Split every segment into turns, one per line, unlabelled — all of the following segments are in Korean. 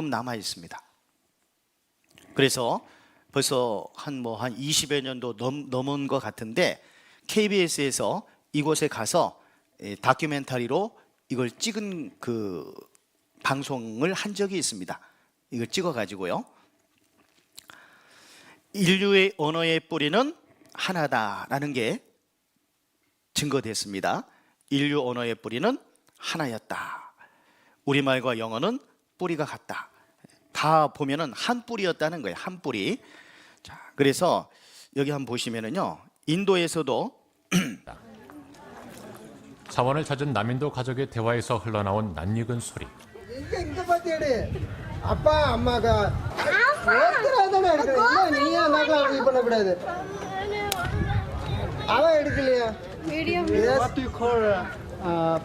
남아 있습니다. 그래서 벌써 한 20여 년도 넘은 것 같은데 KBS에서 이곳에 가서 다큐멘터리로 이걸 찍은 그 방송을 한 적이 있습니다. 이걸 찍어 가지고요. 인류의 언어의 뿌리는 하나다라는 게 증거됐습니다. 인류 언어의 뿌리는 하나였다. 우리말과 영어는 뿌리가 같다. 다 보면은 한 뿌리였다는 거예요. 한 뿌리. 자, 그래서 여기 한번 보시면은요. 인도에서도
사원을 찾은 남인도 가족의 대화에서 흘러나온 낯익은 소리.
அப்பா அம்மாக்கா ஒருத்தராதானே எடுக்கிறீங்க நீ ஏன் நகலை இது பண்ணக்கூடாது அவன் எடுக்கலையா What do you call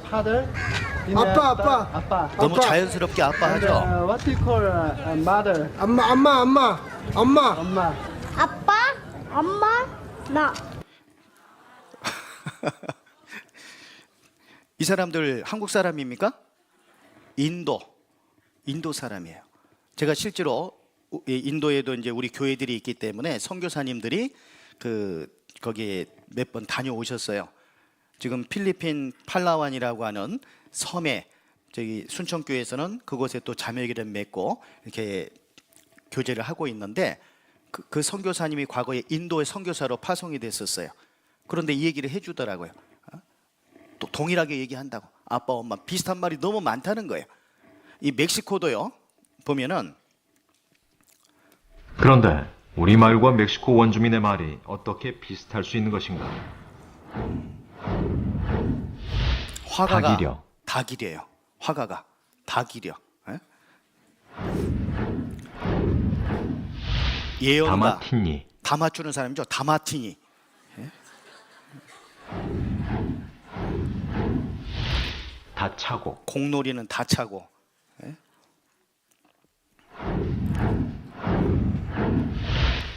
father? 아빠
너무 자연스럽게 아빠 하죠.
What do you call mother? 엄마
아빠, 엄마, 나.
이 사람들 한국 사람입니까? 인도 사람이에요. 제가 실제로 인도에도 이제 우리 교회들이 있기 때문에 선교사님들이 거기에 몇 번 다녀오셨어요. 지금 필리핀 팔라완이라고 하는 섬에 저기 순천교회에서는 그곳에 또 자매기를 맺고 이렇게 교제를 하고 있는데 그 선교사님이 과거에 인도의 선교사로 파송이 됐었어요. 그런데 이 얘기를 해주더라고요. 또 동일하게 얘기한다고. 아빠, 엄마 비슷한 말이 너무 많다는 거예요. 이 멕시코도요. 보면은
그런데 우리말과 멕시코 원주민의 말이 어떻게 비슷할 수 있는 것인가?
화가가
닭이려.
닭이래요. 화가가 닭이려. 예언가
다마티니.
다 맞추는 사람이죠. 다마티니.
다차고.
공놀이는 다 차고.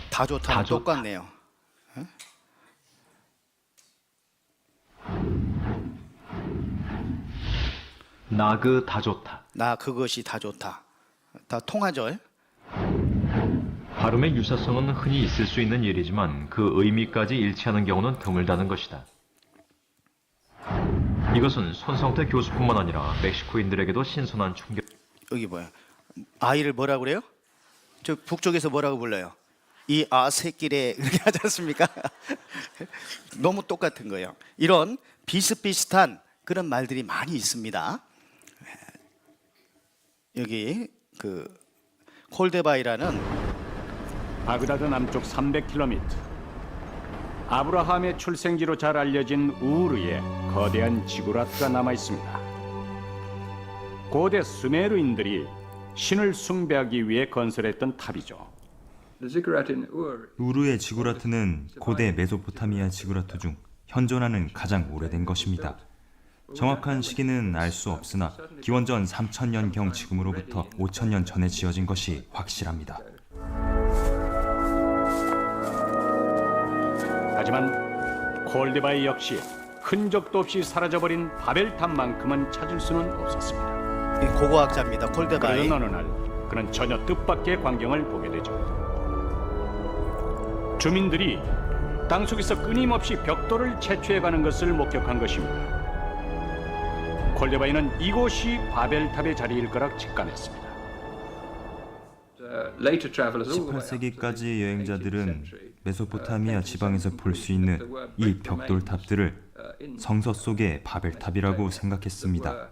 다 좋다는
다 좋다.
똑같네요.
나그 다 좋다.
나 그것이 다 좋다. 다 통하죠.
발음의 유사성은 흔히 있을 수 있는 일이지만 그 의미까지 일치하는 경우는 드물다는 것이다. 이것은 손성태 교수뿐만 아니라 멕시코인들에게도 신선한 충격.
여기 뭐야? 아이를 뭐라 그래요? 저 북쪽에서 뭐라고 불러요? 이 새끼래 이렇게 하지 않습니까? 너무 똑같은 거예요. 이런 비슷비슷한 그런 말들이 많이 있습니다. 여기 콜데바이라는
바그다드 남쪽 300km 아브라함의 출생지로 잘 알려진 우르에 거대한 지구라트가 남아 있습니다. 고대 수메르인들이 신을 숭배하기 위해 건설했던 탑이죠.
우르의 지구라트는 고대 메소포타미아 지구라트 중 현존하는 가장 오래된 것입니다. 정확한 시기는 알 수 없으나 기원전 3000년경 지금으로부터 5000년 전에 지어진 것이 확실합니다.
하지만 콜데바이 역시 흔적도 없이 사라져버린 바벨탑만큼은 찾을 수는 없었습니다.
이 고고학자입니다. 콜데바이.
그러던 어느 날 그는 전혀 뜻밖의 광경을 보게 되죠. 주민들이 땅속에서 끊임없이 벽돌을 채취해가는 것을 목격한 것입니다. 콜데바이는 이곳이 바벨탑의 자리일 거라 직감했습니다.
18세기까지 여행자들은 메소포타미아 지방에서 볼 수 있는 이 벽돌탑들을 성서 속의 바벨탑이라고 생각했습니다.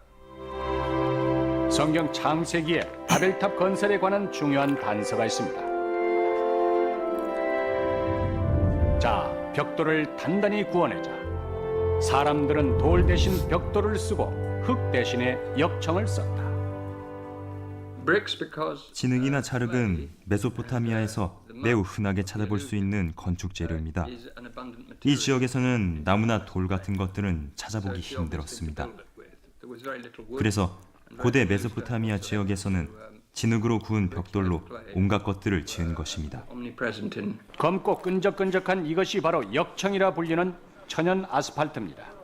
성경 창세기에 바벨탑 건설에 관한 중요한 단서가 있습니다. 자, 벽돌을 단단히 구워내자. 사람들은 돌 대신 벽돌을 쓰고 흙 대신에 역청을 썼다.
진흙이나 찰흙은 메소포타미아에서 매우 흔하게 찾아볼 수 있는 건축 재료입니다. 이 지역에서는 나무나 돌 같은 것들은 찾아보기 힘들었습니다. 그래서 고대 메소포타미아 지역에서는 진흙으로 구운 벽돌로 온갖 것들을 지은 것입니다.
검고 끈적끈적한 이것이 바로 역청이라 불리는 천연 아스팔트입니다.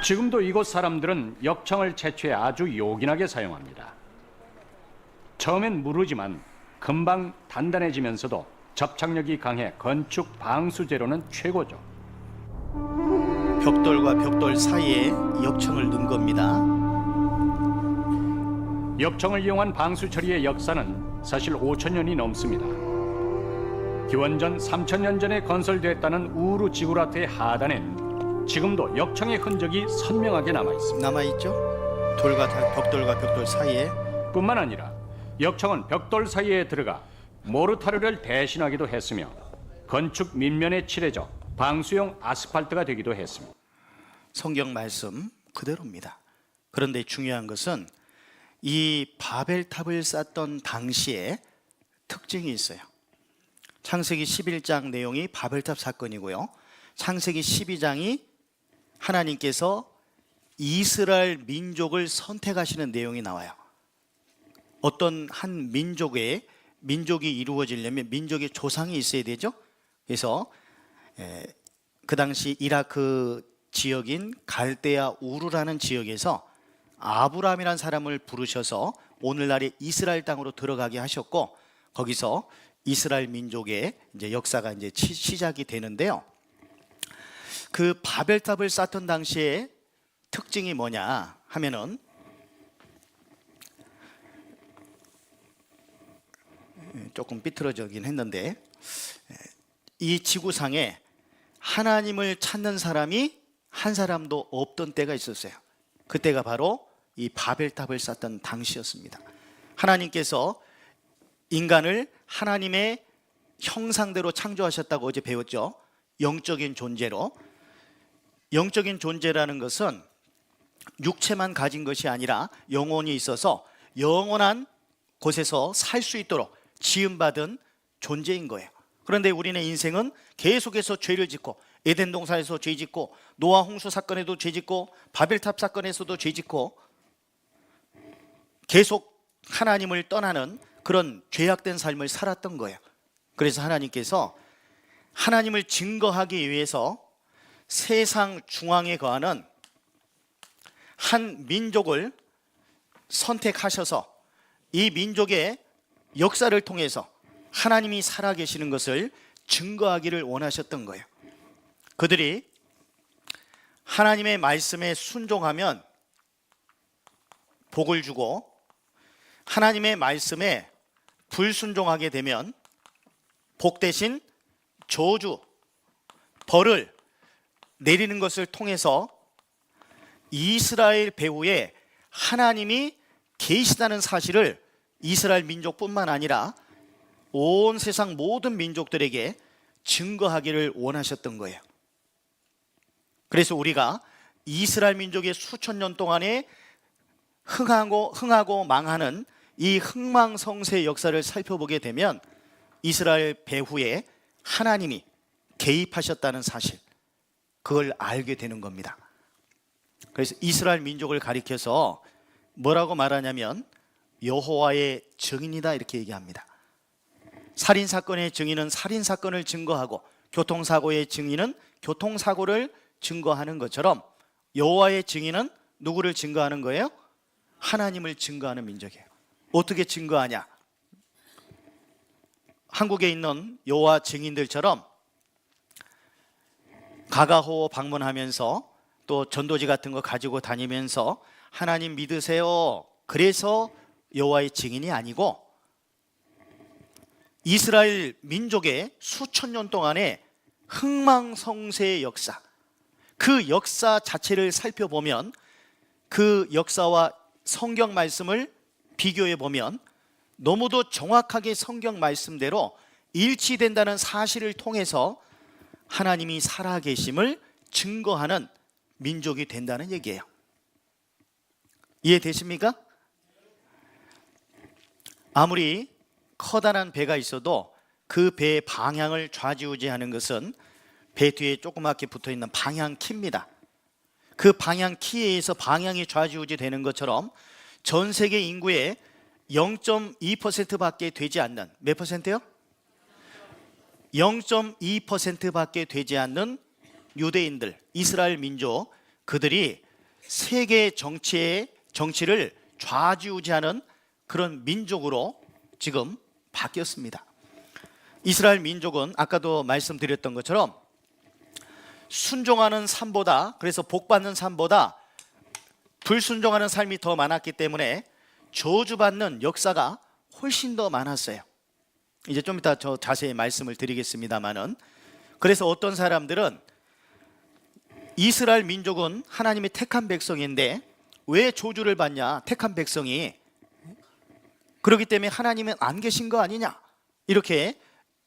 지금도 이곳 사람들은 역청을 채취해 아주 요긴하게 사용합니다. 처음엔 무르지만 금방 단단해지면서도 접착력이 강해 건축 방수 재료는 최고죠.
벽돌과 벽돌 사이에 역청을 넣은 겁니다.
역청을 이용한 방수 처리의 역사는 사실 5,000년이 넘습니다. 기원전 3,000년 전에 건설됐다는 우르 지구라트의 하단엔 지금도 역청의 흔적이 선명하게 남아 있습니다.
남아있죠? 벽돌과 벽돌 사이에.
뿐만 아니라 역청은 벽돌 사이에 들어가 모르타르를 대신하기도 했으며 건축 밑면에 칠해져 방수용 아스팔트가 되기도 했습니다.
성경 말씀 그대로입니다. 그런데 중요한 것은 이 바벨탑을 쌓던 당시에 특징이 있어요. 창세기 11장 내용이 바벨탑 사건이고요. 창세기 12장이 하나님께서 이스라엘 민족을 선택하시는 내용이 나와요. 어떤 한 민족이 이루어지려면 민족의 조상이 있어야 되죠. 그래서 그 당시 이라크 지역인 갈대아 우르라는 지역에서 아브라함이라는 사람을 부르셔서 오늘날의 이스라엘 땅으로 들어가게 하셨고, 거기서 이스라엘 민족의 이제 역사가 이제 시작이 되는데요. 그 바벨탑을 쌓던 당시에 특징이 뭐냐 하면은 조금 삐뚤어지긴 했는데, 이 지구상에 하나님을 찾는 사람이 한 사람도 없던 때가 있었어요. 그때가 바로 이 바벨탑을 쌓던 당시였습니다. 하나님께서 인간을 하나님의 형상대로 창조하셨다고 어제 배웠죠. 영적인 존재로. 영적인 존재라는 것은 육체만 가진 것이 아니라 영혼이 있어서 영원한 곳에서 살 수 있도록 지음받은 존재인 거예요. 그런데 우리는 인생은 계속해서 죄를 짓고, 에덴 동산에서 죄 짓고, 노아 홍수 사건에도 죄 짓고, 바벨탑 사건에서도 죄 짓고, 계속 하나님을 떠나는 그런 죄악된 삶을 살았던 거예요. 그래서 하나님께서 하나님을 증거하기 위해서 세상 중앙에 거하는 한 민족을 선택하셔서 이 민족의 역사를 통해서 하나님이 살아계시는 것을 증거하기를 원하셨던 거예요. 그들이 하나님의 말씀에 순종하면 복을 주고, 하나님의 말씀에 불순종하게 되면 복 대신 저주, 벌을 내리는 것을 통해서 이스라엘 배후에 하나님이 계시다는 사실을 이스라엘 민족뿐만 아니라 온 세상 모든 민족들에게 증거하기를 원하셨던 거예요. 그래서 우리가 이스라엘 민족의 수천 년 동안에 흥하고 망하는 이 흥망성쇠의 역사를 살펴보게 되면 이스라엘 배후에 하나님이 개입하셨다는 사실, 그걸 알게 되는 겁니다. 그래서 이스라엘 민족을 가리켜서 뭐라고 말하냐면 여호와의 증인이다 이렇게 얘기합니다. 살인사건의 증인은 살인사건을 증거하고, 교통사고의 증인은 교통사고를 증거하는 것처럼 여호와의 증인은 누구를 증거하는 거예요? 하나님을 증거하는 민족이에요. 어떻게 증거하냐? 한국에 있는 여호와 증인들처럼 가가호 방문하면서 또 전도지 같은 거 가지고 다니면서 하나님 믿으세요, 그래서 여호와의 증인이 아니고, 이스라엘 민족의 수천 년 동안의 흥망성쇠의 역사, 그 역사 자체를 살펴보면, 그 역사와 성경 말씀을 비교해 보면 너무도 정확하게 성경 말씀대로 일치된다는 사실을 통해서 하나님이 살아계심을 증거하는 민족이 된다는 얘기예요. 이해되십니까? 아무리 커다란 배가 있어도 그 배의 방향을 좌지우지하는 것은 배 뒤에 조그맣게 붙어있는 방향키입니다. 그 방향키에 의해서 방향이 좌지우지 되는 것처럼 전 세계 인구의 0.2%밖에 되지 않는, 몇 퍼센트요? 0.2%밖에 되지 않는 유대인들, 이스라엘 민족, 그들이 세계 정치를 좌지우지하는 그런 민족으로 지금 바뀌었습니다. 이스라엘 민족은 아까도 말씀드렸던 것처럼 순종하는 삶보다, 그래서 복받는 삶보다 불순종하는 삶이 더 많았기 때문에 저주받는 역사가 훨씬 더 많았어요. 이제 좀 이따 저 자세히 말씀을 드리겠습니다만은, 그래서 어떤 사람들은 이스라엘 민족은 하나님의 택한 백성인데 왜 저주를 받냐, 택한 백성이, 그렇기 때문에 하나님은 안 계신 거 아니냐, 이렇게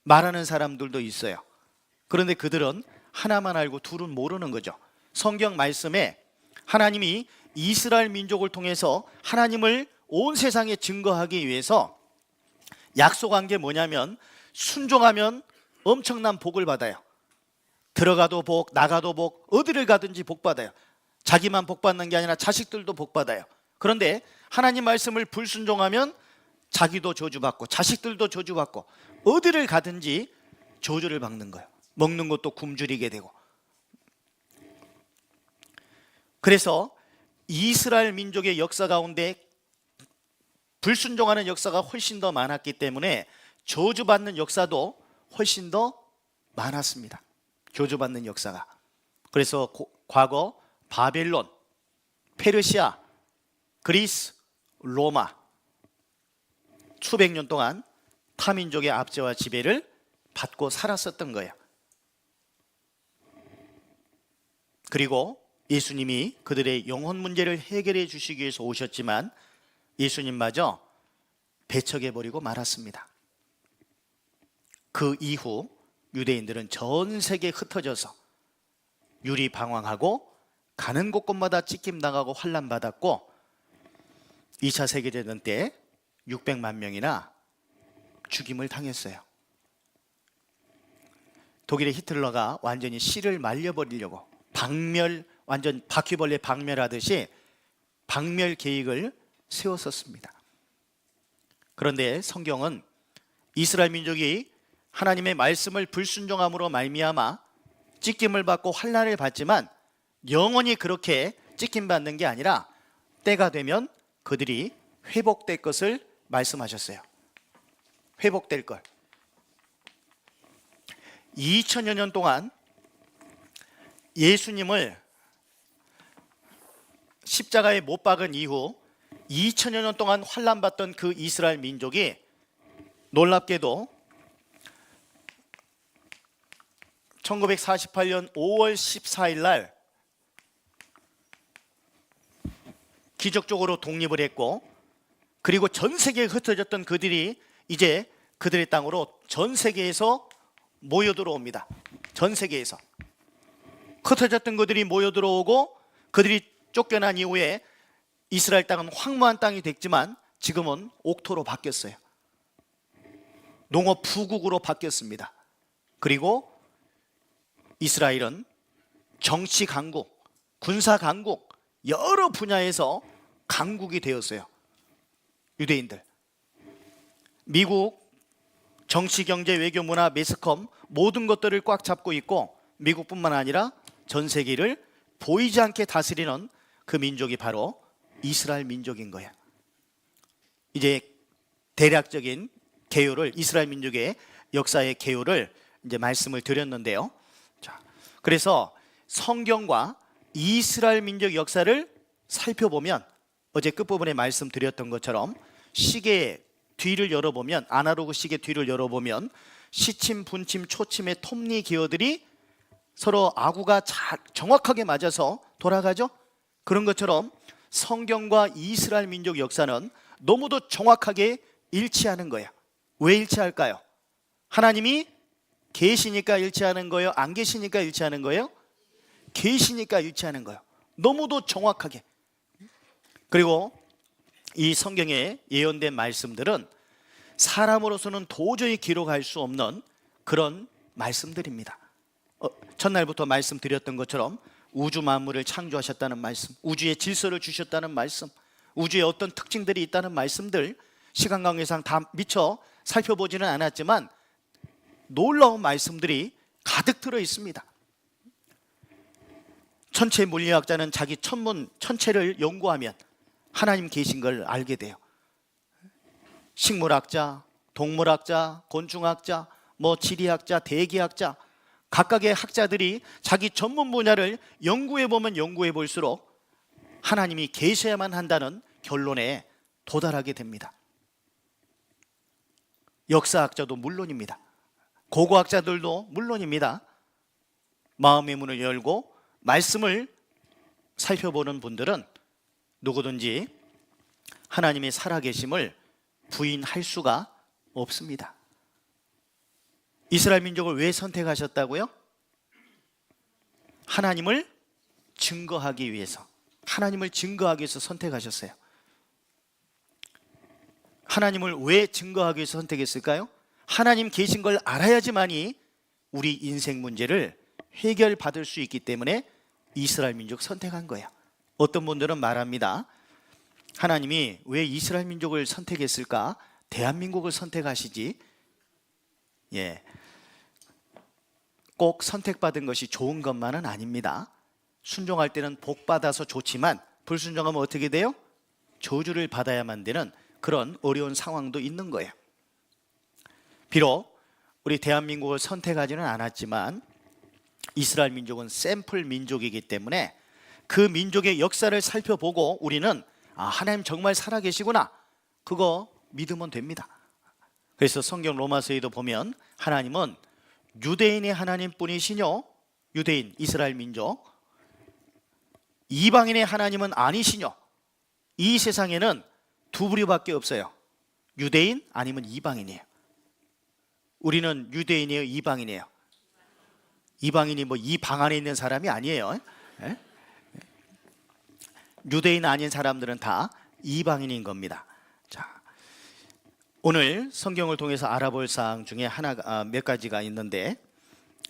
말하는 사람들도 있어요. 그런데 그들은 하나만 알고 둘은 모르는 거죠. 성경 말씀에 하나님이 이스라엘 민족을 통해서 하나님을 온 세상에 증거하기 위해서 약속한 게 뭐냐면, 순종하면 엄청난 복을 받아요. 들어가도 복, 나가도 복, 어디를 가든지 복 받아요. 자기만 복 받는 게 아니라 자식들도 복 받아요. 그런데 하나님 말씀을 불순종하면 자기도 저주받고 자식들도 저주받고 어디를 가든지 저주를 받는 거예요. 먹는 것도 굶주리게 되고. 그래서 이스라엘 민족의 역사 가운데 불순종하는 역사가 훨씬 더 많았기 때문에 저주받는 역사도 훨씬 더 많았습니다. 저주받는 역사가. 그래서 과거 바벨론, 페르시아, 그리스, 로마 수백 년 동안 타민족의 압제와 지배를 받고 살았었던 거예요. 그리고 예수님이 그들의 영혼 문제를 해결해 주시기 위해서 오셨지만 예수님마저 배척해버리고 말았습니다. 그 이후 유대인들은 전 세계에 흩어져서 유리방황하고 가는 곳곳마다 찢김당하고 환난받았고 2차 세계대전 때 600만 명이나 죽임을 당했어요. 독일의 히틀러가 완전히 씨를 말려버리려고 완전 바퀴벌레 박멸하듯이 박멸 계획을 세웠었습니다. 그런데 성경은 이스라엘 민족이 하나님의 말씀을 불순종함으로 말미암아 찢김을 받고 환난을 받지만 영원히 그렇게 찢김받는 게 아니라 때가 되면 그들이 회복될 것을 말씀하셨어요. 회복될 걸. 2000여 년 동안 예수님을 십자가에 못 박은 이후 2000여 년 동안 환난받던 그 이스라엘 민족이 놀랍게도 1948년 5월 14일 날 기적적으로 독립을 했고, 그리고 전 세계에 흩어졌던 그들이 이제 그들의 땅으로 전 세계에서 모여 들어옵니다. 전 세계에서 흩어졌던 그들이 모여 들어오고, 그들이 쫓겨난 이후에 이스라엘 땅은 황무한 땅이 됐지만 지금은 옥토로 바뀌었어요. 농업 부국으로 바뀌었습니다. 그리고 이스라엘은 정치 강국, 군사 강국, 여러 분야에서 강국이 되었어요. 유대인들. 미국 정치, 경제, 외교, 문화, 매스컴 모든 것들을 꽉 잡고 있고, 미국뿐만 아니라 전 세계를 보이지 않게 다스리는 그 민족이 바로 이스라엘 민족인 거예요. 이제 대략적인 개요를, 이스라엘 민족의 역사의 개요를 이제 말씀을 드렸는데요. 자, 그래서 성경과 이스라엘 민족 역사를 살펴보면 어제 끝부분에 말씀드렸던 것처럼 시계의 뒤를 열어보면, 아날로그 시계 뒤를 열어보면 시침, 분침, 초침의 톱니 기어들이 서로 아구가 정확하게 맞아서 돌아가죠. 그런 것처럼 성경과 이스라엘 민족 역사는 너무도 정확하게 일치하는 거예요. 왜 일치할까요? 하나님이 계시니까 일치하는 거예요? 안 계시니까 일치하는 거예요? 계시니까 일치하는 거예요. 너무도 정확하게. 그리고 이 성경에 예언된 말씀들은 사람으로서는 도저히 기록할 수 없는 그런 말씀들입니다. 첫날부터 말씀드렸던 것처럼 우주 만물을 창조하셨다는 말씀, 우주의 질서를 주셨다는 말씀, 우주에 어떤 특징들이 있다는 말씀들, 시간 관계상 다 미처 살펴보지는 않았지만 놀라운 말씀들이 가득 들어 있습니다. 천체 물리학자는 자기 천문 천체를 연구하면 하나님 계신 걸 알게 돼요. 식물학자, 동물학자, 곤충학자, 뭐 지리학자, 대기학자, 각각의 학자들이 자기 전문 분야를 연구해 보면 연구해 볼수록 하나님이 계셔야만 한다는 결론에 도달하게 됩니다. 역사학자도 물론입니다. 고고학자들도 물론입니다. 마음의 문을 열고 말씀을 살펴보는 분들은 누구든지 하나님의 살아계심을 부인할 수가 없습니다. 이스라엘 민족을 왜 선택하셨다고요? 하나님을 증거하기 위해서, 하나님을 증거하기 위해서 선택하셨어요. 하나님을 왜 증거하기 위해서 선택했을까요? 하나님 계신 걸 알아야지만이 우리 인생 문제를 해결받을 수 있기 때문에 이스라엘 민족 선택한 거예요. 어떤 분들은 말합니다. 하나님이 왜 이스라엘 민족을 선택했을까? 대한민국을 선택하시지. 꼭 선택받은 것이 좋은 것만은 아닙니다. 순종할 때는 복 받아서 좋지만 불순종하면 어떻게 돼요? 저주를 받아야만 되는 그런 어려운 상황도 있는 거예요. 비록 우리 대한민국을 선택하지는 않았지만 이스라엘 민족은 샘플 민족이기 때문에 그 민족의 역사를 살펴보고 우리는 하나님 정말 살아계시구나, 그거 믿으면 됩니다. 그래서 성경 로마서에도 보면 하나님은 유대인의 하나님뿐이시뇨, 유대인 이스라엘 민족, 이방인의 하나님은 아니시뇨. 이 세상에는 두 부류밖에 없어요. 유대인 아니면 이방인이에요. 우리는 유대인이에요, 이방인이에요? 이방인이 뭐 이 방 안에 있는 사람이 아니에요. 유대인 아닌 사람들은 다 이방인인 겁니다. 자, 오늘 성경을 통해서 알아볼 사항 중에 몇 가지가 있는데,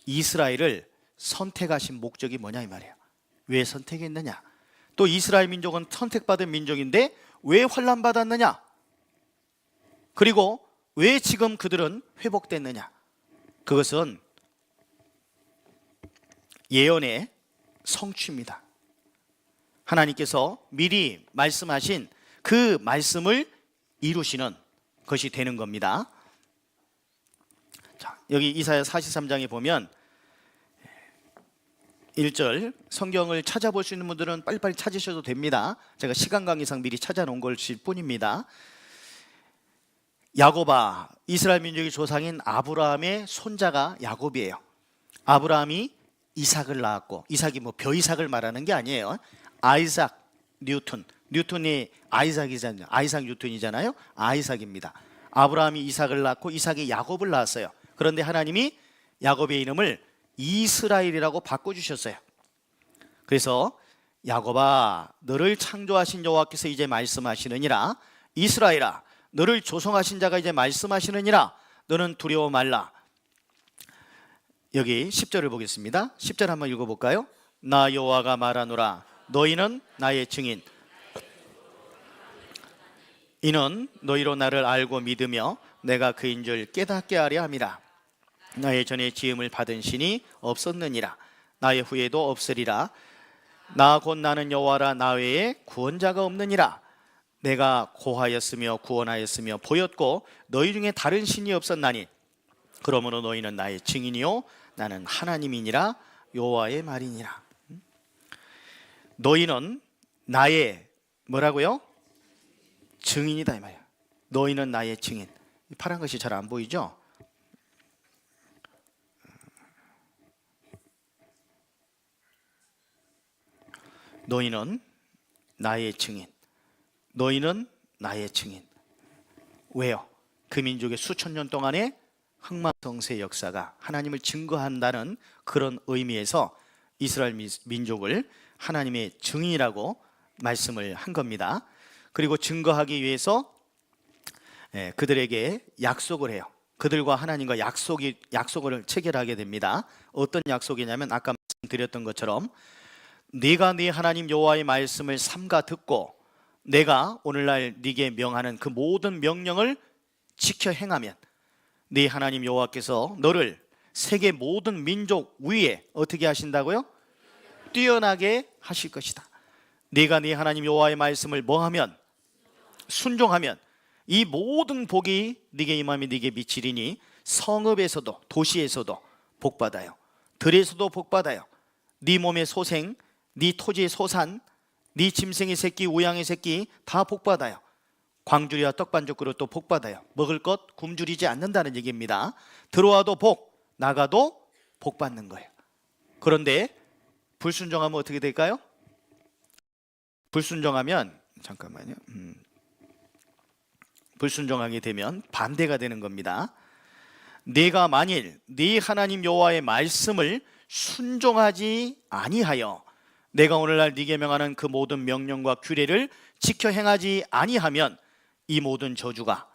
이스라엘을 선택하신 목적이 뭐냐 이 말이에요. 왜 선택했느냐? 또 이스라엘 민족은 선택받은 민족인데 왜 환난 받았느냐? 그리고 왜 지금 그들은 회복됐느냐? 그것은 예언의 성취입니다. 하나님께서 미리 말씀하신 그 말씀을 이루시는 것이 되는 겁니다. 자, 여기 이사야 43장에 보면 1절, 성경을 찾아볼 수 있는 분들은 빨리빨리 찾으셔도 됩니다. 제가 시간 관계상 미리 찾아놓은 것일 뿐입니다. 야곱아, 이스라엘 민족의 조상인 아브라함의 손자가 야곱이에요. 아브라함이 이삭을 낳았고, 이삭이 뭐 벼이삭을 말하는 게 아니에요. 아이삭 뉴턴, 뉴턴이 아이삭이잖아요. 아이삭 뉴턴이잖아요. 아이삭입니다. 아브라함이 이삭을 낳고 이삭이 야곱을 낳았어요. 그런데 하나님이 야곱의 이름을 이스라엘이라고 바꿔주셨어요. 그래서 야곱아, 너를 창조하신 여호와께서 이제 말씀하시느니라. 이스라엘아, 너를 조성하신 자가 이제 말씀하시느니라. 너는 두려워 말라. 여기 10절을 보겠습니다. 10절 한번 읽어볼까요? 나 여호와가 말하노라. 너희는 나의 증인. 이는 너희로 나를 알고 믿으며 내가 그인 줄 깨닫게 하려 함이라. 나의 전에 지음을 받은 신이 없었느니라. 나의 후에도 없으리라. 나 곧 나는 여호와라. 나 외에 구원자가 없느니라. 내가 고하였으며 구원하였으며 보였고 너희 중에 다른 신이 없었나니 그러므로 너희는 나의 증인이요 나는 하나님이니라. 여호와의 말이니라. 너희는 나의 뭐라고요? 증인이다 이 말이야. 너희는 나의 증인. 파란 것이 잘 안 보이죠? 너희는 나의 증인. 너희는 나의 증인. 왜요? 그 민족의 수천 년 동안의 흥망성쇠 역사가 하나님을 증거한다는 그런 의미에서 이스라엘 민족을 하나님의 증인이라고 말씀을 한 겁니다. 그리고 증거하기 위해서 그들에게 약속을 해요. 그들과 하나님과 약속을 체결하게 됩니다. 어떤 약속이냐면 아까 말씀드렸던 것처럼 네가 네 하나님 여호와의 말씀을 삼가 듣고 내가 오늘날 네게 명하는 그 모든 명령을 지켜 행하면 네 하나님 여호와께서 너를 세계 모든 민족 위에 어떻게 하신다고요? 뛰어나게 하실 것이다. 네가 네 하나님 여호와의 말씀을 뭐하면? 순종하면 이 모든 복이 네게 임하며 네게 미치리니 성읍에서도 도시에서도 복받아요. 들에서도 복받아요. 네 몸의 소생, 네 토지의 소산, 네 짐승의 새끼, 우양의 새끼 다 복받아요. 광주리와 떡반죽 그릇도 복받아요. 먹을 것 굶주리지 않는다는 얘기입니다. 들어와도 복, 나가도 복받는 거예요. 그런데 불순종하면 어떻게 될까요? 불순종하면 잠깐만요. 불순종하게 되면 반대가 되는 겁니다. 내가 만일 네 하나님 여호와의 말씀을 순종하지 아니하여 내가 오늘날 네게 명하는 그 모든 명령과 규례를 지켜 행하지 아니하면 이 모든 저주가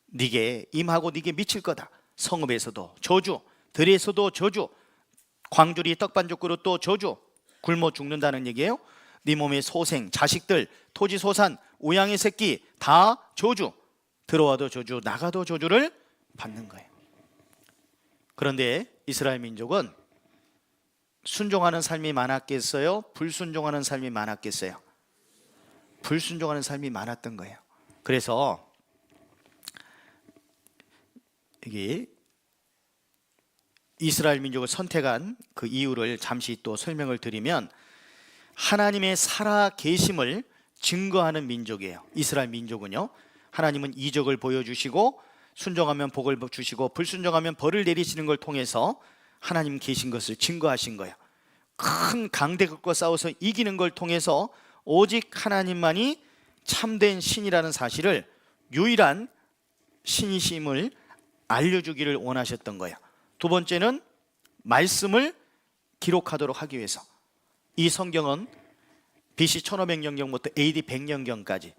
네게 임하고 네게 미칠 거다. 성읍에서도 저주, 들에서도 저주, 광주리 떡반죽 그릇도 저주, 굶어 죽는다는 얘기예요. 네 몸의 소생, 자식들, 토지 소산, 우양의 새끼 다 저주, 들어와도 저주, 나가도 저주를 받는 거예요. 그런데 이스라엘 민족은 순종하는 삶이 많았겠어요? 불순종하는 삶이 많았겠어요? 불순종하는 삶이 많았던 거예요. 그래서 여기 이스라엘 민족을 선택한 그 이유를 잠시 또 설명을 드리면 하나님의 살아 계심을 증거하는 민족이에요. 이스라엘 민족은요. 하나님은 이적을 보여주시고 순종하면 복을 주시고 불순종하면 벌을 내리시는 걸 통해서 하나님 계신 것을 증거하신 거예요. 큰 강대국과 싸워서 이기는 걸 통해서 오직 하나님만이 참된 신이라는 사실을, 유일한 신이심을 알려주기를 원하셨던 거예요. 두 번째는 말씀을 기록하도록 하기 위해서. 이 성경은 BC 1500년경부터 AD 100년경까지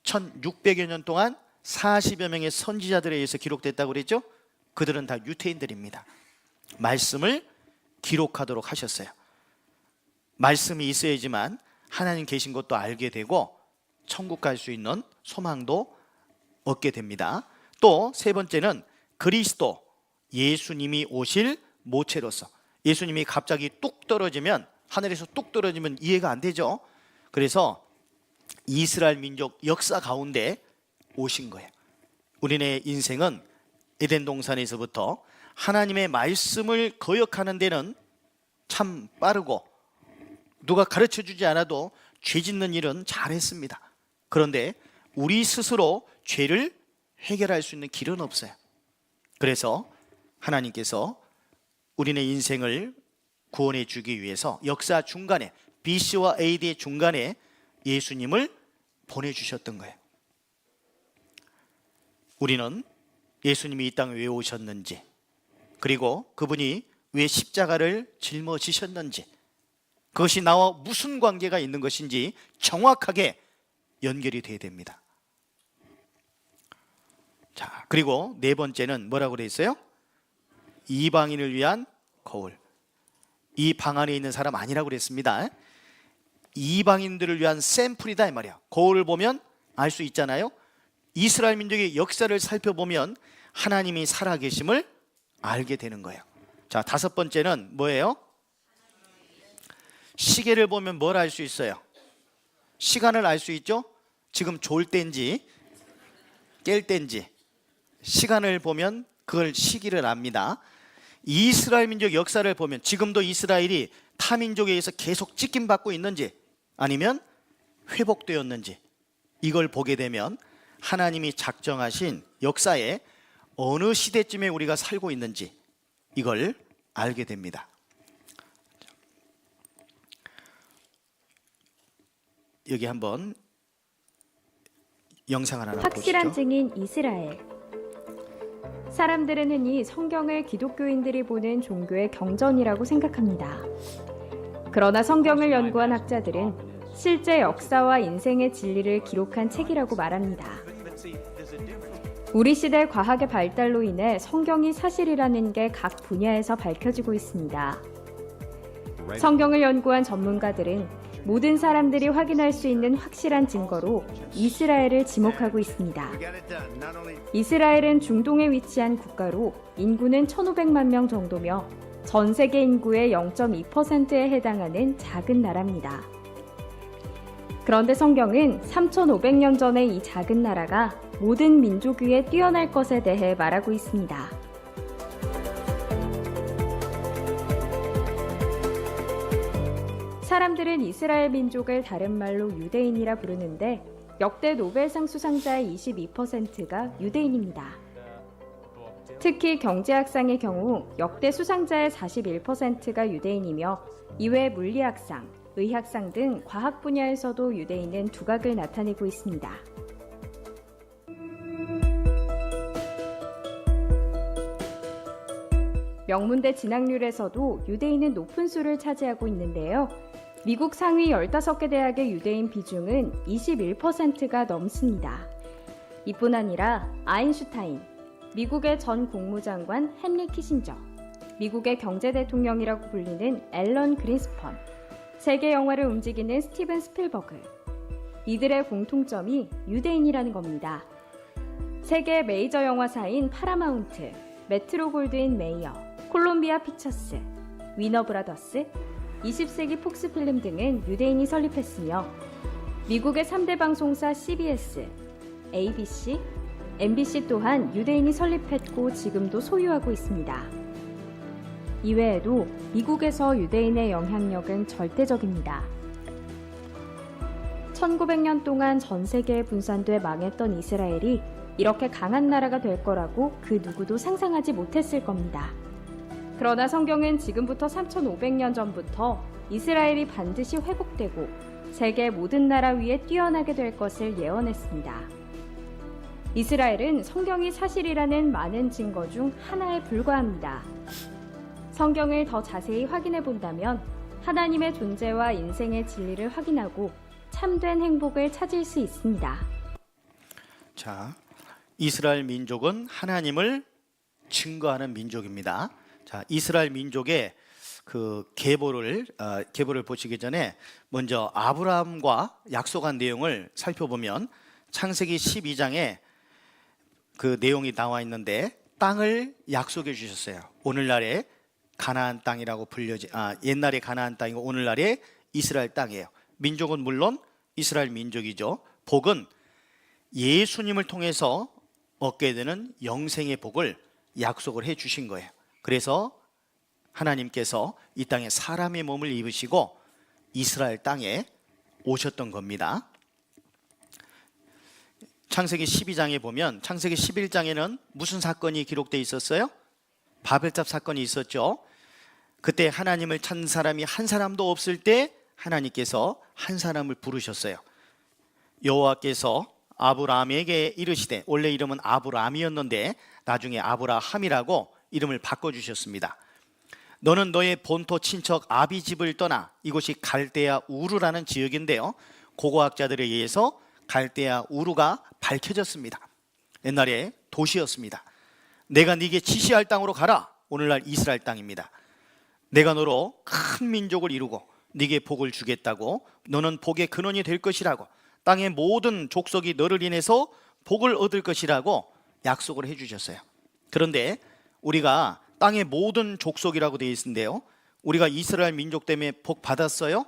1600여 년 동안 40여 명의 선지자들에 의해서 기록됐다고 그랬죠? 그들은 다 유태인들입니다. 말씀을 기록하도록 하셨어요. 말씀이 있어야지만 하나님 계신 것도 알게 되고 천국 갈 수 있는 소망도 얻게 됩니다. 또 세 번째는 그리스도, 예수님이 오실 모체로서. 예수님이 갑자기 뚝 떨어지면, 하늘에서 뚝 떨어지면 이해가 안 되죠. 그래서 이스라엘 민족 역사 가운데 오신 거예요. 우리네 인생은 에덴 동산에서부터 하나님의 말씀을 거역하는 데는 참 빠르고 누가 가르쳐주지 않아도 죄 짓는 일은 잘했습니다. 그런데 우리 스스로 죄를 해결할 수 있는 길은 없어요. 그래서 하나님께서 우리네 인생을 구원해 주기 위해서 역사 중간에, BC와 AD의 중간에 예수님을 보내주셨던 거예요. 우리는 예수님이 이 땅에 왜 오셨는지, 그리고 그분이 왜 십자가를 짊어지셨는지, 그것이 나와 무슨 관계가 있는 것인지 정확하게 연결이 돼야 됩니다. 자, 그리고 네 번째는 뭐라고 그래 있어요? 이방인을 위한 거울. 이 방 안에 있는 사람 아니라고 그랬습니다. 이방인들을 위한 샘플이다 이 말이야. 거울을 보면 알 수 있잖아요. 이스라엘 민족의 역사를 살펴보면 하나님이 살아계심을 알게 되는 거예요. 자, 다섯 번째는 뭐예요? 시계를 보면 뭘 알 수 있어요? 시간을 알 수 있죠? 지금 졸 때인지 깰 때인지 시간을 보면 그걸 시기를 압니다. 이스라엘 민족 역사를 보면 지금도 이스라엘이 타민족에 의해서 계속 찢김받고 있는지 아니면 회복되었는지 이걸 보게 되면 하나님이 작정하신 역사에 어느 시대쯤에 우리가 살고 있는지 이걸 알게 됩니다. 여기 한번 영상을 하나
확실한
보시죠.
증인 이스라엘. 사람들은 흔히 성경을 기독교인들이 보는 종교의 경전이라고 생각합니다. 그러나 성경을 연구한 학자들은 실제 역사와 인생의 진리를 기록한 책이라고 말합니다. 우리 시대 과학의 발달로 인해 성경이 사실이라는 게 각 분야에서 밝혀지고 있습니다. 성경을 연구한 전문가들은 모든 사람들이 확인할 수 있는 확실한 증거로 이스라엘을 지목하고 있습니다. 이스라엘은 중동에 위치한 국가로 인구는 1,500만 명 정도며 전 세계 인구의 0.2%에 해당하는 작은 나라입니다. 그런데 성경은 3,500년 전에 이 작은 나라가 모든 민족 위에 뛰어날 것에 대해 말하고 있습니다. 사람들은 이스라엘 민족을 다른 말로 유대인이라 부르는데 역대 노벨상 수상자의 22%가 유대인입니다. 특히 경제학상의 경우 역대 수상자의 41%가 유대인이며 이외 물리학상, 의학상 등 과학 분야에서도 유대인은 두각을 나타내고 있습니다. 명문대 진학률에서도 유대인은 높은 수를 차지하고 있는데요. 미국 상위 15개 대학의 유대인 비중은 21%가 넘습니다. 이뿐 아니라 아인슈타인, 미국의 전 국무장관 헨리 키신저, 미국의 경제대통령이라고 불리는 앨런 그린스펀, 세계 영화를 움직이는 스티븐 스필버그, 이들의 공통점이 유대인이라는 겁니다. 세계 메이저 영화사인 파라마운트, 메트로 골드윈 메이어, 콜롬비아 피처스, 위너 브라더스, 20세기 폭스필름 등은 유대인이 설립했으며 미국의 3대 방송사 CBS, ABC, MBC 또한 유대인이 설립했고 지금도 소유하고 있습니다. 이외에도 미국에서 유대인의 영향력은 절대적입니다. 1900년 동안 전 세계에 분산돼 망했던 이스라엘이 이렇게 강한 나라가 될 거라고 그 누구도 상상하지 못했을 겁니다. 그러나 성경은 지금부터 3,500년 전부터 이스라엘이 반드시 회복되고 세계 모든 나라 위에 뛰어나게 될 것을 예언했습니다. 이스라엘은 성경이 사실이라는 많은 증거 중 하나에 불과합니다. 성경을 더 자세히 확인해 본다면 하나님의 존재와 인생의 진리를 확인하고 참된 행복을 찾을 수 있습니다.
자, 이스라엘 민족은 하나님을 증거하는 민족입니다. 자, 이스라엘 민족의 그 계보를 보시기 전에 먼저 아브라함과 약속한 내용을 살펴보면 창세기 12장에 그 내용이 나와 있는데 땅을 약속해 주셨어요. 오늘날의 가나안 땅이라고 옛날에 가나안 땅이고 오늘날의 이스라엘 땅이에요. 민족은 물론 이스라엘 민족이죠. 복은 예수님을 통해서 얻게 되는 영생의 복을 약속을 해 주신 거예요. 그래서 하나님께서 이 땅에 사람의 몸을 입으시고 이스라엘 땅에 오셨던 겁니다. 창세기 12장에 보면 창세기 11장에는 무슨 사건이 기록되어 있었어요? 바벨탑 사건이 있었죠. 그때 하나님을 찾는 사람이 한 사람도 없을 때 하나님께서 한 사람을 부르셨어요. 여호와께서 아브라함에게 이르시되, 원래 이름은 아브람이었는데 나중에 아브라함이라고 이름을 바꿔주셨습니다. 너는 너의 본토 친척 아비 집을 떠나, 이곳이 갈대아 우르라는 지역인데요, 고고학자들에 의해서 갈대아 우르가 밝혀졌습니다. 옛날에 도시였습니다. 내가 네게 지시할 땅으로 가라. 오늘날 이스라엘 땅입니다. 내가 너로 큰 민족을 이루고 네게 복을 주겠다고, 너는 복의 근원이 될 것이라고, 땅의 모든 족속이 너를 인해서 복을 얻을 것이라고 약속을 해주셨어요. 그런데 우리가 땅의 모든 족속이라고 되어 있는데요, 우리가 이스라엘 민족 때문에 복 받았어요?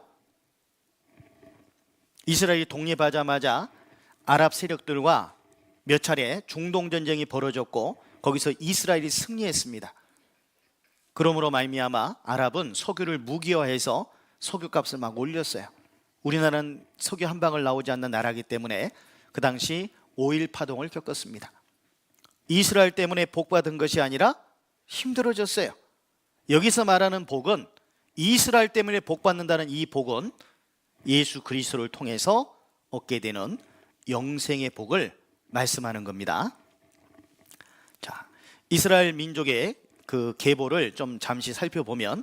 이스라엘이 독립하자마자 아랍 세력들과 몇 차례 중동 전쟁이 벌어졌고 거기서 이스라엘이 승리했습니다. 그러므로 말미암아 아랍은 석유를 무기화해서 석유값을 막 올렸어요. 우리나라는 석유 한 방울 나오지 않는 나라이기 때문에 그 당시 오일 파동을 겪었습니다. 이스라엘 때문에 복 받은 것이 아니라 힘들어졌어요. 여기서 말하는 복은, 이스라엘 때문에 복 받는다는 이 복은 예수 그리스도를 통해서 얻게 되는 영생의 복을 말씀하는 겁니다. 자, 이스라엘 민족의 그 계보를 좀 잠시 살펴보면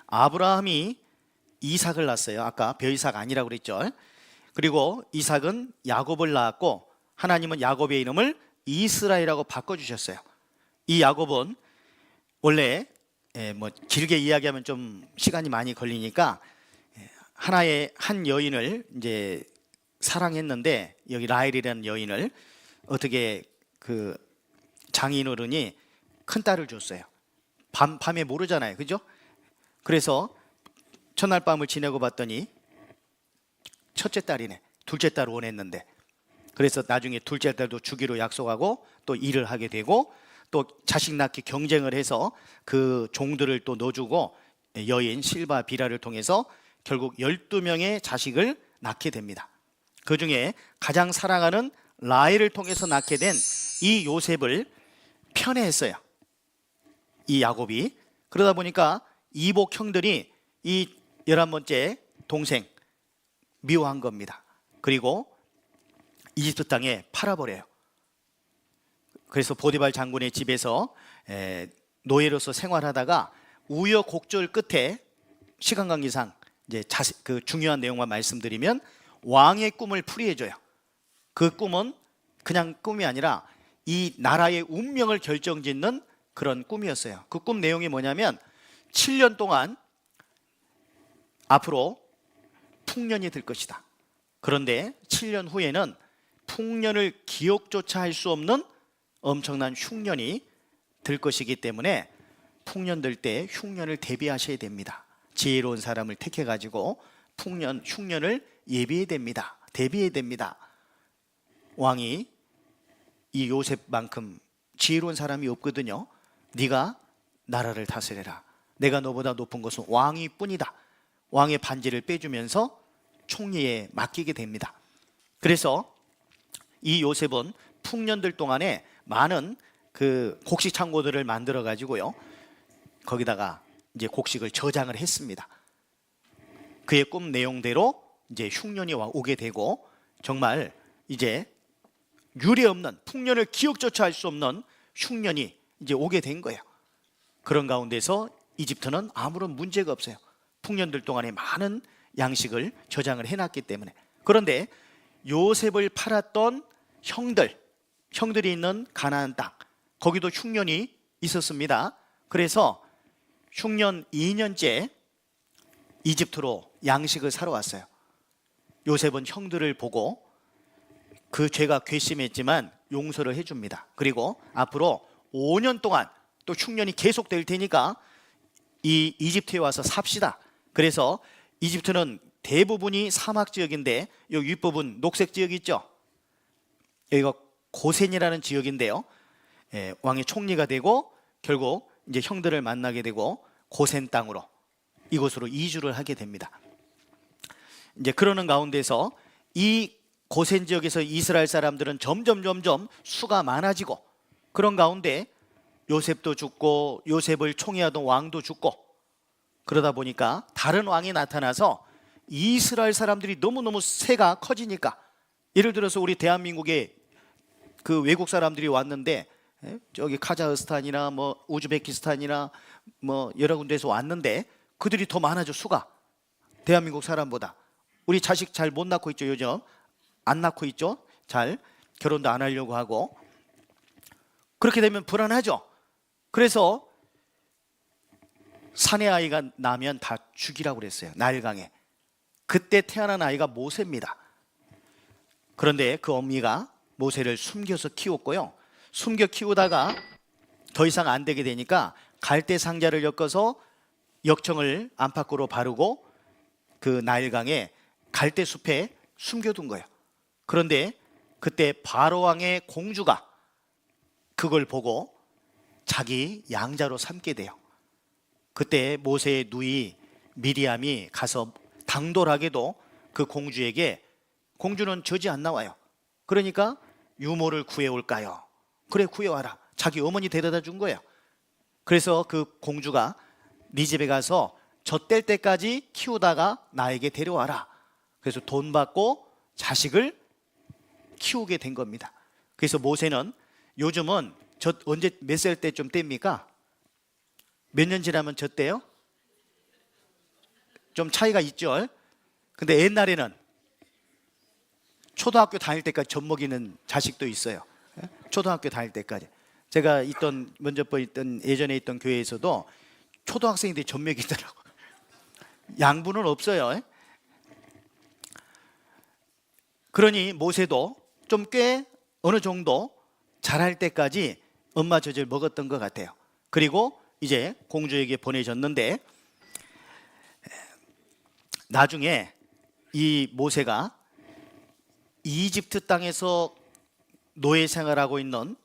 아브라함이 이삭을 낳았어요. 아까 벼이삭 아니라고 그랬죠. 그리고 이삭은 야곱을 낳았고 하나님은 야곱의 이름을 이스라엘이라고 바꿔주셨어요. 이 야곱은 원래 길게 이야기하면 좀 시간이 많이 걸리니까 한 여인을 이제 사랑했는데, 여기 라헬이라는 여인을 어떻게 그 장인어른이 큰 딸을 줬어요. 밤에 모르잖아요, 그죠? 그래서 첫날 밤을 지내고 봤더니 첫째 딸이네. 둘째 딸을 원했는데, 그래서 나중에 둘째 딸도 주기로 약속하고 또 일을 하게 되고, 또 자식 낳기 경쟁을 해서 그 종들을 또 넣어주고, 여인 실바 비라를 통해서 결국 12명의 자식을 낳게 됩니다. 그 중에 가장 사랑하는 라헬을 통해서 낳게 된 이 요셉을 편애했어요, 이 야곱이. 그러다 보니까 이복 형들이 이 11번째 동생 미워한 겁니다. 그리고 이집트 땅에 팔아버려요. 그래서 보디발 장군의 집에서 노예로서 생활하다가 우여곡절 끝에 시간 관계상 이제 그 중요한 내용만 말씀드리면, 왕의 꿈을 풀이해줘요. 그 꿈은 그냥 꿈이 아니라 이 나라의 운명을 결정짓는 그런 꿈이었어요. 그 꿈 내용이 뭐냐면 7년 동안 앞으로 풍년이 될 것이다. 그런데 7년 후에는 풍년을 기억조차 할 수 없는 엄청난 흉년이 될 것이기 때문에 풍년 될 때 흉년을 대비하셔야 됩니다. 지혜로운 사람을 택해 가지고 흉년을 예비해야 됩니다. 대비해야 됩니다. 왕이 이 요셉만큼 지혜로운 사람이 없거든요. 네가 나라를 다스려라. 내가 너보다 높은 것은 왕이 뿐이다. 왕의 반지를 빼주면서 총리에 맡기게 됩니다. 그래서 이 요셉은 풍년들 동안에 많은 그 곡식 창고들을 만들어 가지고요, 거기다가 이제 곡식을 저장을 했습니다. 그의 꿈 내용대로 이제 흉년이 오게 되고, 정말 이제 유례없는, 풍년을 기억조차 할 수 없는 흉년이 이제 오게 된 거예요. 그런 가운데서 이집트는 아무런 문제가 없어요. 풍년들 동안에 많은 양식을 저장을 해놨기 때문에. 그런데 요셉을 팔았던 형들이 있는 가나안 땅, 거기도 흉년이 있었습니다. 그래서 흉년 2년째 이집트로 양식을 사러 왔어요. 요셉은 형들을 보고 그 죄가 괘씸했지만 용서를 해줍니다. 그리고 앞으로 5년 동안 또 흉년이 계속될 테니까 이 이집트에 와서 삽시다. 그래서 이집트는 대부분이 사막 지역인데, 이 윗부분 녹색 지역 있죠? 여기가 고센이라는 지역인데요, 왕의 총리가 되고 결국 이제 형들을 만나게 되고 고센 땅으로, 이곳으로 이주를 하게 됩니다. 이제 그러는 가운데서 이 고센 지역에서 이스라엘 사람들은 점점 수가 많아지고, 그런 가운데 요셉도 죽고 요셉을 총애하던 왕도 죽고, 그러다 보니까 다른 왕이 나타나서 이스라엘 사람들이 너무너무 세가 커지니까, 예를 들어서 우리 대한민국에 그 외국 사람들이 왔는데, 저기 카자흐스탄이나 뭐 우즈베키스탄이나 뭐 여러 군데에서 왔는데 그들이 더 많아져, 수가. 대한민국 사람보다. 우리 자식 잘 못 낳고 있죠, 요즘. 안 낳고 있죠. 잘 결혼도 안 하려고 하고. 그렇게 되면 불안하죠. 그래서 사내 아이가 나면 다 죽이라고 그랬어요, 나일강에. 그때 태어난 아이가 모세입니다. 그런데 그 어미가 모세를 숨겨서 키웠고요, 숨겨 키우다가 더 이상 안 되게 되니까 갈대 상자를 엮어서 역청을 안팎으로 바르고 그 나일강에 갈대 숲에 숨겨둔 거예요. 그런데 그때 바로 왕의 공주가 그걸 보고 자기 양자로 삼게 돼요. 그때 모세의 누이 미리암이 가서 당돌하게도 그 공주에게, 공주는 젖이 안 나와요. 그러니까 유모를 구해올까요? 그래, 구해와라. 자기 어머니 데려다 준 거예요. 그래서 그 공주가 네 집에 가서 젖 뗄 때까지 키우다가 나에게 데려와라. 그래서 돈 받고 자식을 키우게 된 겁니다. 그래서 모세는, 요즘은 젖 언제 몇 살 때쯤 뗍니까? 몇 년 지나면 젖 떼요? 좀 차이가 있죠. 근데 옛날에는 초등학교 다닐 때까지 젖 먹이는 자식도 있어요. 초등학교 다닐 때까지. 제가 먼저 있던 예전에 있던 교회에서도 초등학생들이 젖 먹이더라고. 양분은 없어요. 그러니 모세도 좀 꽤 어느 정도 자랄 때까지 엄마 젖을 먹었던 것 같아요. 그리고 이제 공주에게 보내줬는데 나중에 이 모세가 이집트 땅에서 노예 생활하고 있는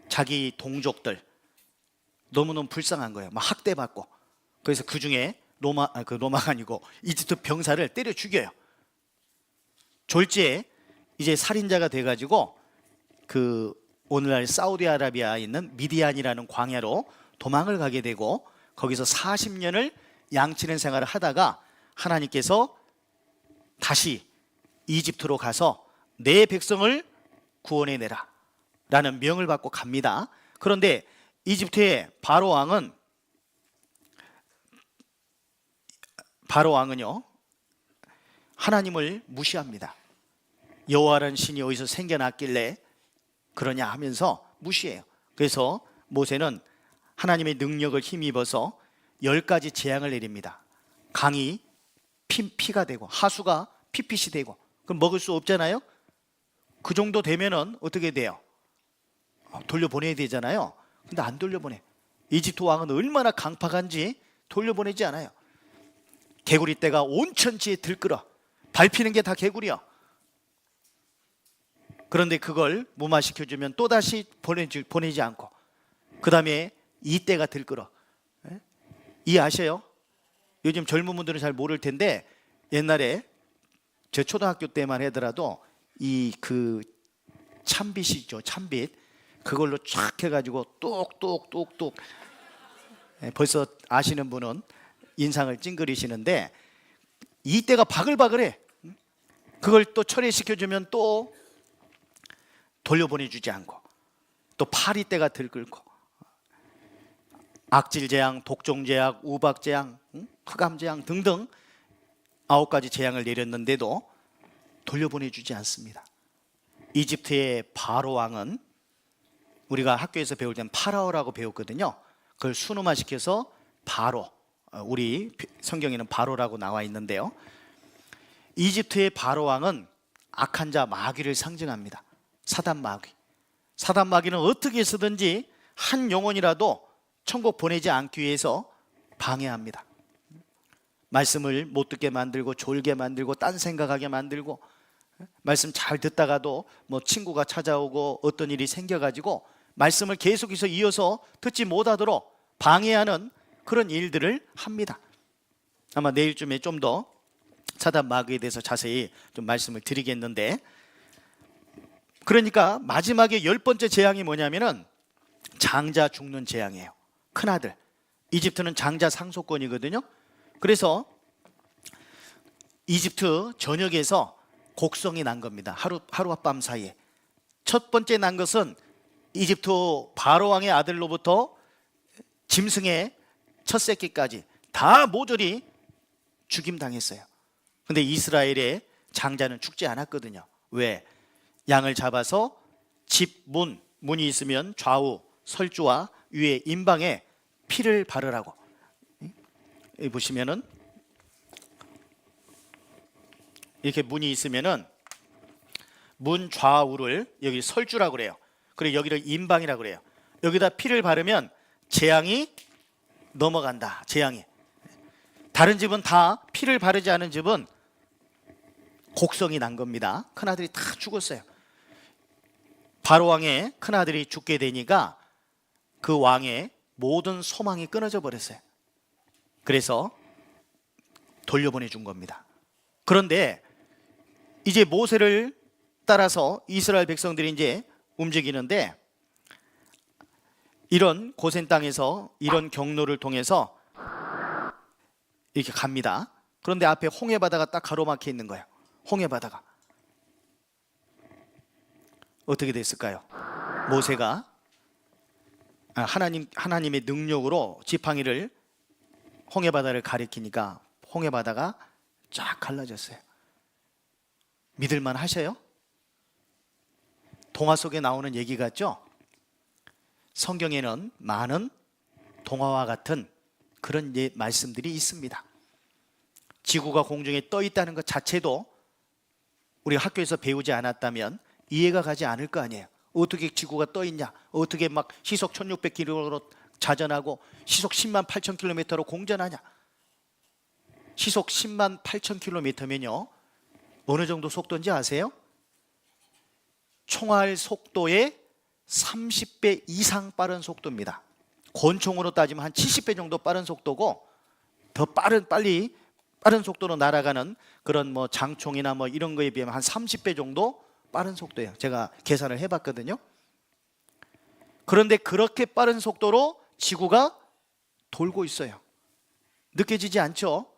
자기 동족들 너무너무 불쌍한 거예요. 막 학대받고. 그래서 그 중에 로마가 아니고 이집트 병사를 때려 죽여요. 졸지에 이제 살인자가 돼가지고 그 오늘날 사우디아라비아에 있는 미디안이라는 광야로 도망을 가게 되고 거기서 40년을 양치는 생활을 하다가 하나님께서 다시 이집트로 가서 내 백성을 구원해내라 라는 명을 받고 갑니다. 그런데 이집트의 바로 왕은요 하나님을 무시합니다. 여호와라는 신이 어디서 생겨났길래 그러냐 하면서 무시해요. 그래서 모세는 하나님의 능력을 힘입어서 10가지 재앙을 내립니다. 강이 피가 되고 하수가 피핏이 되고 그럼 먹을 수 없잖아요. 그 정도 되면은 어떻게 돼요? 돌려보내야 되잖아요. 근데 안 돌려보내. 이집트 왕은 얼마나 강팍한지 돌려보내지 않아요. 개구리 떼가 온천지에 들끓어. 밟히는 게 다 개구리야. 그런데 그걸 무마시켜주면 또다시 보내지 않고 그 다음에 이 떼가 들끓어. 이해하셔요? 요즘 젊은 분들은 잘 모를 텐데 옛날에 제 초등학교 때만 하더라도 이 그 참빗이죠. 참빗 그걸로 쫙 해가지고 똑똑똑똑 벌써 아시는 분은 인상을 찡그리시는데 이 떼가 바글바글해. 그걸 또 처리시켜주면 또 돌려보내주지 않고 또 파리떼가 들끓고 악질재앙, 독종재앙, 우박재앙, 흑암재앙 등등 9가지 재앙을 내렸는데도 돌려보내주지 않습니다. 이집트의 바로 왕은 우리가 학교에서 배울 땐 파라오라고 배웠거든요. 그걸 순음화시켜서 바로, 우리 성경에는 바로라고 나와 있는데요. 이집트의 바로 왕은 악한 자 마귀를 상징합니다. 사단 마귀. 사단 마귀는 어떻게 해서든지 한 영혼이라도 천국 보내지 않기 위해서 방해합니다. 말씀을 못 듣게 만들고 졸게 만들고 딴 생각하게 만들고 말씀 잘 듣다가도 뭐 친구가 찾아오고 어떤 일이 생겨가지고 말씀을 계속해서 이어서 듣지 못하도록 방해하는 그런 일들을 합니다. 아마 내일쯤에 좀 더 사단 마귀에 대해서 자세히 좀 말씀을 드리겠는데 그러니까 마지막에 10번째 재앙이 뭐냐면은 장자 죽는 재앙이에요. 큰아들. 이집트는 장자 상속권이거든요. 그래서 이집트 전역에서 곡성이 난 겁니다. 하루와 밤 사이에. 첫 번째 난 것은 이집트 바로 왕의 아들로부터 짐승의 첫 새끼까지 다 모조리 죽임당했어요. 근데 이스라엘의 장자는 죽지 않았거든요. 왜? 양을 잡아서 집 문이 있으면 좌우 설주와 위에 임방에 피를 바르라고. 여기 보시면은 이렇게 문이 있으면은 문 좌우를 여기 설주라고 그래요. 그리고 여기를 임방이라고 그래요. 여기다 피를 바르면 재앙이 넘어간다. 재앙이. 다른 집은 다 피를 바르지 않은 집은 곡성이 난 겁니다. 큰아들이 다 죽었어요. 바로 왕의 큰아들이 죽게 되니까 그 왕의 모든 소망이 끊어져 버렸어요. 그래서 돌려보내 준 겁니다. 그런데 이제 모세를 따라서 이스라엘 백성들이 이제 움직이는데 이런 고센 땅에서 이런 경로를 통해서 이렇게 갑니다. 그런데 앞에 홍해 바다가 딱 가로막혀 있는 거예요. 홍해 바다가. 어떻게 됐을까요? 모세가 하나님의 능력으로 지팡이를 홍해 바다를 가리키니까 홍해 바다가 쫙 갈라졌어요. 믿을만 하셔요? 동화 속에 나오는 얘기 같죠? 성경에는 많은 동화와 같은 그런 말씀들이 있습니다. 지구가 공중에 떠 있다는 것 자체도 우리가 학교에서 배우지 않았다면 이해가 가지 않을 거 아니에요. 어떻게 지구가 떠 있냐? 어떻게 막 시속 1600km로 자전하고 시속 10만 8천 킬로미터로 공전하냐? 시속 10만 8천 킬로미터면요 어느 정도 속도인지 아세요? 총알 속도의 30배 이상 빠른 속도입니다. 권총으로 따지면 한 70배 정도 빠른 속도고, 더 빠른 속도로 날아가는 그런 뭐 장총이나 뭐 이런 거에 비하면 한 30배 정도 빠른 속도예요. 제가 계산을 해봤거든요. 그런데 그렇게 빠른 속도로 지구가 돌고 있어요. 느껴지지 않죠?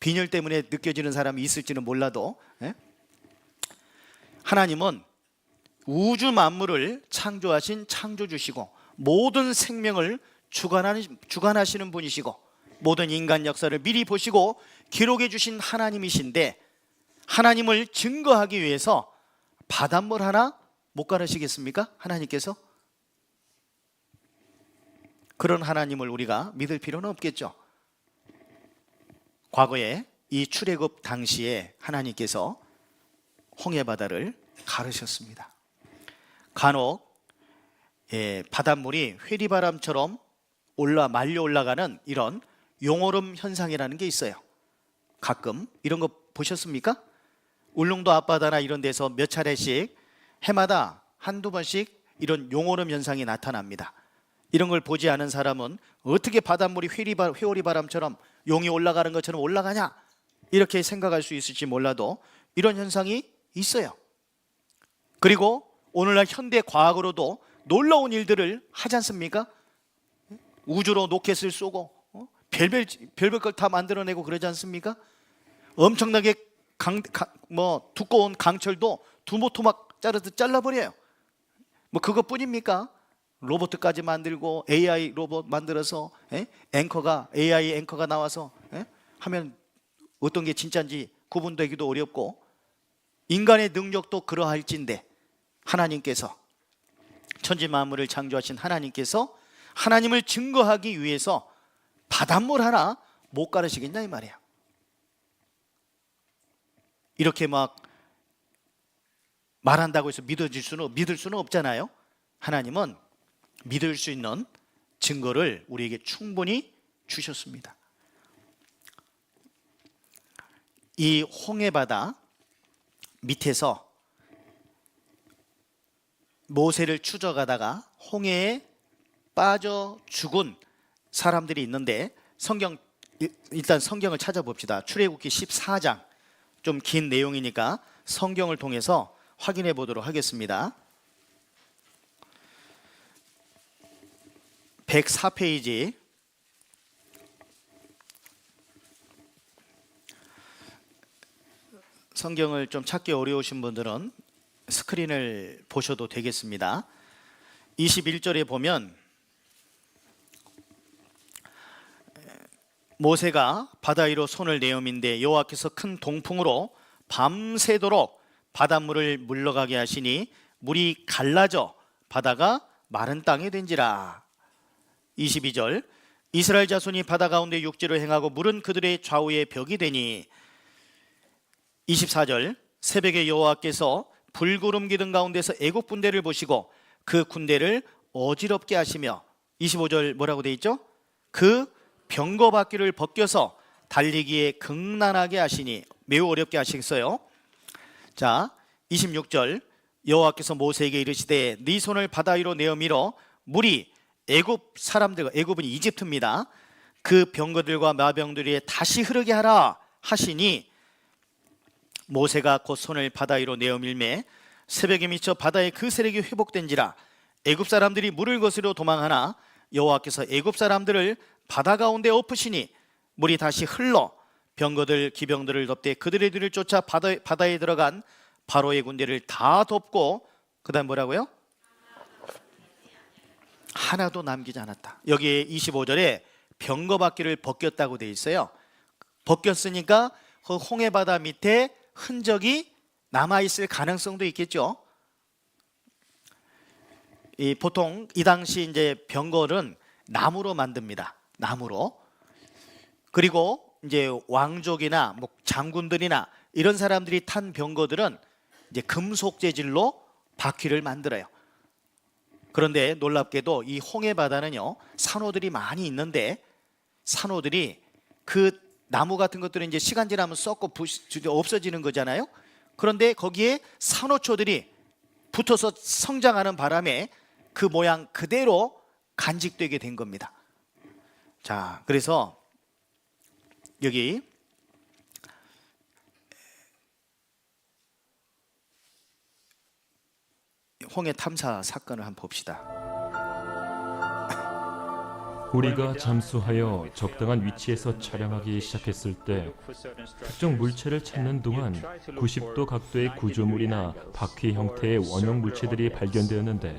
빈혈 때문에 느껴지는 사람이 있을지는 몰라도, 하나님은 우주 만물을 창조하신 창조주시고 모든 생명을 주관하시는 분이시고 모든 인간 역사를 미리 보시고 기록해 주신 하나님이신데, 하나님을 증거하기 위해서 바닷물 하나 못 가르시겠습니까? 하나님께서? 그런 하나님을 우리가 믿을 필요는 없겠죠. 과거에 이 출애굽 당시에 하나님께서 홍해 바다를 가르셨습니다. 간혹 바닷물이 회리바람처럼 말려 올라가는 이런 용오름 현상이라는 게 있어요. 가끔 이런 거 보셨습니까? 울릉도 앞바다나 이런 데서 몇 차례씩 해마다 한두 번씩 이런 용오름 현상이 나타납니다. 이런 걸 보지 않은 사람은 어떻게 바닷물이 회오리바람처럼 용이 올라가는 것처럼 올라가냐, 이렇게 생각할 수 있을지 몰라도 이런 현상이 있어요. 그리고 오늘날 현대 과학으로도 놀라운 일들을 하지 않습니까? 우주로 로켓을 쏘고 별별 걸 다 만들어내고 그러지 않습니까? 엄청나게 두꺼운 강철도 두모토막 자르듯 잘라버려요. 뭐 그것뿐입니까? 로봇까지 만들고 AI 로봇 만들어서 AI 앵커가 나와서 하면 어떤 게 진짜인지 구분되기도 어렵고, 인간의 능력도 그러할진데 하나님께서, 천지 만물을 창조하신 하나님께서 하나님을 증거하기 위해서 바닷물 하나 못 가르시겠냐 이 말이에요. 이렇게 막 말한다고 해서 믿을 수는 없잖아요. 하나님은 믿을 수 있는 증거를 우리에게 충분히 주셨습니다. 이 홍해바다 밑에서 모세를 추적하다가 홍해에 빠져 죽은 사람들이 있는데, 일단 성경을 찾아봅시다. 출애굽기 14장, 좀 긴 내용이니까 성경을 통해서 확인해 보도록 하겠습니다. 104페이지, 성경을 좀 찾기 어려우신 분들은 스크린을 보셔도 되겠습니다. 21절에 보면 모세가 바다 위로 손을 내어민데 여호와께서 큰 동풍으로 밤새도록 바닷물을 물러가게 하시니 물이 갈라져 바다가 마른 땅이 된지라. 22절, 이스라엘 자손이 바다 가운데 육지로 행하고 물은 그들의 좌우에 벽이 되니. 24절, 새벽에 여호와께서 불구름 기둥 가운데서 애국 군대를 보시고 그 군대를 어지럽게 하시며. 25절 뭐라고 돼 있죠? 그 병거 바퀴를 벗겨서 달리기에 극난하게 하시니. 매우 어렵게 하시겠어요. 자, 26절, 여호와께서 모세에게 이르시되 네 손을 바다 위로 내어 밀어 물이 애굽 사람들과, 애굽은 이집트입니다, 그 병거들과 마병들이 다시 흐르게 하라 하시니. 모세가 곧 손을 바다 위로 내어 밀매 새벽에 미쳐 바다의 그 세력이 회복된지라. 애굽 사람들이 물을 거스려 도망하나 여호와께서 애굽 사람들을 바다 가운데 엎으시니 물이 다시 흘러 병거들 기병들을 덮되 그들의 뒤를 쫓아 바다에 들어간 바로의 군대를 다 덮고, 그 다음 뭐라고요? 하나도 남기지 않았다. 여기에 25절에 병거 바퀴를 벗겼다고 돼 있어요. 벗겼으니까 그 홍해바다 밑에 흔적이 남아있을 가능성도 있겠죠. 보통 이 당시 이제 병거는 나무로 만듭니다. 나무로. 그리고 이제 왕족이나 뭐 장군들이나 이런 사람들이 탄 병거들은 이제 금속 재질로 바퀴를 만들어요. 그런데 놀랍게도 이 홍해 바다는요, 산호들이 많이 있는데 산호들이 그 나무 같은 것들은 이제 시간 지나면 썩고 없어지는 거잖아요. 그런데 거기에 산호초들이 붙어서 성장하는 바람에 그 모양 그대로 간직되게 된 겁니다. 자, 그래서 여기 홍해 탐사 사건을 한번 봅시다.
우리가 잠수하여 적당한 위치에서 촬영하기 시작했을 때 특정 물체를 찾는 동안 90도 각도의 구조물이나 바퀴 형태의 원형 물체들이 발견되었는데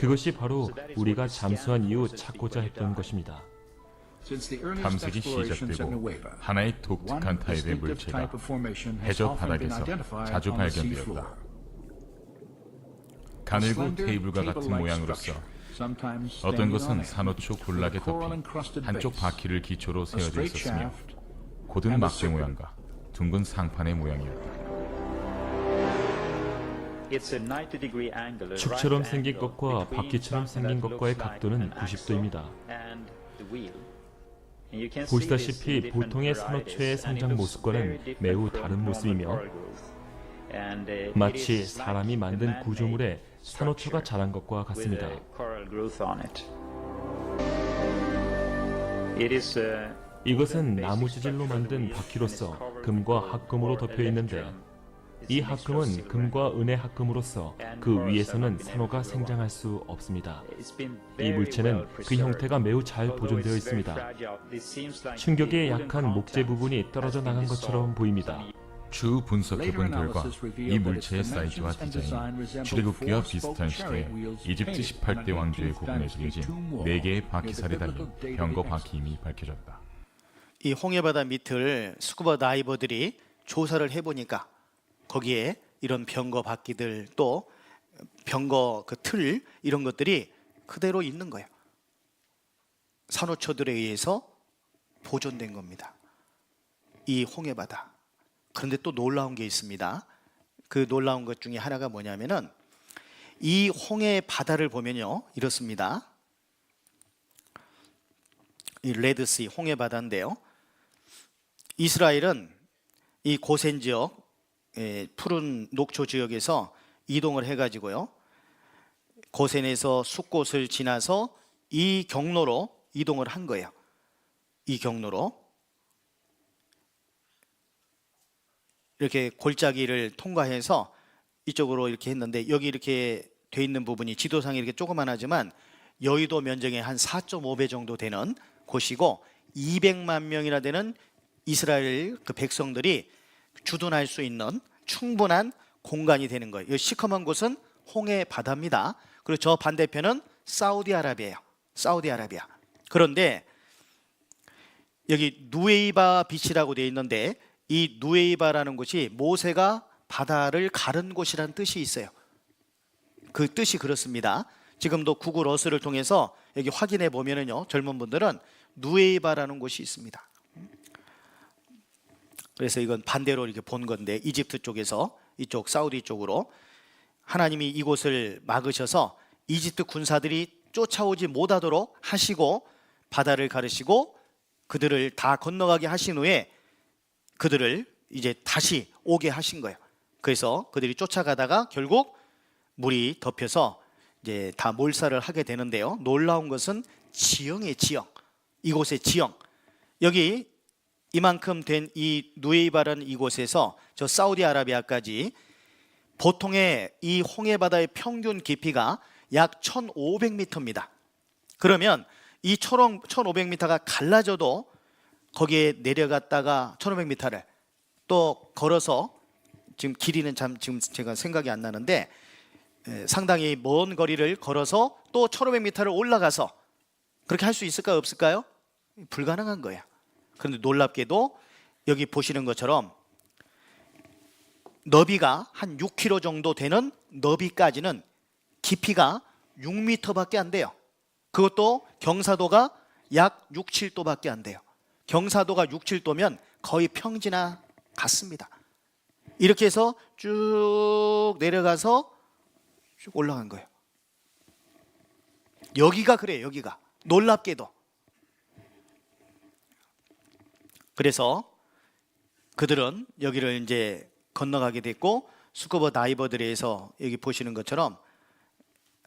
그것이 바로 우리가 잠수한 이후 찾고자 했던 것입니다.
탐색이 시작되고 하나의 독특한 타입의 물체가 해저 바닥에서 자주 발견되었다. 가늘고 테이블과 같은 모양으로서 어떤 것은 산호초 군락에 덮인 한쪽 바퀴를 기초로 세워져 있었으며 곧은 막대 모양과 둥근 상판의 모양이었다.
축처럼 생긴 것과 바퀴처럼 생긴 것과의 각도는 90도입니다. 보시다시피 보통의 산호초의 성장 모습과는 매우 다른 모습이며 마치 사람이 만든 구조물에 산호초가 자란 것과 같습니다. 이것은 나무 재질로 만든 바퀴로서 금과 합금으로 덮여 있는데 이 합금은 금과 은의 합금으로서 그 위에서는 산호가 생장할 수 없습니다. 이 물체는 그 형태가 매우 잘 보존되어 있습니다. 충격에 약한 목재 부분이 떨어져 나간 것처럼 보입니다.
추후 분석해본 결과 이 물체의 사이즈와 디자인이 출애굽기와 비슷한 시대에 이집트 18대 왕조의 고군에 들려진 4개의 바퀴살이 달린 병거 바퀴임이 밝혀졌다.
이 홍해바다 밑을 스쿠버 다이버들이 조사를 해보니까 거기에 이런 병거 바퀴들 또 병거 그 틀 이런 것들이 그대로 있는 거예요. 산호초들에 의해서 보존된 겁니다. 이 홍해바다. 그런데 또 놀라운 게 있습니다. 그 놀라운 것 중에 하나가 뭐냐면은 이 홍해 바다를 보면요 이렇습니다. 이 레드시 홍해 바다인데요. 이스라엘은 이 고센 지역 푸른 녹초 지역에서 이동을 해가지고요 고센에서 숫곳을 지나서 이 경로로 이동을 한 거예요. 이 경로로 이렇게 골짜기를 통과해서 이쪽으로 이렇게 했는데 여기 이렇게 돼 있는 부분이 지도상에 이렇게 조그만하지만 여의도 면적의 한 4.5배 정도 되는 곳이고 200만 명이나 되는 이스라엘 그 백성들이 주둔할 수 있는 충분한 공간이 되는 거예요. 이 시커먼 곳은 홍해 바다입니다. 그리고 저 반대편은 사우디아라비아예요. 사우디아라비아. 그런데 여기 누에이바 비치라고 되어 있는데 이 누에이바라는 곳이 모세가 바다를 가른 곳이라는 뜻이 있어요. 그 뜻이 그렇습니다. 지금도 구글 어스를 통해서 여기 확인해 보면은요 젊은 분들은 누에이바라는 곳이 있습니다. 그래서 이건 반대로 이렇게 본 건데 이집트 쪽에서 이쪽 사우디 쪽으로 하나님이 이곳을 막으셔서 이집트 군사들이 쫓아오지 못하도록 하시고 바다를 가르시고 그들을 다 건너가게 하신 후에 그들을 이제 다시 오게 하신 거예요. 그래서 그들이 쫓아가다가 결국 물이 덮여서 이제 다 몰살을 하게 되는데요. 놀라운 것은 지형의 지형. 이곳의 지형. 여기 이만큼 된 이 누에이바라는 이곳에서 저 사우디아라비아까지 보통의 이 홍해바다의 평균 깊이가 약 1,500m입니다. 그러면 이 1,500m가 갈라져도 거기에 내려갔다가 1,500m를 또 걸어서 지금 길이는 지금 제가 생각이 안 나는데 상당히 먼 거리를 걸어서 또 1,500m를 올라가서 그렇게 할 수 있을까요? 없을까요? 불가능한 거야. 그런데 놀랍게도 여기 보시는 것처럼 너비가 한 6km 정도 되는 너비까지는 깊이가 6m밖에 안 돼요. 그것도 경사도가 약 6, 7도밖에 안 돼요. 경사도가 6, 7도면 거의 평지나 같습니다. 이렇게 해서 쭉 내려가서 쭉 올라간 거예요. 여기가 그래요. 여기가 놀랍게도. 그래서 그들은 여기를 이제 건너가게 됐고, 스쿠버 다이버들에서 여기 보시는 것처럼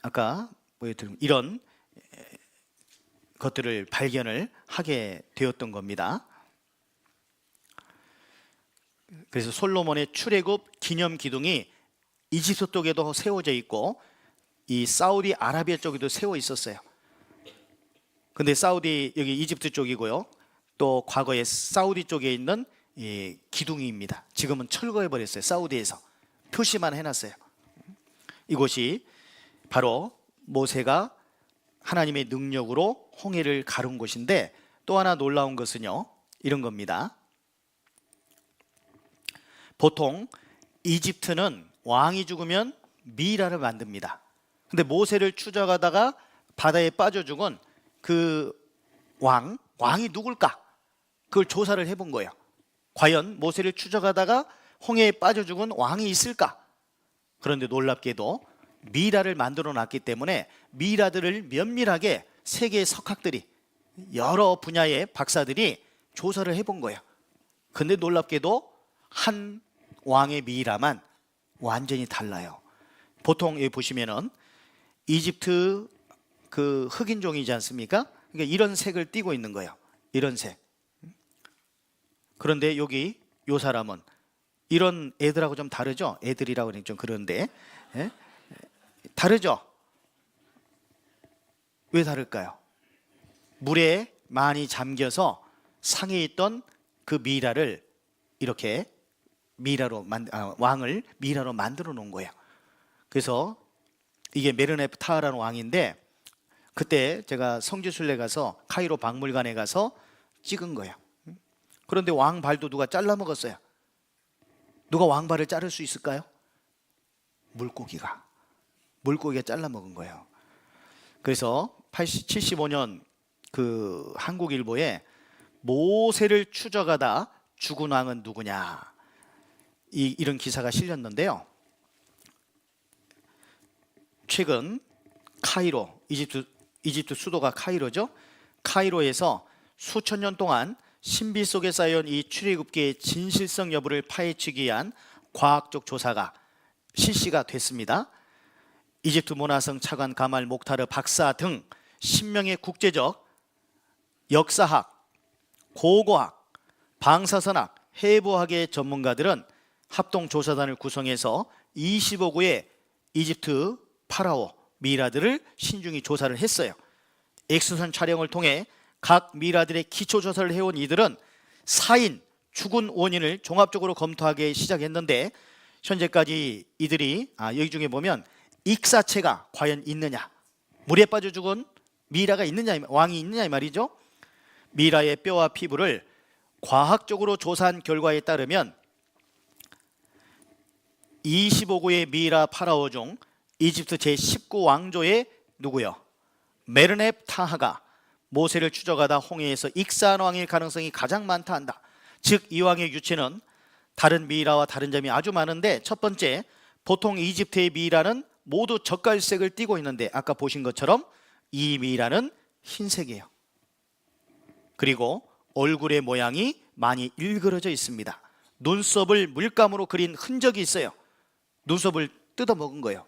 아까 보여드린 이런 것들을 발견을 하게 되었던 겁니다. 그래서 솔로몬의 출애굽 기념 기둥이 이집트 쪽에도 세워져 있고 이 사우디 아라비아 쪽에도 세워 있었어요. 근데 사우디 여기 이집트 쪽이고요. 또 과거에 사우디 쪽에 있는 이 기둥입니다. 지금은 철거해 버렸어요. 사우디에서 표시만 해놨어요. 이곳이 바로 모세가 하나님의 능력으로 홍해를 가른 곳인데, 또 하나 놀라운 것은요, 이런 겁니다. 보통 이집트는 왕이 죽으면 미이라를 만듭니다. 근데 모세를 추적하다가 바다에 빠져 죽은 그 왕이 누굴까? 그걸 조사를 해본 거예요. 과연 모세를 추적하다가 홍해에 빠져 죽은 왕이 있을까? 그런데 놀랍게도 미이라를 만들어 놨기 때문에 미이라들을 면밀하게 세계의 석학들이, 여러 분야의 박사들이 조사를 해본 거예요. 근데 놀랍게도 한 왕의 미이라만 완전히 달라요. 보통 여기 보시면은 이집트 그 흑인종이지 않습니까? 그러니까 이런 색을 띠고 있는 거예요. 이런 색. 그런데 여기 요 사람은 이런 애들하고 좀 다르죠? 애들이라고 하니 좀 그런데, 예? 다르죠? 왜 다를까요? 물에 많이 잠겨서 상에 있던 그 미이라를 이렇게 왕을 미이라로 만들어 놓은 거예요. 그래서 이게 메르네프 타하라는 왕인데, 그때 제가 성지순례 가서 카이로 박물관에 가서 찍은 거예요. 그런데 왕 발도 누가 잘라 먹었어요. 누가 왕 발을 자를 수 있을까요? 물고기가 잘라 먹은 거예요. 그래서 75년 그 한국일보에 모세를 추적하다 죽은 왕은 누구냐, 이런 기사가 실렸는데요. 최근 카이로, 이집트 수도가 카이로죠. 카이로에서 수천 년 동안 신비 속에 쌓여온 이 출애굽기의 진실성 여부를 파헤치기 위한 과학적 조사가 실시가 됐습니다. 이집트 문화성 차관 가말 목타르 박사 등 10명의 국제적 역사학, 고고학, 방사선학, 해부학의 전문가들은 합동조사단을 구성해서 25구의 이집트 파라오 미이라들을 신중히 조사를 했어요. 엑스선 촬영을 통해 각 미이라들의 기초조사를 해온 이들은 사인, 죽은 원인을 종합적으로 검토하기 시작했는데, 현재까지 이들이 여기 중에 보면 익사체가 과연 있느냐, 물에 빠져 죽은 미이라가 있느냐, 왕이 있느냐 이 말이죠. 미이라의 뼈와 피부를 과학적으로 조사한 결과에 따르면 25구의 미이라 파라오 중 이집트 제19왕조의 누구요? 메르넵 타하가 모세를 추적하다 홍해에서 익사한 왕일 가능성이 가장 많다 한다. 즉 이 왕의 유체는 다른 미이라와 다른 점이 아주 많은데, 첫 번째, 보통 이집트의 미이라는 모두 젓갈색을 띠고 있는데 아까 보신 것처럼 이 미이라는 흰색이에요. 그리고 얼굴의 모양이 많이 일그러져 있습니다. 눈썹을 물감으로 그린 흔적이 있어요. 눈썹을 뜯어먹은 거예요.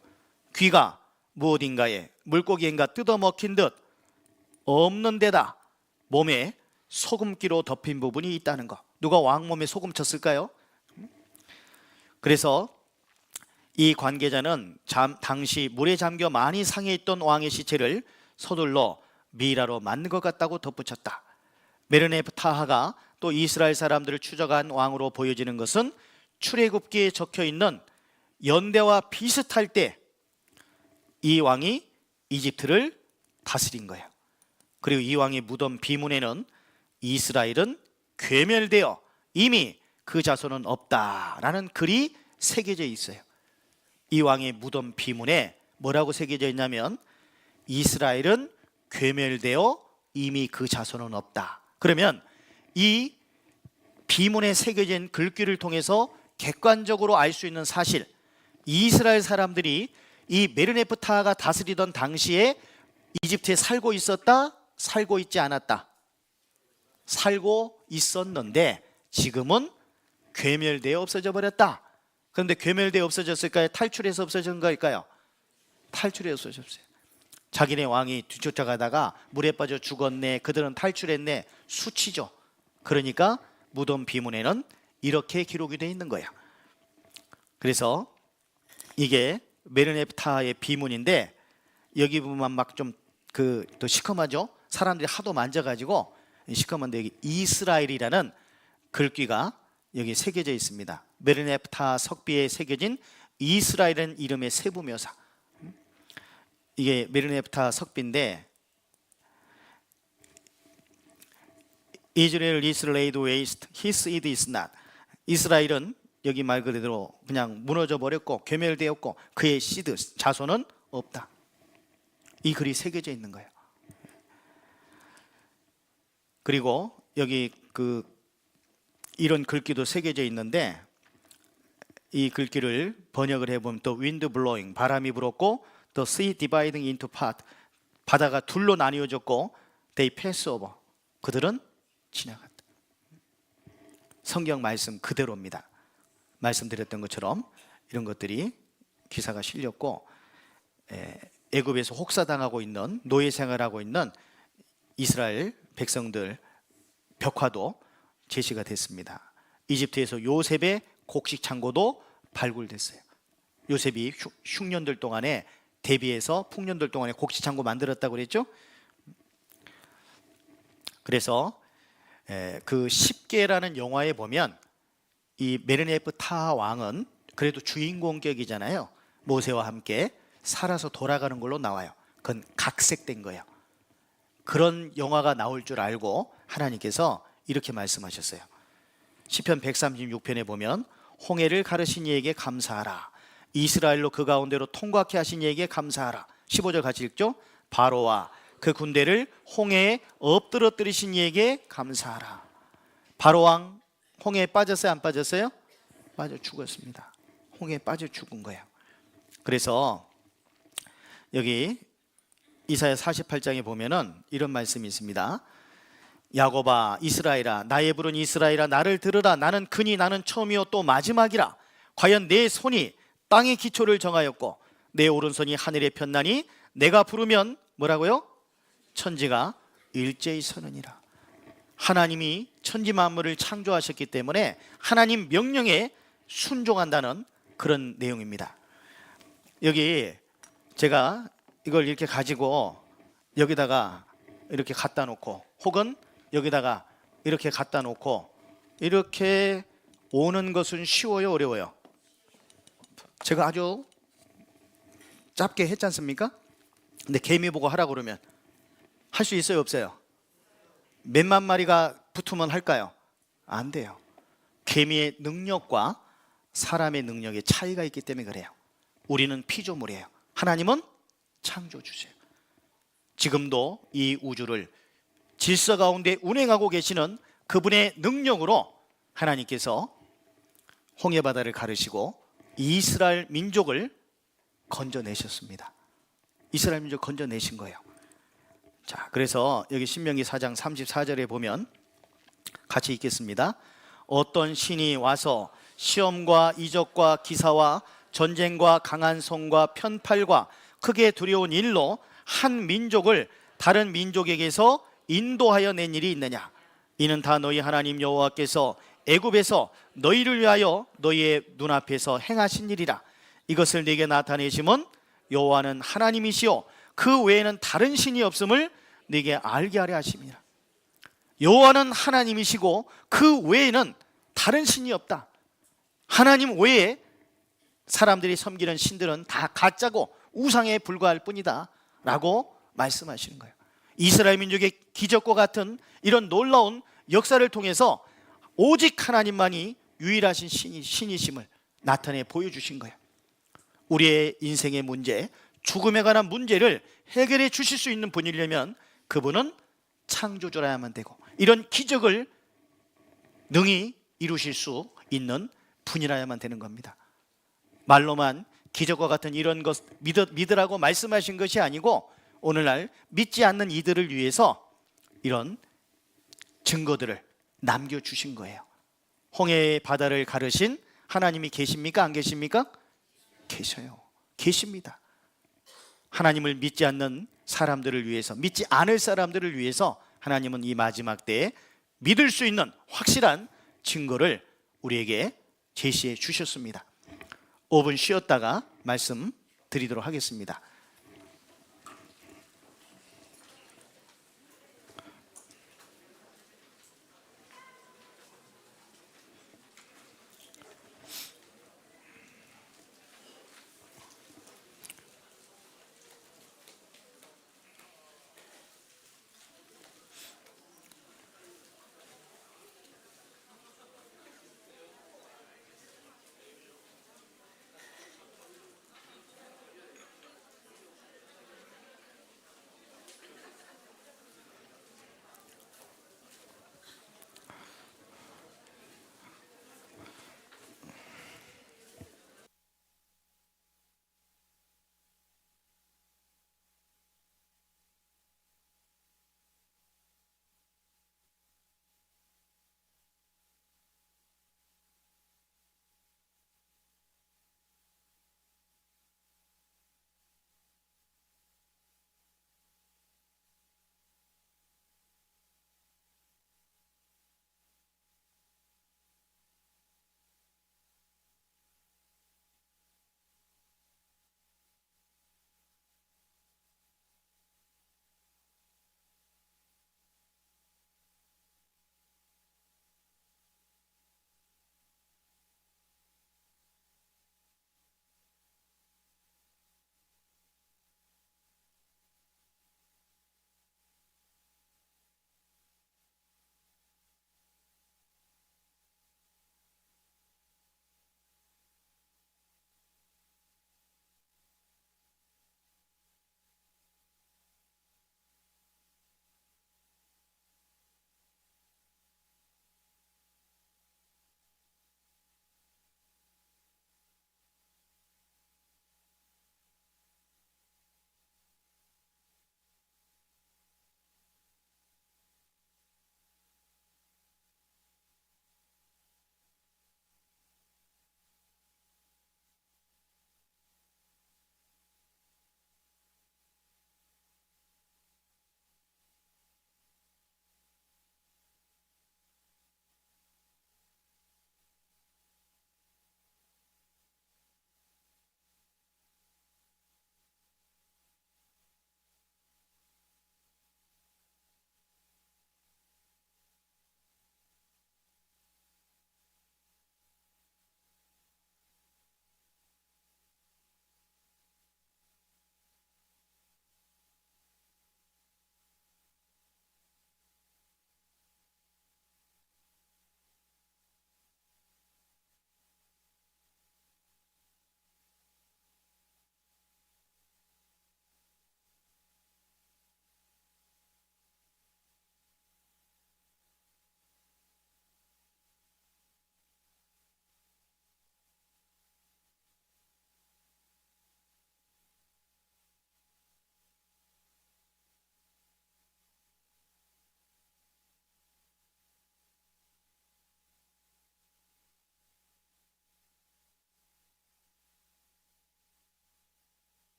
귀가 무엇인가에 물고기인가 뜯어먹힌 듯 없는 데다 몸에 소금기로 덮인 부분이 있다는 거. 누가 왕 몸에 소금 쳤을까요? 그래서 이 관계자는 당시 물에 잠겨 많이 상해 있던 왕의 시체를 서둘러 미이라로 만든 것 같다고 덧붙였다. 메르네프 타하가 또 이스라엘 사람들을 추적한 왕으로 보여지는 것은 출애굽기에 적혀 있는 연대와 비슷할 때 이 왕이 이집트를 다스린 거예요. 그리고 이 왕의 무덤 비문에는 이스라엘은 괴멸되어 이미 그 자손은 없다라는 글이 새겨져 있어요. 이 왕의 무덤 비문에 뭐라고 새겨져 있냐면 이스라엘은 괴멸되어 이미 그 자손은 없다. 그러면 이 비문에 새겨진 글귀를 통해서 객관적으로 알 수 있는 사실, 이스라엘 사람들이 이 메르네프 타하가 다스리던 당시에 이집트에 살고 있었다? 살고 있지 않았다? 살고 있었는데 지금은 괴멸되어 없어져 버렸다. 그런데 괴멸되어 없어졌을까요? 탈출해서 없어진 걸까요? 탈출해서 없어졌어요. 자기네 왕이 뒤쫓아가다가 물에 빠져 죽었네, 그들은 탈출했네, 수치죠. 그러니까 무덤 비문에는 이렇게 기록이 되어 있는 거야. 그래서 이게 메르넵타의 비문인데 여기 보면 막 좀 또 시커먼죠. 사람들이 하도 만져가지고 시커먼데 여기 이스라엘이라는 글귀가 여기 새겨져 있습니다. 메르넵타 석비에 새겨진 이스라엘은 이름의 세부묘사. 이게 메르넵타 석비인데 Israel is laid waste, his it is not. 이스라엘은 여기 말 그대로 그냥 무너져 버렸고 괴멸되었고 그의 시드 자손은 없다. 이 글이 새겨져 있는 거예요. 그리고 여기 이런 글귀도 새겨져 있는데 이 글귀를 번역을 해보면 또 wind blowing, 바람이 불었고 또 sea dividing into part, 바다가 둘로 나뉘어졌고 they pass over, 그들은 지나갔다. 성경 말씀 그대로입니다. 말씀드렸던 것처럼 이런 것들이 기사가 실렸고 애굽에서 혹사당하고 있는 노예 생활하고 있는 이스라엘 백성들 벽화도 제시가 됐습니다. 이집트에서 요셉의 곡식 창고도 발굴됐어요. 요셉이 흉년들 동안에 대비해서 풍년들 동안에 곡식 창고 만들었다고 그랬죠. 그래서 그 10계라는 영화에 보면 이 메르네프타 왕은 그래도 주인공격이잖아요. 모세와 함께 살아서 돌아가는 걸로 나와요. 그건 각색된 거예요. 그런 영화가 나올 줄 알고 하나님께서 이렇게 말씀하셨어요. 시편 136편에 보면 홍해를 가르신 이에게 감사하라. 이스라엘로 그 가운데로 통과케 하신 이에게 감사하라. 15절 같이 읽죠. 바로와 그 군대를 홍해에 엎드러뜨리신 이에게 감사하라. 바로 왕 홍해에 빠졌어요? 안 빠졌어요? 빠져 죽었습니다. 홍해에 빠져 죽은 거예요. 그래서 여기 이사야 48장에 보면은 이런 말씀이 있습니다. 야곱아 이스라엘아 나의 부른 이스라엘아 나를 들으라. 나는 그니 나는 처음이요 또 마지막이라. 과연 내 손이 땅의 기초를 정하였고 내 오른손이 하늘에 폈나니 내가 부르면 뭐라고요? 천지가 일제히 서느니라. 하나님이 천지 만물을 창조하셨기 때문에 하나님 명령에 순종한다는 그런 내용입니다. 여기 제가 이걸 이렇게 가지고 여기다가 이렇게 갖다 놓고 혹은 여기다가 이렇게 갖다 놓고 이렇게 오는 것은 쉬워요, 어려워요? 제가 아주 짧게 했지 않습니까? 근데 개미 보고 하라고 그러면 할 수 있어요, 없어요? 몇만 마리가 붙으면 할까요? 안 돼요. 개미의 능력과 사람의 능력의 차이가 있기 때문에 그래요. 우리는 피조물이에요. 하나님은 창조주세요. 지금도 이 우주를 질서 가운데 운행하고 계시는 그분의 능력으로 하나님께서 홍해바다를 가르시고 이스라엘 민족을 건져내셨습니다. 이스라엘 민족 건져내신 거예요. 자, 그래서 여기 신명기 4장 34절에 보면 같이 읽겠습니다. 어떤 신이 와서 시험과 이적과 기사와 전쟁과 강한 성과 편팔과 크게 두려운 일로 한 민족을 다른 민족에게서 인도하여 낸 일이 있느냐? 이는 다 너희 하나님 여호와께서 애굽에서 너희를 위하여 너희의 눈앞에서 행하신 일이라. 이것을 네게 나타내심은 여호와는 하나님이시요 그 외에는 다른 신이 없음을 네게 알게 하려 하심이라. 여호와는 하나님이시고 그 외에는 다른 신이 없다. 하나님 외에 사람들이 섬기는 신들은 다 가짜고 우상에 불과할 뿐이다 라고 말씀하시는 거예요. 이스라엘 민족의 기적과 같은 이런 놀라운 역사를 통해서 오직 하나님만이 유일하신 신이심을 나타내 보여주신 거예요. 우리의 인생의 문제, 죽음에 관한 문제를 해결해 주실 수 있는 분이려면 그분은 창조주라야만 되고 이런 기적을 능히 이루실 수 있는 분이라야만 되는 겁니다. 말로만 기적과 같은 이런 것 믿으라고 말씀하신 것이 아니고 오늘날 믿지 않는 이들을 위해서 이런 증거들을 남겨주신 거예요. 홍해의 바다를 가르신 하나님이 계십니까? 안 계십니까? 계셔요. 계십니다. 하나님을 믿지 않는 사람들을 위해서, 믿지 않을 사람들을 위해서 하나님은 이 마지막 때에 믿을 수 있는 확실한 증거를 우리에게 제시해 주셨습니다. 5분 쉬었다가 말씀 드리도록 하겠습니다.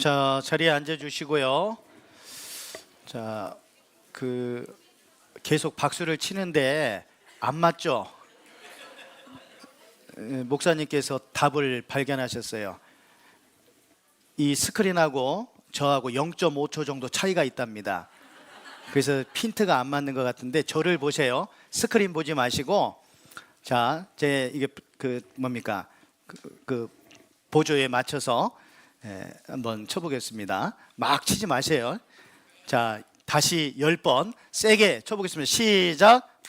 자, 자리에 앉아 주시고요. 자, 계속 박수를 치는데 안 맞죠? 목사님께서 답을 발견하셨어요. 이 스크린하고 저하고 0.5초 정도 차이가 있답니다. 그래서 핀트가 안 맞는 것 같은데 저를 보세요. 스크린 보지 마시고, 자, 이게 뭡니까? 보조에 맞춰서 한번 쳐보겠습니다. 막 치지 마세요. 자, 다시 10번 세게 쳐보겠습니다. 시작.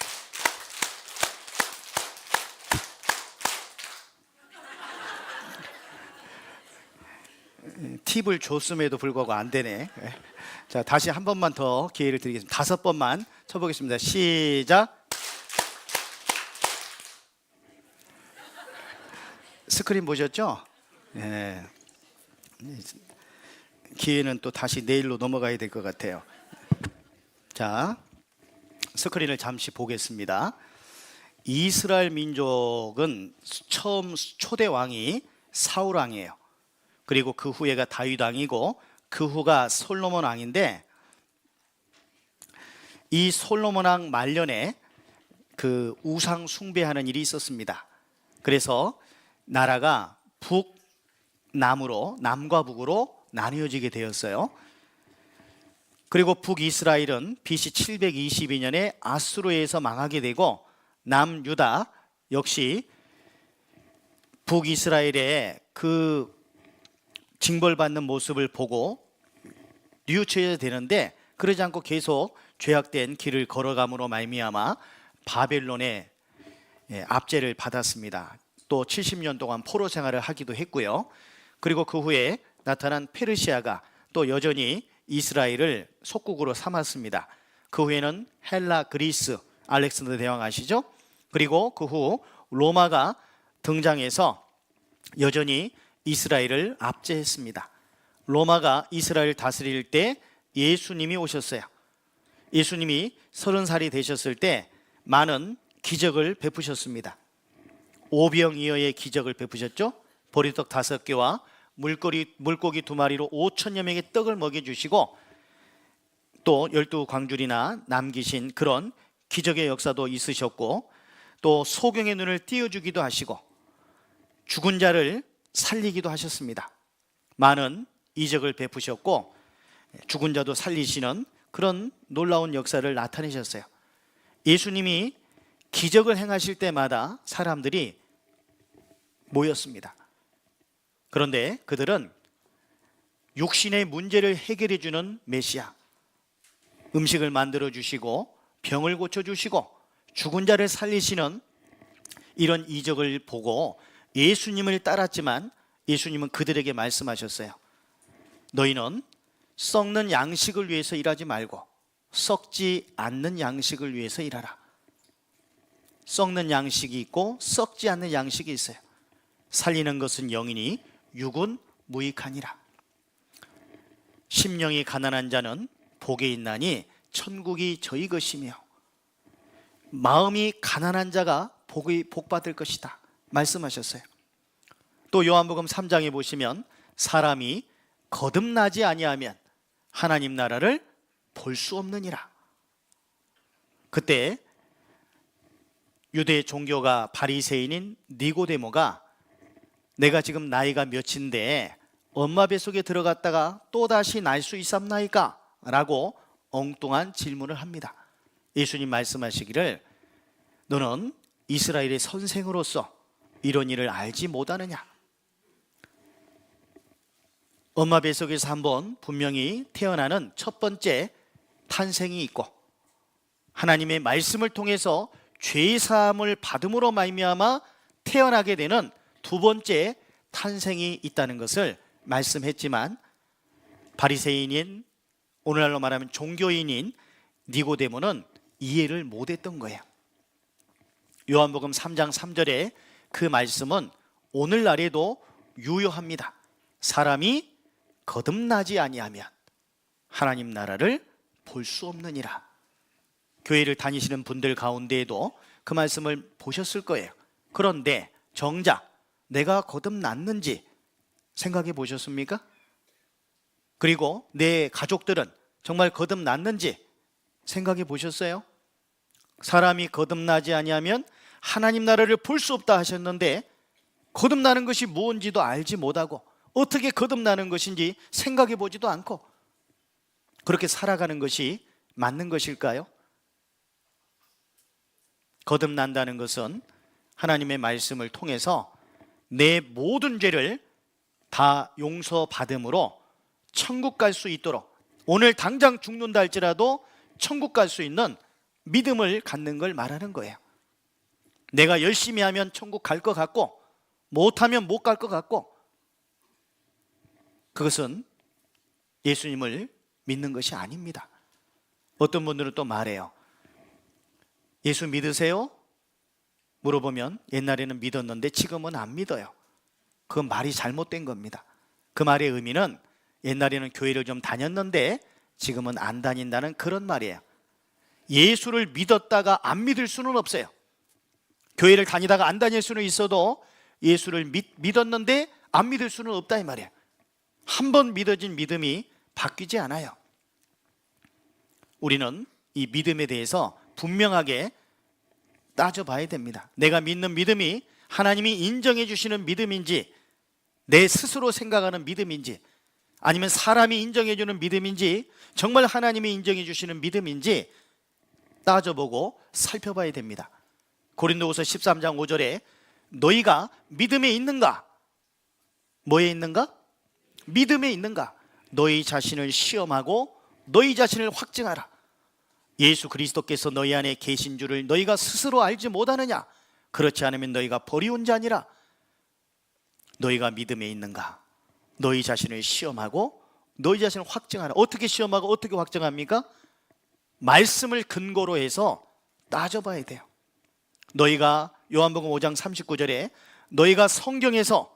팁을 줬음에도 불구하고 안 되네. 자, 다시 한 번만 더 기회를 드리겠습니다. 5번만 쳐보겠습니다. 시작. 스크린 보셨죠? 네. 기회는 또 다시 내일로 넘어가야 될 것 같아요. 자, 스크린을 잠시 보겠습니다. 이스라엘 민족은 처음 초대 왕이 사울 왕이에요. 그리고 그 후에가 다윗 왕이고 그 후가 솔로몬 왕인데, 이 솔로몬 왕 말년에 그 우상 숭배하는 일이 있었습니다. 그래서 나라가 북남으로, 남과 북으로 나뉘어지게 되었어요. 그리고 북이스라엘은 BC 722년에 아수르에서 망하게 되고, 남유다 역시 북이스라엘의 그 징벌받는 모습을 보고 뉘우쳐야 되는데, 그러지 않고 계속 죄악된 길을 걸어감으로 말미암아 바벨론의 압제를 받았습니다. 또 70년 동안 포로 생활을 하기도 했고요. 그리고 그 후에 나타난 페르시아가 또 여전히 이스라엘을 속국으로 삼았습니다. 그 후에는 헬라, 그리스, 알렉산더 대왕 아시죠? 그리고 그 후 로마가 등장해서 여전히 이스라엘을 압제했습니다. 로마가 이스라엘 다스릴 때 예수님이 오셨어요. 예수님이 30살이 되셨을 때 많은 기적을 베푸셨습니다. 오병이어의 기적을 베푸셨죠. 보리떡 5개와 물고기 2마리로 5천여 명의 떡을 먹여주시고, 또 12광줄이나 남기신 그런 기적의 역사도 있으셨고, 또 소경의 눈을 띄워주기도 하시고 죽은 자를 살리기도 하셨습니다. 많은 이적을 베푸셨고 죽은 자도 살리시는 그런 놀라운 역사를 나타내셨어요. 예수님이 기적을 행하실 때마다 사람들이 모였습니다. 그런데 그들은 육신의 문제를 해결해 주는 메시아, 음식을 만들어 주시고 병을 고쳐 주시고 죽은 자를 살리시는 이런 이적을 보고 예수님을 따랐지만, 예수님은 그들에게 말씀하셨어요. 너희는 썩는 양식을 위해서 일하지 말고 썩지 않는 양식을 위해서 일하라. 썩는 양식이 있고 썩지 않는 양식이 있어요. 살리는 것은 영이니 육은 무익하니라. 심령이 가난한 자는 복이 있나니 천국이 저희 것이며, 마음이 가난한 자가 복 받을 것이다 말씀하셨어요. 또 요한복음 3장에 보시면 사람이 거듭나지 아니하면 하나님 나라를 볼 수 없느니라. 그때 유대 종교가 바리새인인 니고데모가 내가 지금 나이가 몇인데 엄마 뱃속에 들어갔다가 또다시 날 수 있삼나이까? 라고 엉뚱한 질문을 합니다. 예수님 말씀하시기를 너는 이스라엘의 선생으로서 이런 일을 알지 못하느냐? 엄마 뱃속에서 한번 분명히 태어나는 첫 번째 탄생이 있고, 하나님의 말씀을 통해서 죄 사함을 받음으로 말미암아 태어나게 되는 두 번째 탄생이 있다는 것을 말씀했지만, 바리새인인, 오늘날로 말하면 종교인인 니고데모는 이해를 못했던 거예요. 요한복음 3장 3절에 그 말씀은 오늘날에도 유효합니다. 사람이 거듭나지 아니하면 하나님 나라를 볼 수 없느니라. 교회를 다니시는 분들 가운데에도 그 말씀을 보셨을 거예요. 그런데 정작 내가 거듭났는지 생각해 보셨습니까? 그리고 내 가족들은 정말 거듭났는지 생각해 보셨어요? 사람이 거듭나지 아니하면 하나님 나라를 볼 수 없다 하셨는데 거듭나는 것이 무엇인지도 알지 못하고 어떻게 거듭나는 것인지 생각해 보지도 않고 그렇게 살아가는 것이 맞는 것일까요? 거듭난다는 것은 하나님의 말씀을 통해서 내 모든 죄를 다 용서받음으로 천국 갈 수 있도록 오늘 당장 죽는다 할지라도 천국 갈 수 있는 믿음을 갖는 걸 말하는 거예요. 내가 열심히 하면 천국 갈 것 같고 못하면 못 갈 것 같고 그것은 예수님을 믿는 것이 아닙니다. 어떤 분들은 또 말해요. 예수 믿으세요? 물어보면 옛날에는 믿었는데 지금은 안 믿어요. 그 말이 잘못된 겁니다. 그 말의 의미는 옛날에는 교회를 좀 다녔는데 지금은 안 다닌다는 그런 말이에요. 예수를 믿었다가 안 믿을 수는 없어요. 교회를 다니다가 안 다닐 수는 있어도 예수를 믿었는데 안 믿을 수는 없다 이 말이에요. 한 번 믿어진 믿음이 바뀌지 않아요. 우리는 이 믿음에 대해서 분명하게 따져봐야 됩니다. 내가 믿는 믿음이 하나님이 인정해 주시는 믿음인지 내 스스로 생각하는 믿음인지 아니면 사람이 인정해 주는 믿음인지 정말 하나님이 인정해 주시는 믿음인지 따져보고 살펴봐야 됩니다. 고린도후서 13장 5절에 너희가 믿음에 있는가? 뭐에 있는가? 믿음에 있는가? 너희 자신을 시험하고 너희 자신을 확증하라. 예수 그리스도께서 너희 안에 계신 줄을 너희가 스스로 알지 못하느냐? 그렇지 않으면 너희가 버리운 자니라. 너희가 믿음에 있는가? 너희 자신을 시험하고 너희 자신을 확증하라. 어떻게 시험하고 어떻게 확증합니까? 말씀을 근거로 해서 따져봐야 돼요. 너희가 요한복음 5장 39절에 너희가 성경에서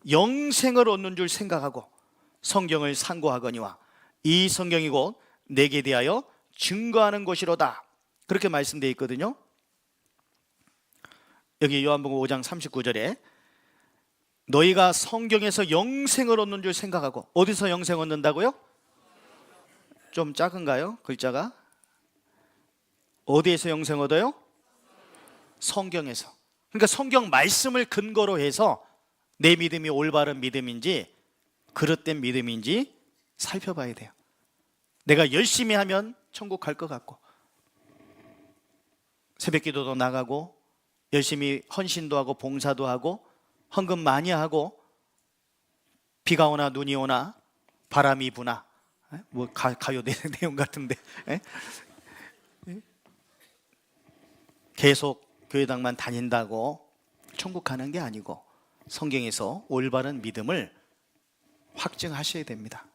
영생을 얻는 줄 생각하고 성경을 상고하거니와 이 성경이 곧 내게 대하여 증거하는 것이로다. 그렇게 말씀되어 있거든요. 여기 요한복음 5장 39절에 너희가 성경에서 영생을 얻는 줄 생각하고 어디서 영생 얻는다고요? 좀 작은가요? 글자가? 어디에서 영생 얻어요? 성경에서. 그러니까 성경 말씀을 근거로 해서 내 믿음이 올바른 믿음인지 그릇된 믿음인지 살펴봐야 돼요. 내가 열심히 하면 천국 갈 것 같고 새벽기도도 나가고 열심히 헌신도 하고 봉사도 하고 헌금 많이 하고 비가 오나 눈이 오나 바람이 부나 뭐 가요 내용 같은데 계속 교회당만 다닌다고 천국 가는 게 아니고 성경에서 올바른 믿음을 확증하셔야 됩니다.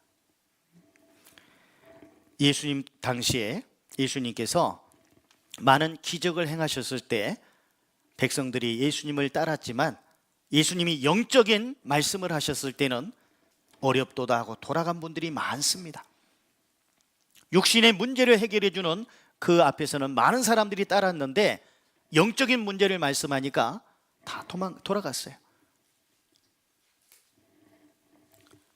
예수님 당시에 예수님께서 많은 기적을 행하셨을 때 백성들이 예수님을 따랐지만 예수님이 영적인 말씀을 하셨을 때는 어렵도다 하고 돌아간 분들이 많습니다. 육신의 문제를 해결해 주는 그 앞에서는 많은 사람들이 따랐는데 영적인 문제를 말씀하니까 다 돌아갔어요.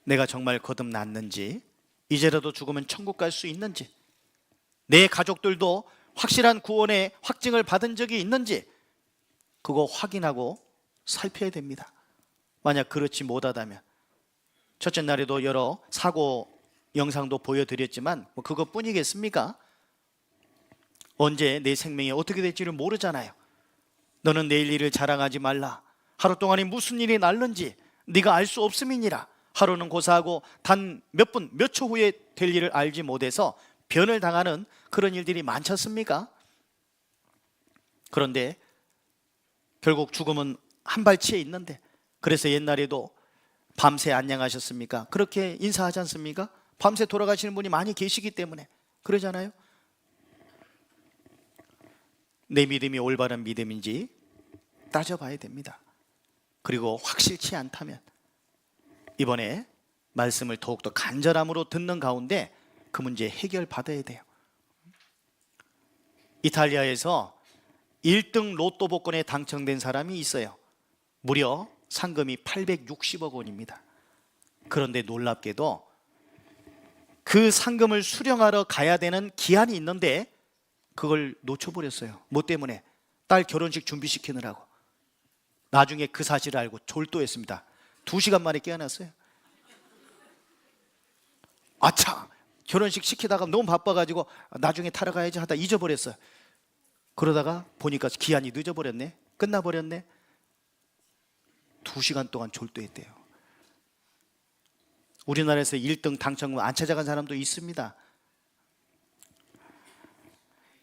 내가 정말 거듭났는지 이제라도 죽으면 천국 갈 수 있는지 내 가족들도 확실한 구원의 확증을 받은 적이 있는지 그거 확인하고 살펴야 됩니다. 만약 그렇지 못하다면 첫째 날에도 여러 사고 영상도 보여드렸지만 뭐 그것뿐이겠습니까? 언제 내 생명이 어떻게 될지를 모르잖아요. 너는 내일 일을 자랑하지 말라. 하루 동안에 무슨 일이 날는지 네가 알 수 없음이니라. 하루는 고사하고 단 몇 분, 몇 초 후에 될 일을 알지 못해서 변을 당하는 그런 일들이 많지 않습니까? 그런데 결국 죽음은 한 발치에 있는데 그래서 옛날에도 밤새 안녕하셨습니까? 그렇게 인사하지 않습니까? 밤새 돌아가시는 분이 많이 계시기 때문에 그러잖아요. 내 믿음이 올바른 믿음인지 따져봐야 됩니다. 그리고 확실치 않다면 이번에 말씀을 더욱더 간절함으로 듣는 가운데 그 문제 해결받아야 돼요. 이탈리아에서 1등 로또 복권에 당첨된 사람이 있어요. 무려 상금이 860억 원입니다. 그런데 놀랍게도 그 상금을 수령하러 가야 되는 기한이 있는데 그걸 놓쳐버렸어요. 뭐 때문에? 딸 결혼식 준비시키느라고. 나중에 그 사실을 알고 졸도했습니다. 2시간 만에 깨어났어요. 아차, 결혼식 시키다가 너무 바빠가지고 나중에 타러 가야지 하다 잊어버렸어요. 그러다가 보니까 기한이 늦어버렸네. 끝나버렸네. 2시간 동안 졸도했대요. 우리나라에서 1등 당첨금 안 찾아간 사람도 있습니다.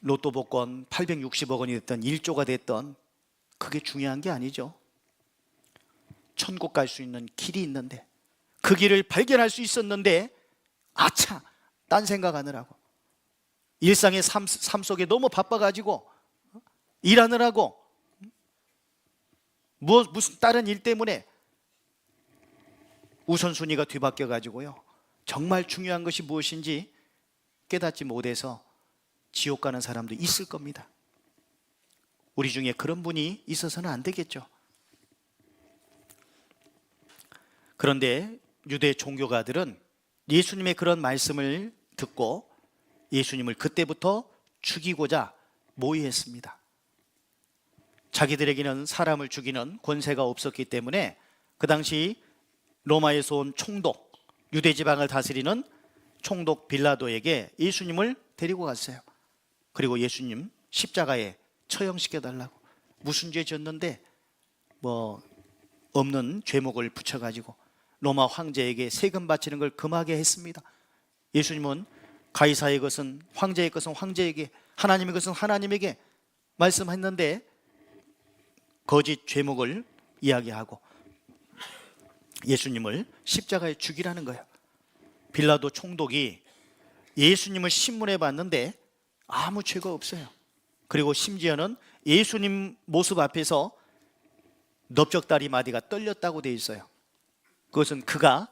로또 복권 860억 원이 됐던 1조가 됐던 그게 중요한 게 아니죠. 천국 갈 수 있는 길이 있는데 그 길을 발견할 수 있었는데 아차, 딴 생각하느라고 일상의 삶 속에 너무 바빠가지고 일하느라고 무슨 다른 일 때문에 우선순위가 뒤바뀌어 가지고요, 정말 중요한 것이 무엇인지 깨닫지 못해서 지옥 가는 사람도 있을 겁니다. 우리 중에 그런 분이 있어서는 안 되겠죠. 그런데 유대 종교가들은 예수님의 그런 말씀을 듣고 예수님을 그때부터 죽이고자 모의했습니다. 자기들에게는 사람을 죽이는 권세가 없었기 때문에 그 당시 로마에서 온 총독, 유대 지방을 다스리는 총독 빌라도에게 예수님을 데리고 갔어요. 그리고 예수님 십자가에 처형시켜달라고. 무슨 죄 졌는데 뭐 없는 죄목을 붙여가지고 로마 황제에게 세금 바치는 걸 금하게 했습니다. 예수님은 가이사의 것은 황제의 것은 황제에게, 하나님의 것은 하나님에게 말씀했는데 거짓 죄목을 이야기하고 예수님을 십자가에 죽이라는 거예요. 빌라도 총독이 예수님을 신문해 봤는데 아무 죄가 없어요. 그리고 심지어는 예수님 모습 앞에서 넓적다리 마디가 떨렸다고 되어 있어요. 그것은 그가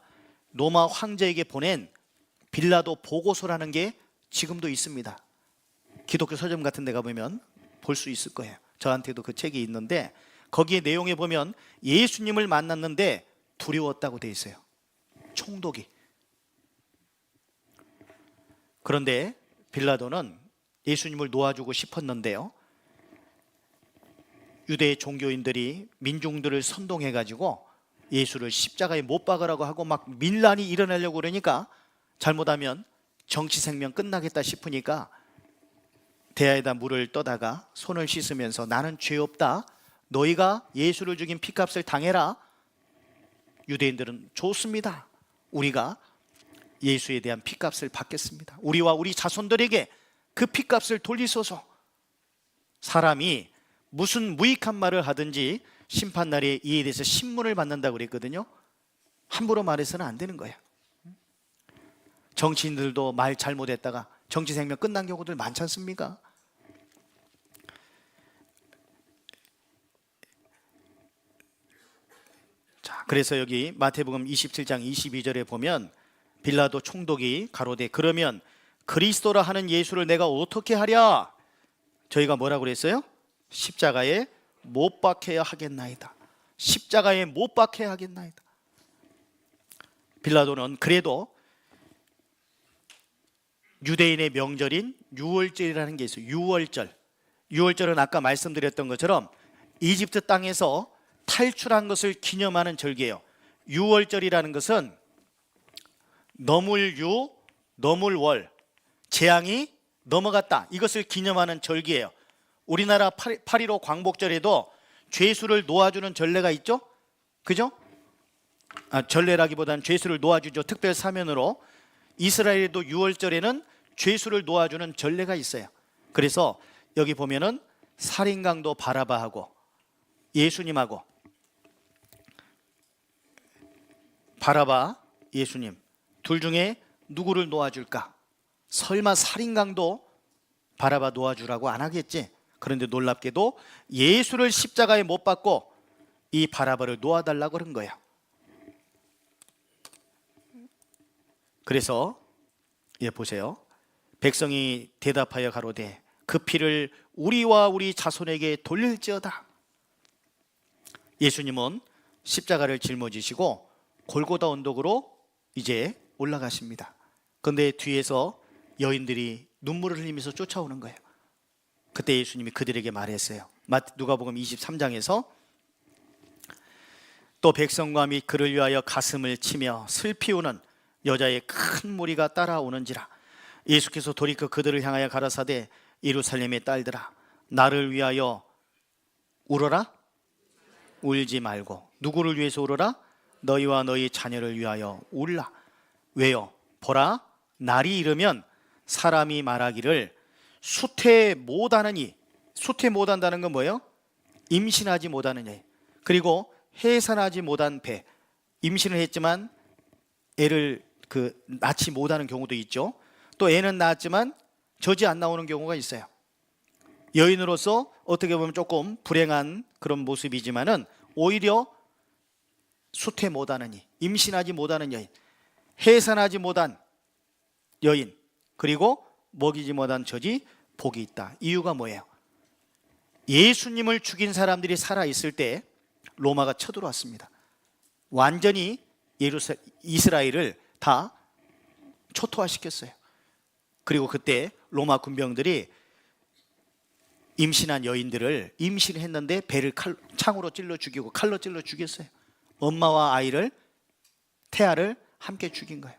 로마 황제에게 보낸 빌라도 보고서라는 게 지금도 있습니다. 기독교 서점 같은 데 가보면 볼 수 있을 거예요. 저한테도 그 책이 있는데 거기에 내용에 보면 예수님을 만났는데 두려웠다고 되어 있어요. 총독이. 그런데 빌라도는 예수님을 놓아주고 싶었는데요, 유대 종교인들이 민중들을 선동해가지고 예수를 십자가에 못 박으라고 하고 막 밀란이 일어나려고 그러니까 잘못하면 정치 생명 끝나겠다 싶으니까 대야에다 물을 떠다가 손을 씻으면서 나는 죄 없다, 너희가 예수를 죽인 피값을 당해라. 유대인들은 좋습니다, 우리가 예수에 대한 피값을 받겠습니다. 우리와 우리 자손들에게 그 피값을 돌리소서. 사람이 무슨 무익한 말을 하든지 심판날에 이에 대해서 신문을 받는다고 그랬거든요. 함부로 말해서는 안 되는 거예요. 정치인들도 말 잘못했다가 정치 생명 끝난 경우들 많지 않습니까? 자, 그래서 여기 마태복음 27장 22절에 보면 빌라도 총독이 가로되 그러면 그리스도라 하는 예수를 내가 어떻게 하랴? 저희가 뭐라고 그랬어요? 십자가에 못 박혀야 하겠나이다. 십자가에 못 박혀야 하겠나이다. 빌라도는 그래도 유대인의 명절인 유월절이라는 게 있어요. 유월절은 아까 말씀드렸던 것처럼 이집트 땅에서 탈출한 것을 기념하는 절기예요. 유월절이라는 것은 넘을유, 넘을월, 재앙이 넘어갔다, 이것을 기념하는 절기예요. 우리나라 8.15 광복절에도 죄수를 놓아주는 전례가 있죠? 그죠? 전례라기보다는 죄수를 놓아주죠. 특별 사면으로. 이스라엘에도 유월절에는 죄수를 놓아주는 전례가 있어요. 그래서 여기 보면은 살인강도 바라바하고 예수님하고, 바라바, 예수님 둘 중에 누구를 놓아줄까? 설마 살인강도 바라바 놓아주라고 안 하겠지? 그런데 놀랍게도 예수를 십자가에 못 박고 이 바라바를 놓아달라고 그런 거예요. 그래서 보세요. 백성이 대답하여 가로되 그 피를 우리와 우리 자손에게 돌릴지어다. 예수님은 십자가를 짊어지시고 골고다 언덕으로 이제 올라가십니다. 그런데 뒤에서 여인들이 눈물을 흘리면서 쫓아오는 거예요. 그때 예수님이 그들에게 말했어요. 누가복음 23장에서 또 백성과 및 그를 위하여 가슴을 치며 슬피 우는 여자의 큰 무리가 따라오는지라. 예수께서 돌이켜 그들을 향하여 가라사대 예루살렘의 딸들아 나를 위하여 울어라. 울지 말고 누구를 위해서 울어라? 너희와 너희 자녀를 위하여 울라. 왜요? 보라 날이 이르면 사람이 말하기를 수태 못하느니. 수태 못한다는 건 뭐예요? 임신하지 못하느니. 그리고 해산하지 못한 배. 임신을 했지만 애를 낳지 못하는 경우도 있죠. 또 애는 낳았지만 젖이 안 나오는 경우가 있어요. 여인으로서 어떻게 보면 조금 불행한 그런 모습이지만은 오히려 수태 못하느니, 임신하지 못하는 여인, 해산하지 못한 여인, 그리고 먹이지 못한 젖이 복이 있다. 이유가 뭐예요? 예수님을 죽인 사람들이 살아있을 때 로마가 쳐들어왔습니다. 완전히 이스라엘을 다 초토화시켰어요. 그리고 그때 로마 군병들이 임신한 여인들을 임신했는데 배를 창으로 찔러 죽이고 칼로 찔러 죽였어요. 엄마와 아이를, 태아를 함께 죽인 거예요.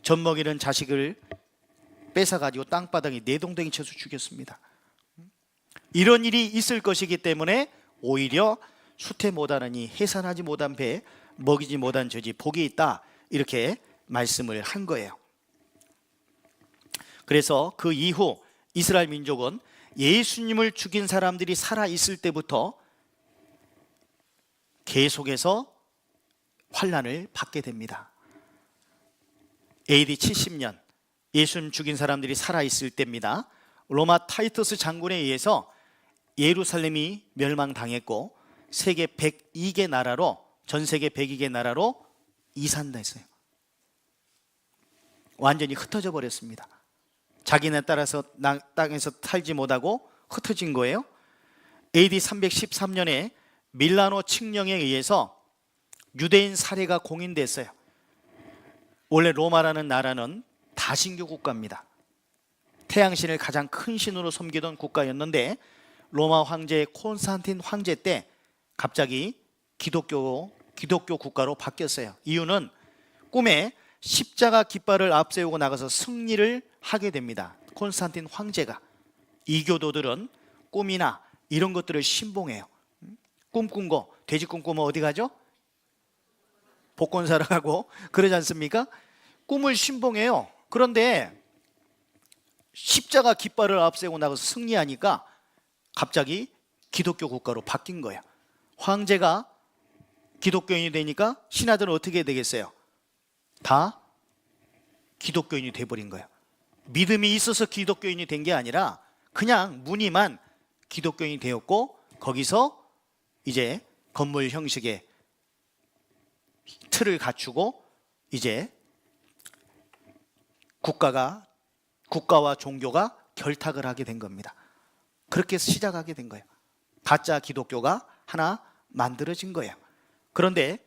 젖먹이는 자식을 뺏어가지고 땅바닥에 내동댕이 쳐서 죽였습니다. 이런 일이 있을 것이기 때문에 오히려 수태 못하느니 해산하지 못한 배, 먹이지 못한 젖이 복이 있다, 이렇게 말씀을 한 거예요. 그래서 그 이후 이스라엘 민족은 예수님을 죽인 사람들이 살아있을 때부터 계속해서 환난을 받게 됩니다. AD 70년 예수님 죽인 사람들이 살아있을 때입니다. 로마 타이터스 장군에 의해서 예루살렘이 멸망당했고 세계 102개 나라로, 전 세계 102개 나라로 이산됐어요. 완전히 흩어져 버렸습니다. 자기네 따라서 땅에서 살지 못하고 흩어진 거예요. AD 313년에 밀라노 칙령에 의해서 유대인 살해가 공인됐어요. 원래 로마라는 나라는 다신교 국가입니다. 태양신을 가장 큰 신으로 섬기던 국가였는데 로마 황제 콘스탄틴 황제 때 갑자기 기독교 국가로 바뀌었어요. 이유는 꿈에 십자가 깃발을 앞세우고 나가서 승리를 하게 됩니다. 콘스탄틴 황제가. 이교도들은 꿈이나 이런 것들을 신봉해요. 꿈 꾼 거, 돼지 꿈 꾸면 어디 가죠? 복권 사러 가고 그러지 않습니까? 꿈을 신봉해요. 그런데 십자가 깃발을 앞세우고 나가서 승리하니까 갑자기 기독교 국가로 바뀐 거예요. 황제가 기독교인이 되니까 신하들은 어떻게 되겠어요? 다 기독교인이 돼버린 거예요. 믿음이 있어서 기독교인이 된 게 아니라 그냥 무늬만 기독교인이 되었고, 거기서 이제 건물 형식의 틀을 갖추고 이제 국가와 종교가 결탁을 하게 된 겁니다. 그렇게 시작하게 된 거예요. 가짜 기독교가 하나 만들어진 거예요. 그런데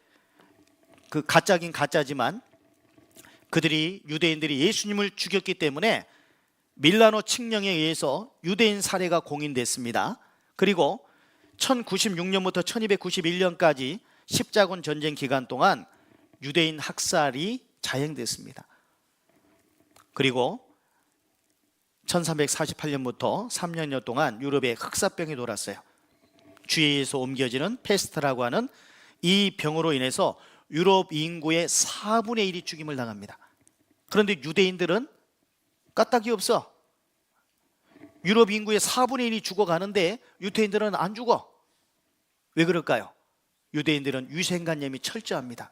그 가짜긴 가짜지만 그들이, 유대인들이 예수님을 죽였기 때문에 밀라노 칙령에 의해서 유대인 살해가 공인됐습니다. 그리고 1096년부터 1291년까지 십자군 전쟁 기간 동안 유대인 학살이 자행됐습니다. 그리고 1348년부터 3년여 동안 유럽에 흑사병이 돌았어요. 주위에서 옮겨지는 페스트라고 하는 이 병으로 인해서 유럽 인구의 4분의 1이 죽임을 당합니다. 그런데 유대인들은 까딱이 없어. 유럽 인구의 4분의 1이 죽어가는데 유대인들은 안 죽어. 왜 그럴까요? 유대인들은 위생관념이 철저합니다.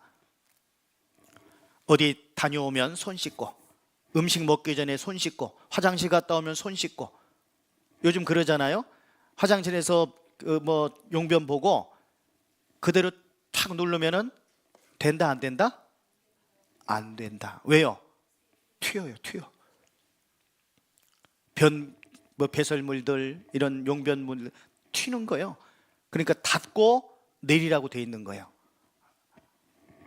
어디 다녀오면 손 씻고, 음식 먹기 전에 손 씻고, 화장실 갔다 오면 손 씻고. 요즘 그러잖아요. 화장실에서 용변 보고 그대로 탁 누르면은 된다, 안 된다? 안 된다. 왜요? 튀어요, 튀어. 배설물들, 이런 용변물 튀는 거예요. 그러니까 닫고 내리라고 돼 있는 거예요.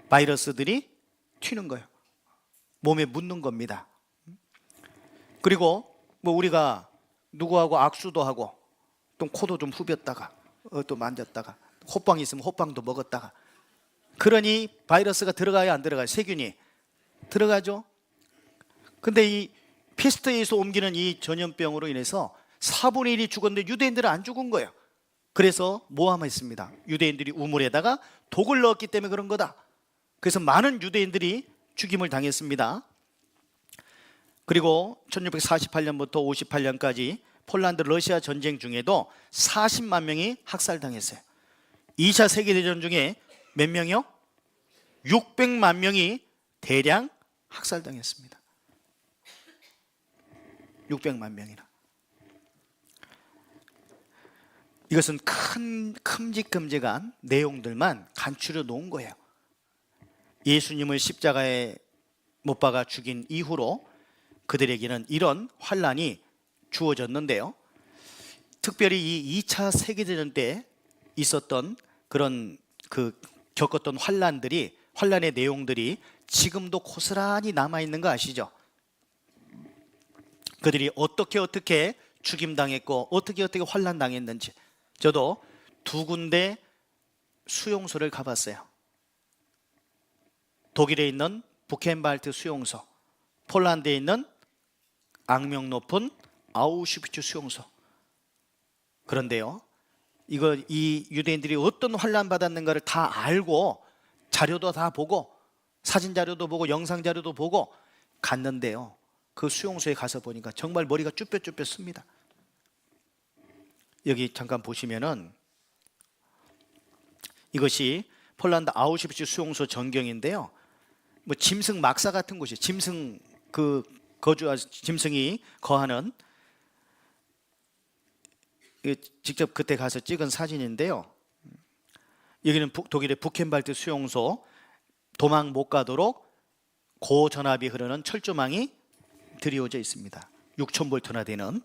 바이러스들이 튀는 거예요. 몸에 묻는 겁니다. 그리고 뭐 우리가 누구하고 악수도 하고 또 코도 좀 후볐다가 또 만졌다가 호빵 있으면 호빵도 먹었다가 그러니 바이러스가 들어가야 안 들어가요? 세균이 들어가죠. 근데 이 페스트에서 옮기는 이 전염병으로 인해서 4분의 1이 죽었는데 유대인들은 안 죽은 거예요. 그래서 모함했습니다. 유대인들이 우물에다가 독을 넣었기 때문에 그런 거다. 그래서 많은 유대인들이 죽임을 당했습니다. 그리고 1648년부터 58년까지 폴란드 러시아 전쟁 중에도 40만 명이 학살당했어요. 2차 세계대전 중에 몇 명이요? 600만 명이 대량 학살당했습니다. 600만 명이나. 이것은 큼직큼직한 내용들만 간추려 놓은 거예요. 예수님을 십자가에 못 박아 죽인 이후로 그들에게는 이런 환란이 주어졌는데요. 특별히 이 2차 세계대전 때 있었던 그런 겪었던 환란의 내용들이 지금도 고스란히 남아있는 거 아시죠? 그들이 어떻게 죽임당했고 어떻게 환란 당했는지. 저도 2군데 수용소를 가봤어요. 독일에 있는 부켄발트 수용소, 폴란드에 있는 악명 높은 아우슈비츠 수용소. 그런데요, 이 유대인들이 어떤 환란 받았는가를 다 알고 자료도 다 보고 사진 자료도 보고 영상 자료도 보고 갔는데요, 그 수용소에 가서 보니까 정말 머리가 쭈뼛쭈뼛 씁니다. 여기 잠깐 보시면은 이것이 폴란드 아우슈비츠 수용소 전경인데요. 뭐 짐승 막사 같은 곳이 짐승이 거하는, 직접 그때 가서 찍은 사진인데요. 여기는 독일의 부켄발트 수용소, 도망 못 가도록 고전압이 흐르는 철조망이 들이워져 있습니다. 6,000볼트나 되는,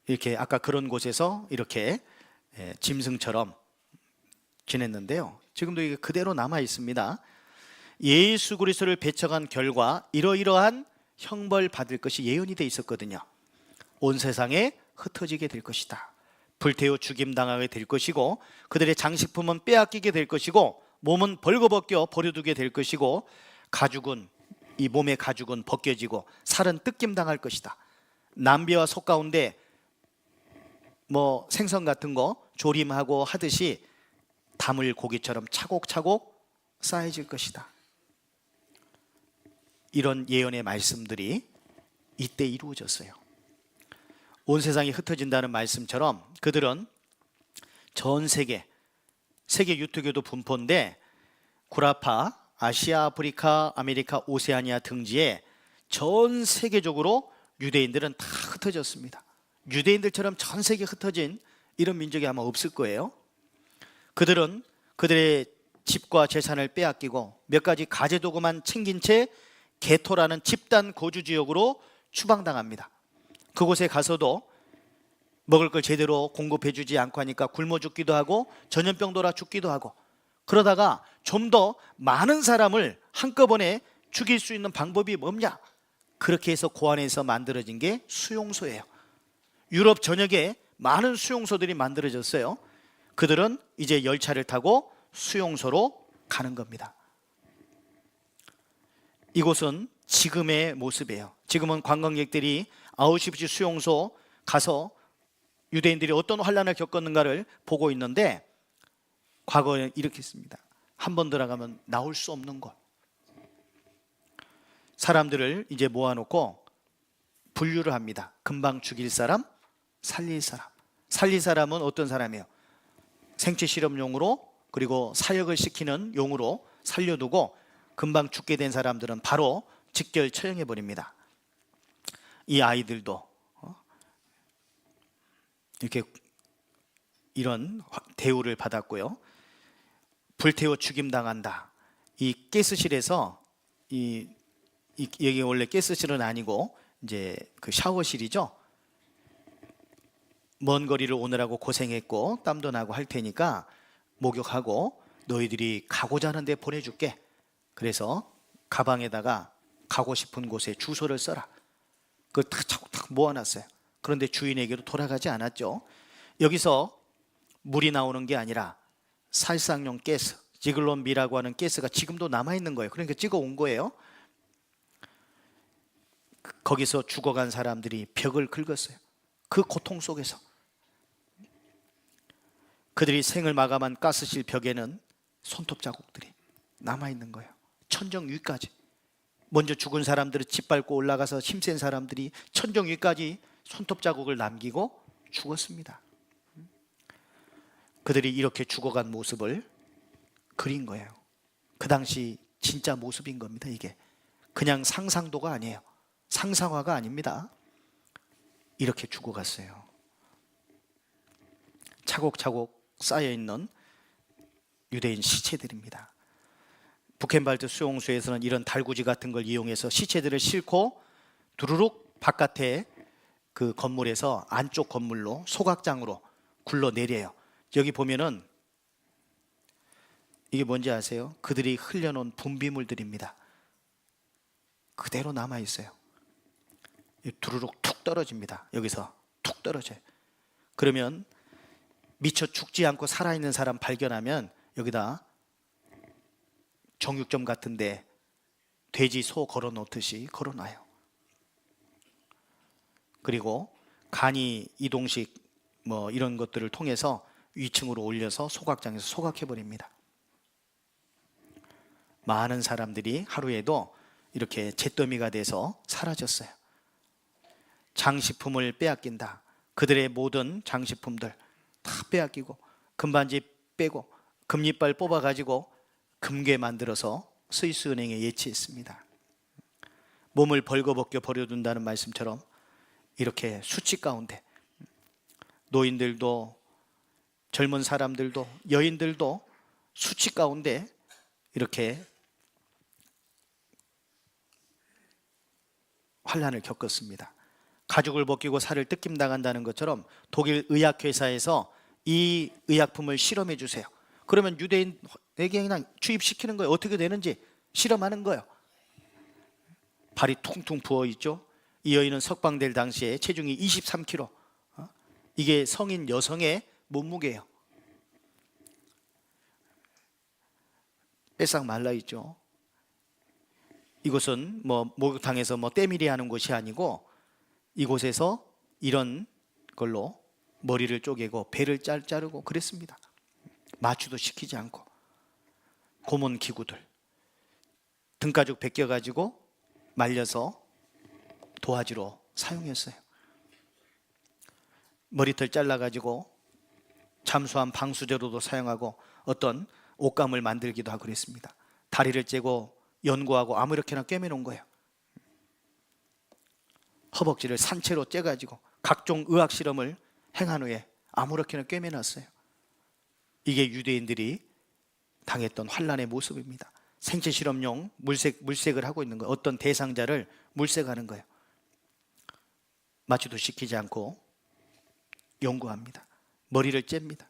이렇게 아까 그런 곳에서 이렇게 짐승처럼 지냈는데요. 지금도 이게 그대로 남아 있습니다. 예수 그리스도를 배척한 결과 이러이러한 형벌 받을 것이 예언이 돼 있었거든요. 온 세상에 흩어지게 될 것이다. 불태워 죽임당하게 될 것이고, 그들의 장식품은 빼앗기게 될 것이고, 몸은 벌거벗겨 버려두게 될 것이고, 이 몸의 가죽은 벗겨지고 살은 뜯김당할 것이다. 남비와 속 가운데 뭐 생선 같은 거 조림하고 하듯이 다물 고기처럼 차곡차곡 쌓여질 것이다. 이런 예언의 말씀들이 이때 이루어졌어요. 온 세상이 흩어진다는 말씀처럼 그들은 전 세계 유토교도 분포인데, 구라파, 아시아, 아프리카, 아메리카, 오세아니아 등지에 전 세계적으로 유대인들은 다 흩어졌습니다. 유대인들처럼 전 세계에 흩어진 이런 민족이 아마 없을 거예요. 그들은 그들의 집과 재산을 빼앗기고 몇 가지 가재도구만 챙긴 채 게토라는 집단 거주 지역으로 추방당합니다. 그곳에 가서도 먹을 걸 제대로 공급해 주지 않고 하니까 굶어 죽기도 하고 전염병 돌아 죽기도 하고, 그러다가 좀 더 많은 사람을 한꺼번에 죽일 수 있는 방법이 뭐냐? 그렇게 해서 고안에서 만들어진 게 수용소예요. 유럽 전역에 많은 수용소들이 만들어졌어요. 그들은 이제 열차를 타고 수용소로 가는 겁니다. 이곳은 지금의 모습이에요. 지금은 관광객들이 아우슈비츠 수용소 가서 유대인들이 어떤 환란을 겪었는가를 보고 있는데, 과거에 이렇게 했습니다. 한 번 들어가면 나올 수 없는 곳. 사람들을 이제 모아놓고 분류를 합니다. 금방 죽일 사람, 살릴 사람. 살릴 사람은 어떤 사람이에요? 생체 실험용으로, 그리고 사역을 시키는 용으로 살려두고, 금방 죽게 된 사람들은 바로 직결 처형해 버립니다. 이 아이들도 이렇게 이런 대우를 받았고요. 불태워 죽임당한다. 이 가스실에서 여기 원래 가스실은 아니고 이제 그 샤워실이죠. 먼 거리를 오느라고 고생했고 땀도 나고 할 테니까 목욕하고 너희들이 가고자 하는 데 보내줄게. 그래서 가방에다가 가고 싶은 곳에 주소를 써라. 그걸 다 차곡차곡 모아놨어요. 그런데 주인에게로 돌아가지 않았죠. 여기서 물이 나오는 게 아니라 살상용 가스, 지글론비라고 하는 가스가 지금도 남아있는 거예요. 그러니까 찍어온 거예요. 거기서 죽어간 사람들이 벽을 긁었어요. 그 고통 속에서 그들이 생을 마감한 가스실 벽에는 손톱 자국들이 남아있는 거예요. 천정 위까지. 먼저 죽은 사람들을 짓밟고 올라가서 힘센 사람들이 천정 위까지 손톱 자국을 남기고 죽었습니다. 그들이 이렇게 죽어간 모습을 그린 거예요. 그 당시 진짜 모습인 겁니다. 이게 그냥 상상도가 아니에요. 상상화가 아닙니다. 이렇게 죽어갔어요. 차곡차곡 쌓여있는 유대인 시체들입니다. 부켄발트 수용소에서는 이런 달구지 같은 걸 이용해서 시체들을 싣고 두루룩 바깥에 그 건물에서 안쪽 건물로 소각장으로 굴러내려요. 여기 보면은 이게 뭔지 아세요? 그들이 흘려놓은 분비물들입니다. 그대로 남아있어요. 두루룩 툭 떨어집니다. 여기서 툭 떨어져요. 그러면 미처 죽지 않고 살아있는 사람 발견하면 여기다 정육점 같은데 돼지, 소 걸어놓듯이 걸어놔요. 그리고 간이 이동식 뭐 이런 것들을 통해서 위층으로 올려서 소각장에서 소각해버립니다. 많은 사람들이 하루에도 이렇게 잿더미가 돼서 사라졌어요. 장식품을 빼앗긴다. 그들의 모든 장식품들 다 빼앗기고 금반지 빼고 금리빨 뽑아가지고 금괴 만들어서 스위스 은행에 예치했습니다. 몸을 벌거벗겨 버려둔다는 말씀처럼 이렇게 수치 가운데 노인들도 젊은 사람들도 여인들도 수치 가운데 이렇게 환난을 겪었습니다. 가죽을 벗기고 살을 뜯김당한다는 것처럼 독일 의학회사에서 이 의약품을 실험해 주세요. 그러면 유대인에게 그냥 주입시키는 거예요. 어떻게 되는지 실험하는 거예요. 발이 퉁퉁 부어있죠. 이 여인은 석방될 당시에 체중이 23kg. 이게 성인 여성의 몸무게예요. 빼싹 말라있죠. 이곳은 뭐 목욕탕에서 뭐 때밀이 하는 곳이 아니고 이곳에서 이런 걸로 머리를 쪼개고 배를 자르고 그랬습니다. 마취도 시키지 않고 고문 기구들 등가죽 벗겨가지고 말려서 도화지로 사용했어요. 머리털 잘라가지고 잠수함 방수제로도 사용하고 어떤 옷감을 만들기도 하고 그랬습니다. 다리를 째고 연고하고 아무렇게나 꿰매놓은 거예요. 허벅지를 산채로 째가지고 각종 의학 실험을 행한 후에 아무렇게나 꿰매놨어요. 이게 유대인들이 당했던 환난의 모습입니다. 생체 실험용 물색을 하고 있는 거예요. 어떤 대상자를 물색하는 거예요. 마취도 시키지 않고 연구합니다. 머리를 잽니다.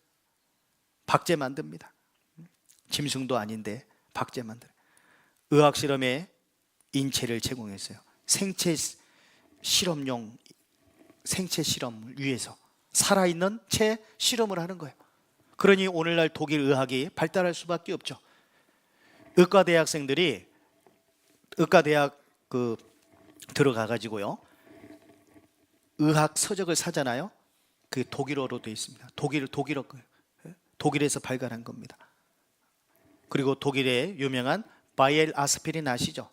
박제 만듭니다. 짐승도 아닌데 박제 만들어요. 의학 실험에 인체를 제공했어요. 생체 실험용 생체 실험을 위해서 살아있는 채 실험을 하는 거예요. 그러니 오늘날 독일 의학이 발달할 수밖에 없죠. 의과 대학생들이 의과대학 들어가 가지고요. 의학 서적을 사잖아요. 그게 독일어로 되어 있습니다. 독일어 거예요. 독일에서 발간한 겁니다. 그리고 독일의 유명한 바이엘 아스피린 아시죠?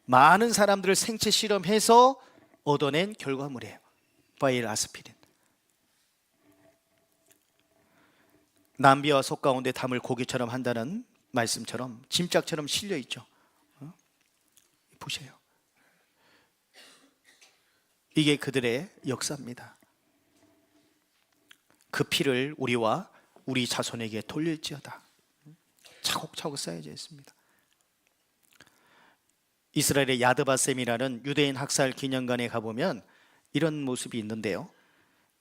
많은 사람들을 생체 실험해서 얻어낸 결과물이에요. 바이엘 아스피린. 남비와 속 가운데 담을 고기처럼 한다는 말씀처럼 짐짝처럼 실려 있죠. 보세요. 이게 그들의 역사입니다. 그 피를 우리와 우리 자손에게 돌릴지어다. 차곡차곡 쌓여져 있습니다. 이스라엘의 야드바셈이라는 유대인 학살 기념관에 가보면 이런 모습이 있는데요.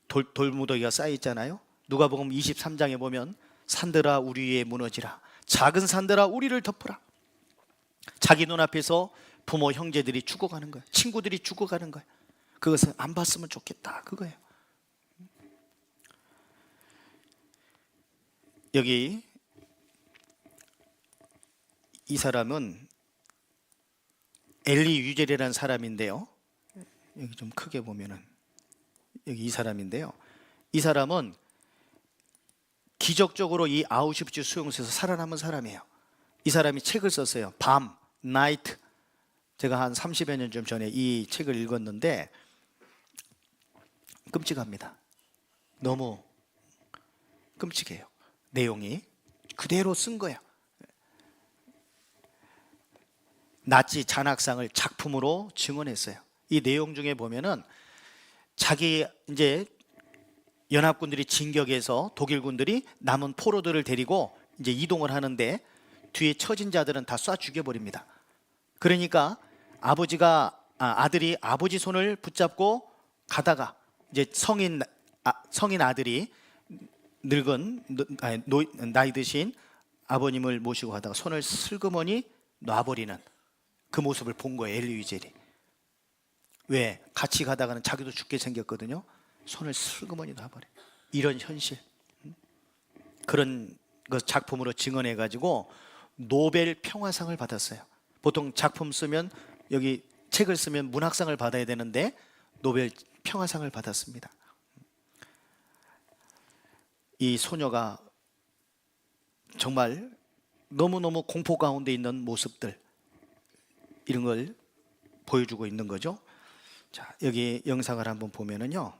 돌무더기가 쌓여 있잖아요. 누가복음 23장에 보면 산들아 우리 위에 무너지라, 작은 산들아 우리를 덮으라. 자기 눈앞에서 부모 형제들이 죽어가는 거예요. 친구들이 죽어가는 거예요. 그것을 안 봤으면 좋겠다 그거예요. 여기 이 사람은 엘리 유젤이라는 사람인데요. 여기 좀 크게 보면은 여기 이 사람인데요. 이 사람은 기적적으로 이 아우슈비츠 수용소에서 살아남은 사람이에요. 이 사람이 책을 썼어요. 밤, 나이트. 제가 한 30여 년 좀 전에 이 책을 읽었는데 끔찍합니다. 너무 끔찍해요. 내용이 그대로 쓴 거예요. 나치 잔악상을 작품으로 증언했어요. 이 내용 중에 보면은 자기 이제 연합군들이 진격해서 독일군들이 남은 포로들을 데리고 이제 이동을 하는데 뒤에 처진 자들은 다 쏴 죽여버립니다. 그러니까 아들이 아버지 손을 붙잡고 가다가 이제 성인 아들이 늙은 나이 드신 아버님을 모시고 가다가 손을 슬그머니 놔버리는 그 모습을 본 거예요. 엘리 위젤이. 왜? 같이 가다가는 자기도 죽게 생겼거든요. 손을 슬그머니 놔버려. 이런 현실. 그런 것 작품으로 증언해 가지고 노벨 평화상을 받았어요. 보통 작품 쓰면 여기 책을 쓰면 문학상을 받아야 되는데 노벨 평화상을 받았습니다. 이 소녀가 정말 너무너무 공포 가운데 있는 모습들 이런 걸 보여주고 있는 거죠. 자, 여기 영상을 한번 보면은요.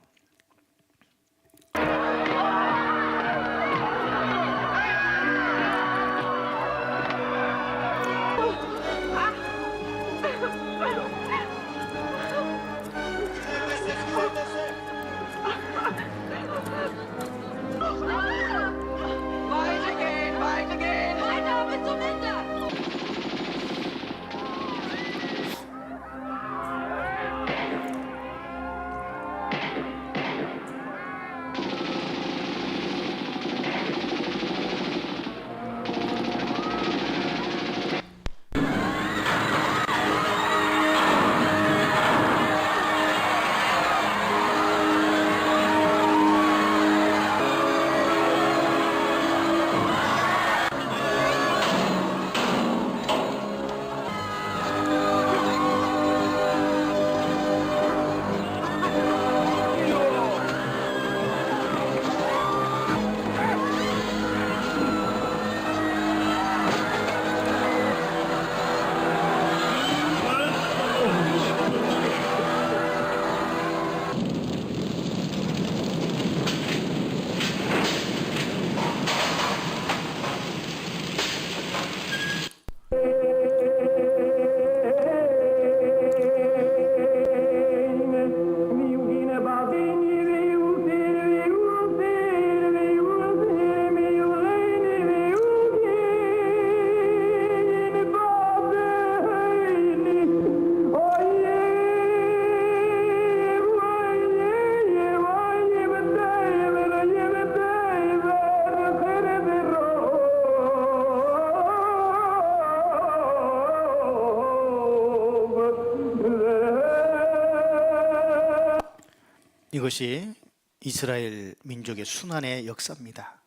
이것이 이스라엘 민족의 순환의 역사입니다.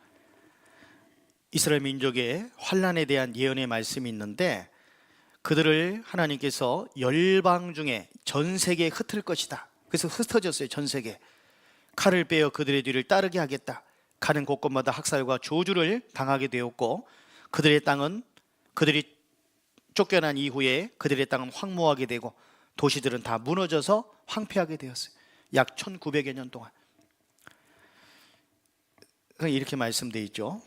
이스라엘 민족의 환난에 대한 예언의 말씀이 있는데 그들을 하나님께서 열방 중에 전 세계에 흩을 것이다. 그래서 흩어졌어요. 전 세계. 칼을 빼어 그들의 뒤를 따르게 하겠다. 가는 곳곳마다 학살과 저주를 당하게 되었고 그들의 땅은 그들이 쫓겨난 이후에 그들의 땅은 황무하게 되고 도시들은 다 무너져서 황폐하게 되었어요. 약 1900여 년 동안. 이렇게 말씀되어 있죠.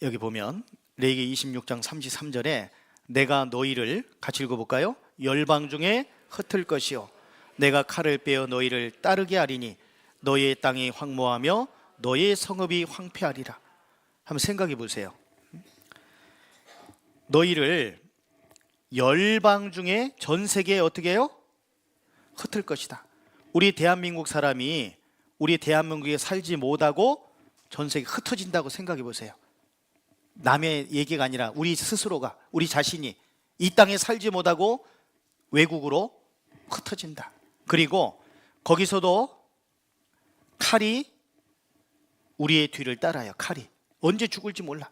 여기 보면 레위기 26장 33절에 내가 너희를 같이 읽어볼까요? 열방 중에 흩을 것이요 내가 칼을 빼어 너희를 따르게 하리니 너희의 땅이 황무하며 너희의 성읍이 황폐하리라. 한번 생각해 보세요. 너희를 열방 중에 전 세계에 어떻게 해요? 흩을 것이다. 우리 대한민국 사람이 우리 대한민국에 살지 못하고 전 세계에 흩어진다고 생각해 보세요. 남의 얘기가 아니라 우리 스스로가 우리 자신이 이 땅에 살지 못하고 외국으로 흩어진다. 그리고 거기서도 칼이 우리의 뒤를 따라요. 칼이 언제 죽을지 몰라.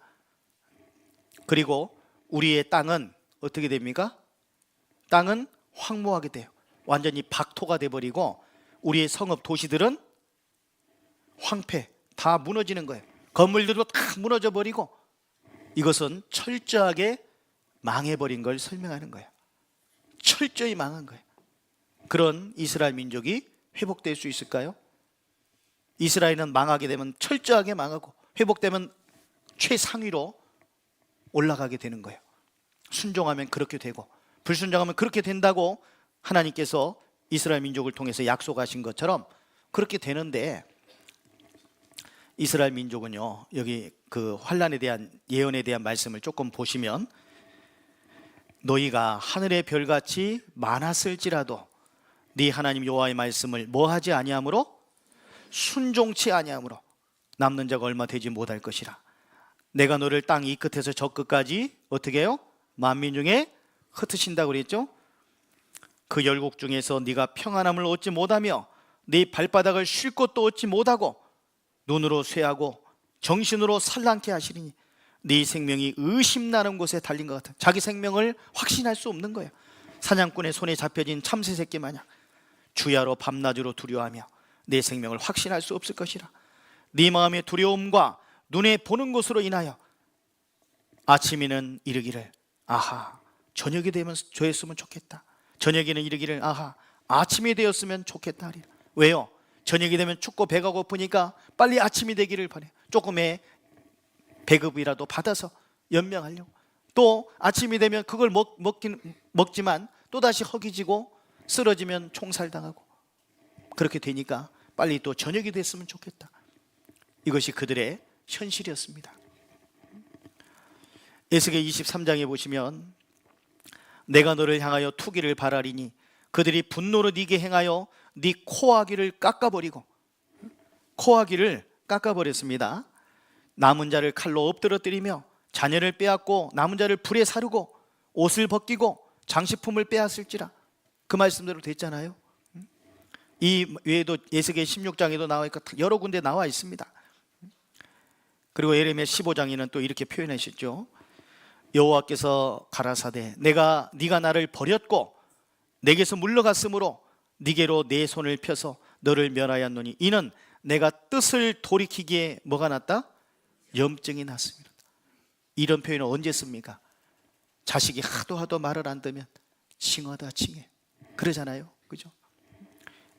그리고 우리의 땅은 어떻게 됩니까? 땅은 황무하게 돼요. 완전히 박토가 돼버리고 우리의 성읍 도시들은 황폐, 다 무너지는 거예요. 건물들도 다 무너져 버리고 이것은 철저하게 망해버린 걸 설명하는 거예요. 철저히 망한 거예요. 그런 이스라엘 민족이 회복될 수 있을까요? 이스라엘은 망하게 되면 철저하게 망하고 회복되면 최상위로 올라가게 되는 거예요. 순종하면 그렇게 되고 불순종하면 그렇게 된다고 하나님께서 이스라엘 민족을 통해서 약속하신 것처럼 그렇게 되는데, 이스라엘 민족은요, 여기 그 환난에 대한 예언에 대한 말씀을 조금 보시면, 너희가 하늘의 별같이 많았을지라도 네 하나님 여호와의 말씀을 뭐하지 아니하므로, 순종치 아니하므로 남는 자가 얼마 되지 못할 것이라. 내가 너를 땅 이 끝에서 저 끝까지 어떻게 해요? 만민 중에 흩으신다고 그랬죠. 그 열국 중에서 네가 평안함을 얻지 못하며 네 발바닥을 쉴 곳도 얻지 못하고 눈으로 쇠하고 정신으로 산란케 하시리니 네 생명이 의심나는 곳에 달린 것 같아. 자기 생명을 확신할 수 없는 거예요. 사냥꾼의 손에 잡혀진 참새 새끼 마냥 주야로 밤낮으로 두려워하며 내 생명을 확신할 수 없을 것이라. 네 마음의 두려움과 눈에 보는 것으로 인하여 아침에는 이르기를 아하 저녁이 되면 저였으면 좋겠다. 저녁에는 이르기를 아하 아침이 되었으면 좋겠다 하리라. 왜요? 저녁이 되면 춥고 배가 고프니까 빨리 아침이 되기를 바래. 조금의 배급이라도 받아서 연명하려고. 또 아침이 되면 그걸 먹지만 또다시 허기지고 쓰러지면 총살당하고 그렇게 되니까 빨리 또 저녁이 됐으면 좋겠다. 이것이 그들의 현실이었습니다. 에스겔 23장에 보시면 내가 너를 향하여 투기를 발하리니 그들이 분노로 네게 행하여 네 코아기를 깎아버리고, 코아기를 깎아버렸습니다. 남은 자를 칼로 엎드러뜨리며 자녀를 빼앗고 남은 자를 불에 사르고 옷을 벗기고 장식품을 빼앗을지라. 그 말씀대로 됐잖아요. 이 외에도 에스겔 16장에도 나와있고 여러 군데 나와 있습니다. 그리고 예레미야 15장에는 또 이렇게 표현하셨죠. 여호와께서 가라사대 네가 나를 버렸고 내게서 물러갔으므로 네게로 내 손을 펴서 너를 멸하였노니 이는 내가 뜻을 돌이키기에 뭐가 났다? 염증이 났습니다. 이런 표현을 언제 씁니까? 자식이 하도 말을 안 듣면 징하다 징해 그러잖아요. 그죠?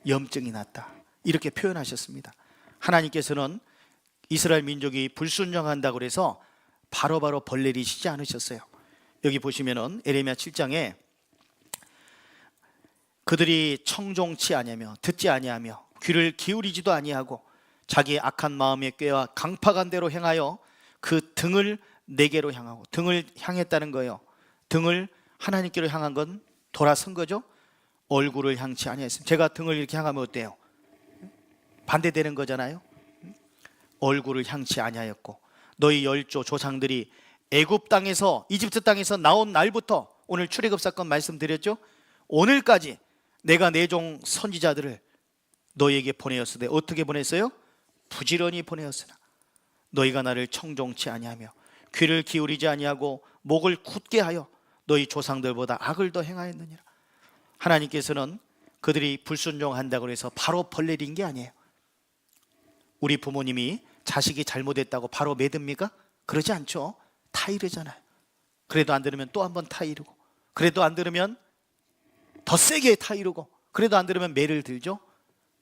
염증이 났다 이렇게 표현하셨습니다. 하나님께서는 이스라엘 민족이 불순종한다고 해서 바로바로 벌 내리시지 않으셨어요. 여기 보시면은 예레미야 7장에 그들이 청종치 아니하며 듣지 아니하며 귀를 기울이지도 아니하고 자기의 악한 마음의 꾀와 강팍한 대로 행하여 그 등을 내게로 향하고, 등을 향했다는 거예요. 등을 하나님께로 향한 건 돌아선 거죠. 얼굴을 향치 아니했습니다. 제가 등을 이렇게 향하면 어때요? 반대되는 거잖아요. 얼굴을 향치 아니하였고 너희 열조 조상들이 애굽 땅에서 이집트 땅에서 나온 날부터 오늘 출애굽 사건 말씀드렸죠. 오늘까지 내가 내 종 선지자들을 너희에게 보내었으되 어떻게 보냈어요? 부지런히 보내었으나 너희가 나를 청종치 아니하며 귀를 기울이지 아니하고 목을 굳게 하여 너희 조상들보다 악을 더 행하였느니라. 하나님께서는 그들이 불순종한다고 해서 바로 벌 내린 게 아니에요. 우리 부모님이 자식이 잘못했다고 바로 매듭니까? 그러지 않죠. 타이르잖아요. 그래도 안 들으면 또 한 번 타이르고, 그래도 안 들으면 더 세게 타이르고, 그래도 안 들으면 매를 들죠.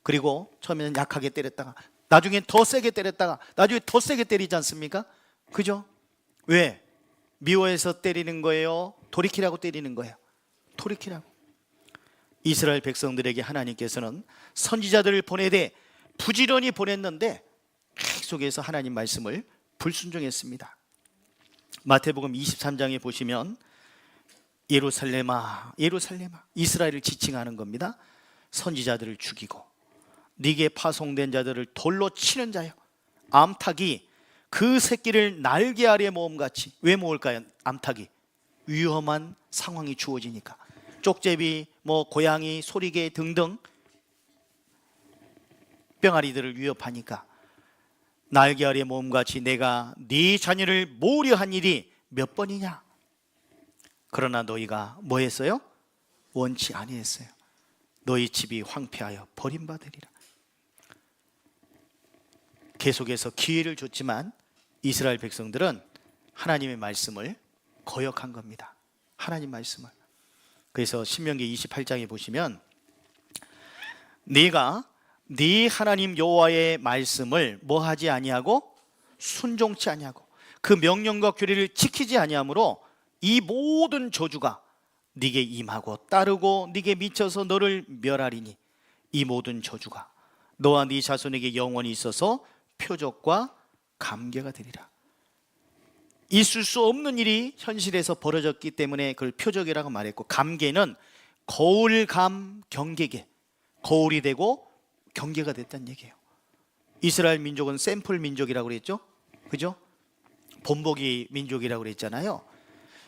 그리고 처음에는 약하게 때렸다가 나중엔 더 세게 때렸다가 나중에 더 세게 때리지 않습니까? 그죠? 왜? 미워해서 때리는 거예요? 돌이키라고 때리는 거예요? 돌이키라고. 이스라엘 백성들에게 하나님께서는 선지자들을 보내되 부지런히 보냈는데 계속해서 하나님 말씀을 불순종했습니다. 마태복음 23장에 보시면 예루살렘아 예루살렘아 이스라엘을 지칭하는 겁니다. 선지자들을 죽이고 네게 파송된 자들을 돌로 치는 자여 암탉이 그 새끼를 날개 아래 모음같이. 왜 모을까요? 암탉이 위험한 상황이 주어지니까 쪽제비 뭐 고양이, 소리개 등등 병아리들을 위협하니까 날개 아래 몸같이 내가 네 자녀를 모으려 한 일이 몇 번이냐? 그러나 너희가 뭐 했어요? 원치 아니했어요. 너희 집이 황폐하여 버림받으리라. 계속해서 기회를 줬지만 이스라엘 백성들은 하나님의 말씀을 거역한 겁니다. 하나님 말씀을. 그래서 신명기 28장에 보시면 네가 네 하나님 여호와의 말씀을 뭐 하지 아니하고 순종치 아니하고 그 명령과 규례를 지키지 아니하므로 이 모든 저주가 네게 임하고 따르고 네게 미쳐서 너를 멸하리니 이 모든 저주가 너와 네 자손에게 영원히 있어서 표적과 감개가 되리라. 있을 수 없는 일이 현실에서 벌어졌기 때문에 그걸 표적이라고 말했고, 감개는 거울, 감, 경계계, 거울이 되고 경계가 됐다는 얘기예요. 이스라엘 민족은 샘플 민족이라고 그랬죠? 그죠? 본보기 민족이라고 그랬잖아요.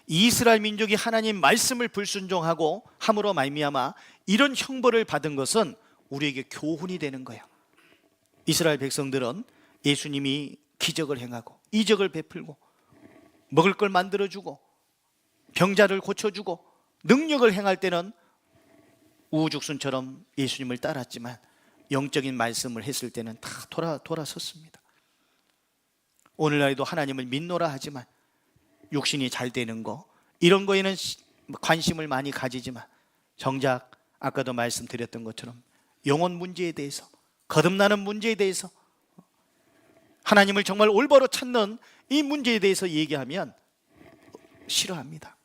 이스라엘 민족이 하나님 말씀을 불순종하고 함으로 말미암아 이런 형벌을 받은 것은 우리에게 교훈이 되는 거예요. 이스라엘 백성들은 예수님이 기적을 행하고 이적을 베풀고 먹을 걸 만들어주고 병자를 고쳐주고 능력을 행할 때는 우후죽순처럼 예수님을 따랐지만 영적인 말씀을 했을 때는 다 돌아섰습니다. 오늘날에도 하나님을 믿노라 하지만 육신이 잘 되는 거 이런 거에는 관심을 많이 가지지만 정작 아까도 말씀드렸던 것처럼 영혼 문제에 대해서, 거듭나는 문제에 대해서, 하나님을 정말 올바로 찾는 이 문제에 대해서 얘기하면 싫어합니다.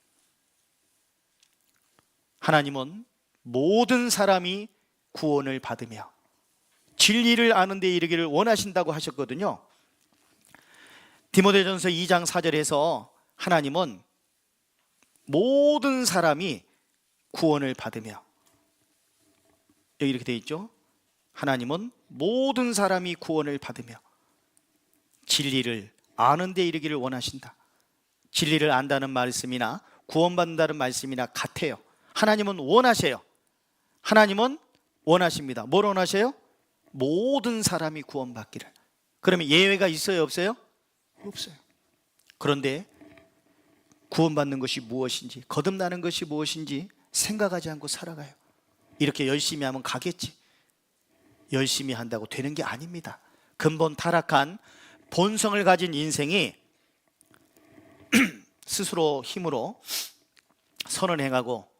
하나님은 모든 사람이 구원을 받으며 진리를 아는 데 이르기를 원하신다고 하셨거든요. 디모데전서 2장 4절에서 하나님은 모든 사람이 구원을 받으며, 여기 이렇게 되어 있죠. 하나님은 모든 사람이 구원을 받으며 진리를 아는 데 이르기를 원하신다. 진리를 안다는 말씀이나 구원받는다는 말씀이나 같아요. 하나님은 원하셔요. 하나님은 원하십니다. 뭘 원하셔요? 모든 사람이 구원받기를. 그러면 예외가 있어요, 없어요? 없어요. 그런데 구원받는 것이 무엇인지, 거듭나는 것이 무엇인지 생각하지 않고 살아가요. 이렇게 열심히 하면 가겠지. 열심히 한다고 되는 게 아닙니다. 근본 타락한 본성을 가진 인생이 스스로 힘으로 선을 행하고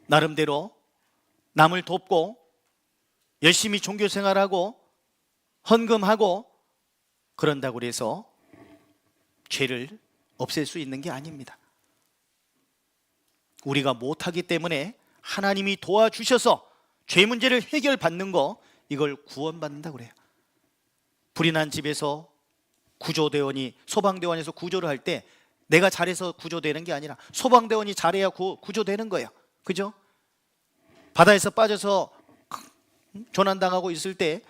나름대로 남을 돕고 열심히 종교 생활하고 헌금하고 그런다고 해서 죄를 없앨 수 있는 게 아닙니다. 우리가 못하기 때문에 하나님이 도와주셔서 죄 문제를 해결받는 거, 이걸 구원받는다고 그래요. 불이 난 집에서 구조대원이, 소방대원에서 구조를 할 때 내가 잘해서 구조되는 게 아니라 소방대원이 잘해야 구조되는 거예요. 그죠? 바다에서 빠져서 조난당하고 있을 때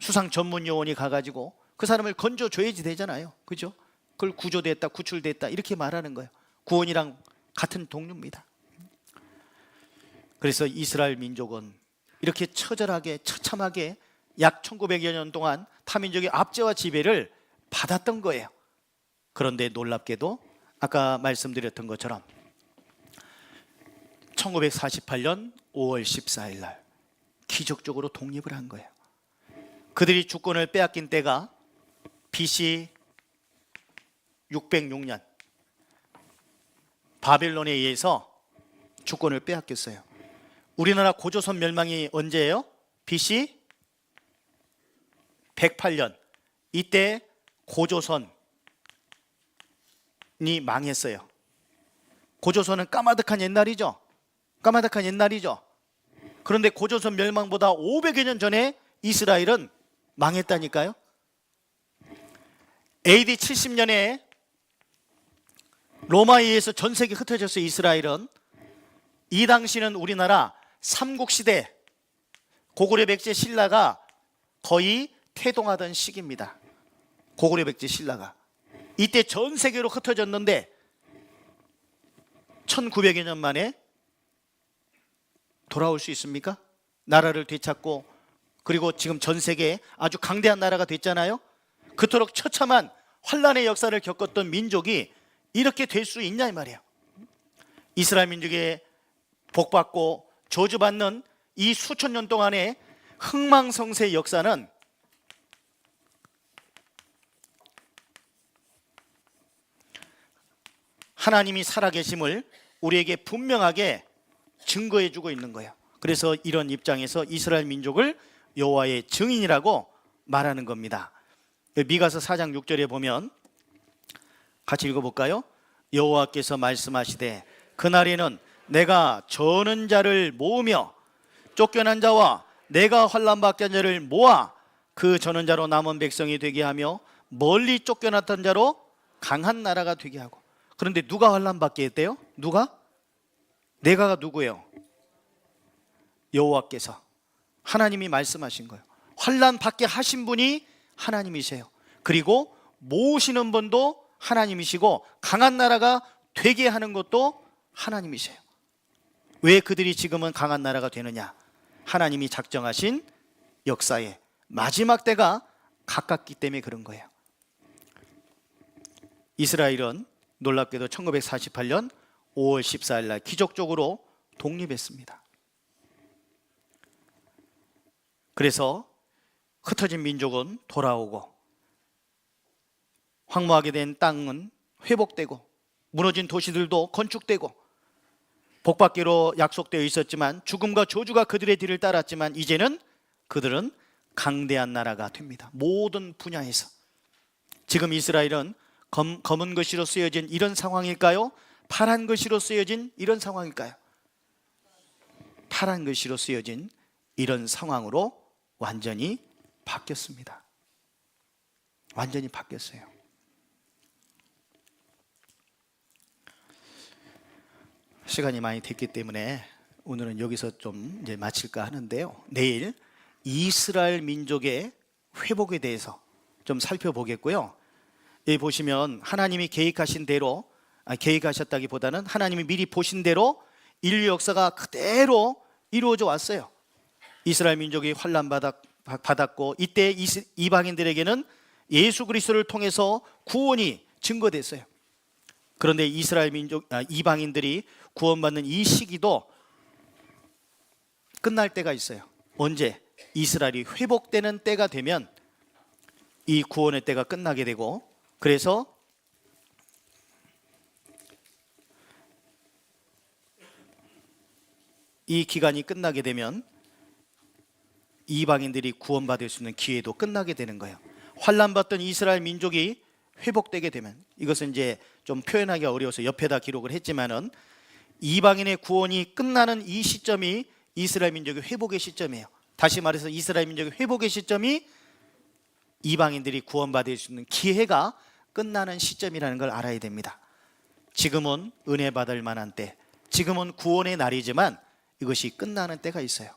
수상 전문 요원이 가가지고 그 사람을 건져줘야지 되잖아요. 그죠? 그걸 구조됐다, 구출됐다 이렇게 말하는 거예요. 구원이랑 같은 동료입니다. 그래서 이스라엘 민족은 이렇게 처절하게 처참하게 약 1900여 년 동안 타민족의 압제와 지배를 받았던 거예요. 그런데 놀랍게도 아까 말씀드렸던 것처럼 1948년 5월 14일 날 기적적으로 독립을 한 거예요. 그들이 주권을 빼앗긴 때가 BC 606년 바벨론에 의해서 주권을 빼앗겼어요. 우리나라 고조선 멸망이 언제예요? BC 108년. 이때 고조선이 망했어요. 고조선은 까마득한 옛날이죠. 까마득한 옛날이죠. 그런데 고조선 멸망보다 500여 년 전에 이스라엘은 망했다니까요. AD 70년에 로마에 의해서 전 세계 흩어졌어요. 이스라엘은. 이 당시는 우리나라 삼국시대 고구려 백제 신라가 거의 태동하던 시기입니다. 고구려 백제 신라가 이때 전 세계로 흩어졌는데 1900여 년 만에 돌아올 수 있습니까? 나라를 되찾고 그리고 지금 전 세계에 아주 강대한 나라가 됐잖아요. 그토록 처참한 환란의 역사를 겪었던 민족이 이렇게 될 수 있냐 이 말이에요. 이스라엘 민족의 복받고 저주받는 이 수천 년 동안의 흥망성쇠의 역사는 하나님이 살아계심을 우리에게 분명하게 증거해 주고 있는 거예요. 그래서 이런 입장에서 이스라엘 민족을 여호와의 증인이라고 말하는 겁니다. 미가서 4장 6절에 보면 같이 읽어볼까요? 여호와께서 말씀하시되 그날에는 내가 저는 자를 모으며 쫓겨난 자와 내가 환난받게 한 자를 모아 그 저는 자로 남은 백성이 되게 하며 멀리 쫓겨났던 자로 강한 나라가 되게 하고. 그런데 누가 환난받게 했대요? 누가? 내가가 누구예요? 여호와께서, 하나님이 말씀하신 거예요. 환난받게 하신 분이 하나님이세요. 그리고 모으시는 분도 하나님이시고 강한 나라가 되게 하는 것도 하나님이세요. 왜 그들이 지금은 강한 나라가 되느냐? 하나님이 작정하신 역사의 마지막 때가 가깝기 때문에 그런 거예요. 이스라엘은 놀랍게도 1948년 5월 14일 날 기적적으로 독립했습니다. 그래서 흩어진 민족은 돌아오고 황무하게 된 땅은 회복되고 무너진 도시들도 건축되고 복받기로 약속되어 있었지만 죽음과 저주가 그들의 뒤를 따랐지만 이제는 그들은 강대한 나라가 됩니다. 모든 분야에서. 지금 이스라엘은 검은 글씨로 쓰여진 이런 상황일까요? 파란 글씨로 쓰여진 이런 상황일까요? 파란 글씨로 쓰여진 이런 상황으로 완전히 바뀌었습니다. 완전히 바뀌었어요. 시간이 많이 됐기 때문에 오늘은 여기서 좀 이제 마칠까 하는데요. 내일 이스라엘 민족의 회복에 대해서 좀 살펴보겠고요. 여기 보시면 하나님이 계획하신 대로, 계획하셨다기보다는 하나님이 미리 보신 대로 인류 역사가 그대로 이루어져 왔어요. 이스라엘 민족이 환난 받았고 이때 이방인들에게는 예수 그리스도를 통해서 구원이 증거됐어요. 그런데 이스라엘 민족, 이방인들이 구원받는 이 시기도 끝날 때가 있어요. 언제? 이스라엘이 회복되는 때가 되면 이 구원의 때가 끝나게 되고, 그래서 이 기간이 끝나게 되면 이방인들이 구원받을 수 있는 기회도 끝나게 되는 거예요. 환난받던 이스라엘 민족이 회복되게 되면, 이것은 이제 좀 표현하기가 어려워서 옆에다 기록을 했지만은 이방인의 구원이 끝나는 이 시점이 이스라엘 민족의 회복의 시점이에요. 다시 말해서 이스라엘 민족의 회복의 시점이 이방인들이 구원받을 수 있는 기회가 끝나는 시점이라는 걸 알아야 됩니다. 지금은 은혜 받을 만한 때, 지금은 구원의 날이지만 이것이 끝나는 때가 있어요.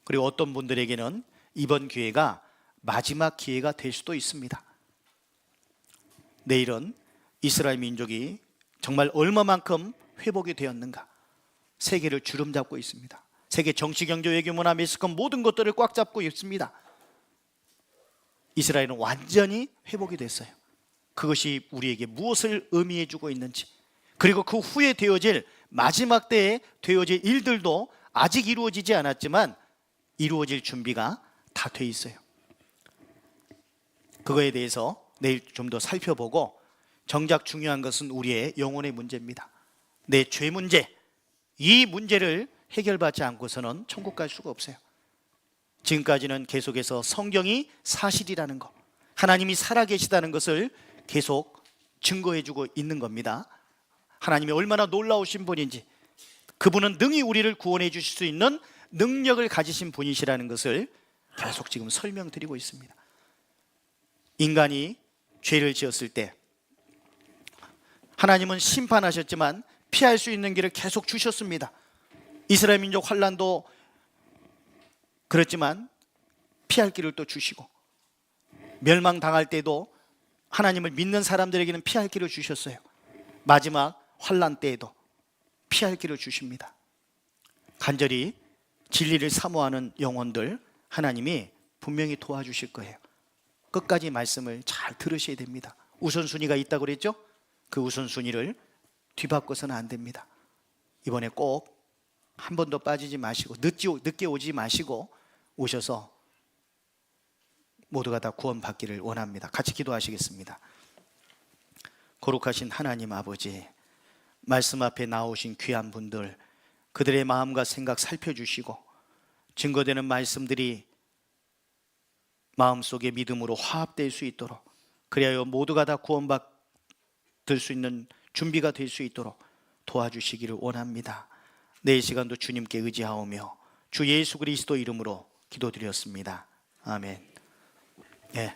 그리고 어떤 분들에게는 이번 기회가 마지막 기회가 될 수도 있습니다. 내일은 이스라엘 민족이 정말 얼마만큼 회복이 되었는가, 세계를 주름잡고 있습니다. 세계 정치, 경제, 외교, 문화, 매스컴 모든 것들을 꽉 잡고 있습니다. 이스라엘은 완전히 회복이 됐어요. 그것이 우리에게 무엇을 의미해 주고 있는지, 그리고 그 후에 되어질 마지막 때에 되어질 일들도 아직 이루어지지 않았지만 이루어질 준비가 다 돼 있어요. 그거에 대해서 내일 좀 더 살펴보고, 정작 중요한 것은 우리의 영혼의 문제입니다. 내 죄 문제, 이 문제를 해결받지 않고서는 천국 갈 수가 없어요. 지금까지는 계속해서 성경이 사실이라는 것, 하나님이 살아계시다는 것을 계속 증거해주고 있는 겁니다. 하나님이 얼마나 놀라우신 분인지, 그분은 능히 우리를 구원해 주실 수 있는 능력을 가지신 분이시라는 것을 계속 지금 설명드리고 있습니다. 인간이 죄를 지었을 때 하나님은 심판하셨지만 피할 수 있는 길을 계속 주셨습니다. 이스라엘 민족 환난도 그렇지만 피할 길을 또 주시고, 멸망당할 때도 하나님을 믿는 사람들에게는 피할 길을 주셨어요. 마지막 환난 때에도 피할 길을 주십니다. 간절히 진리를 사모하는 영혼들 하나님이 분명히 도와주실 거예요. 끝까지 말씀을 잘 들으셔야 됩니다. 우선순위가 있다고 그랬죠? 그 우선순위를 뒤바꿔서는 안 됩니다. 이번에 꼭 한 번도 빠지지 마시고 늦게 오지 마시고 오셔서 모두가 다 구원받기를 원합니다. 같이 기도하시겠습니다. 거룩하신 하나님 아버지, 말씀 앞에 나오신 귀한 분들, 그들의 마음과 생각 살펴주시고 증거되는 말씀들이 마음속에 믿음으로 화합될 수 있도록, 그리하여 모두가 다 구원받을 수 있는 준비가 될 수 있도록 도와주시기를 원합니다. 내일 시간도 주님께 의지하오며 주 예수 그리스도 이름으로 기도드렸습니다. 아멘. 예.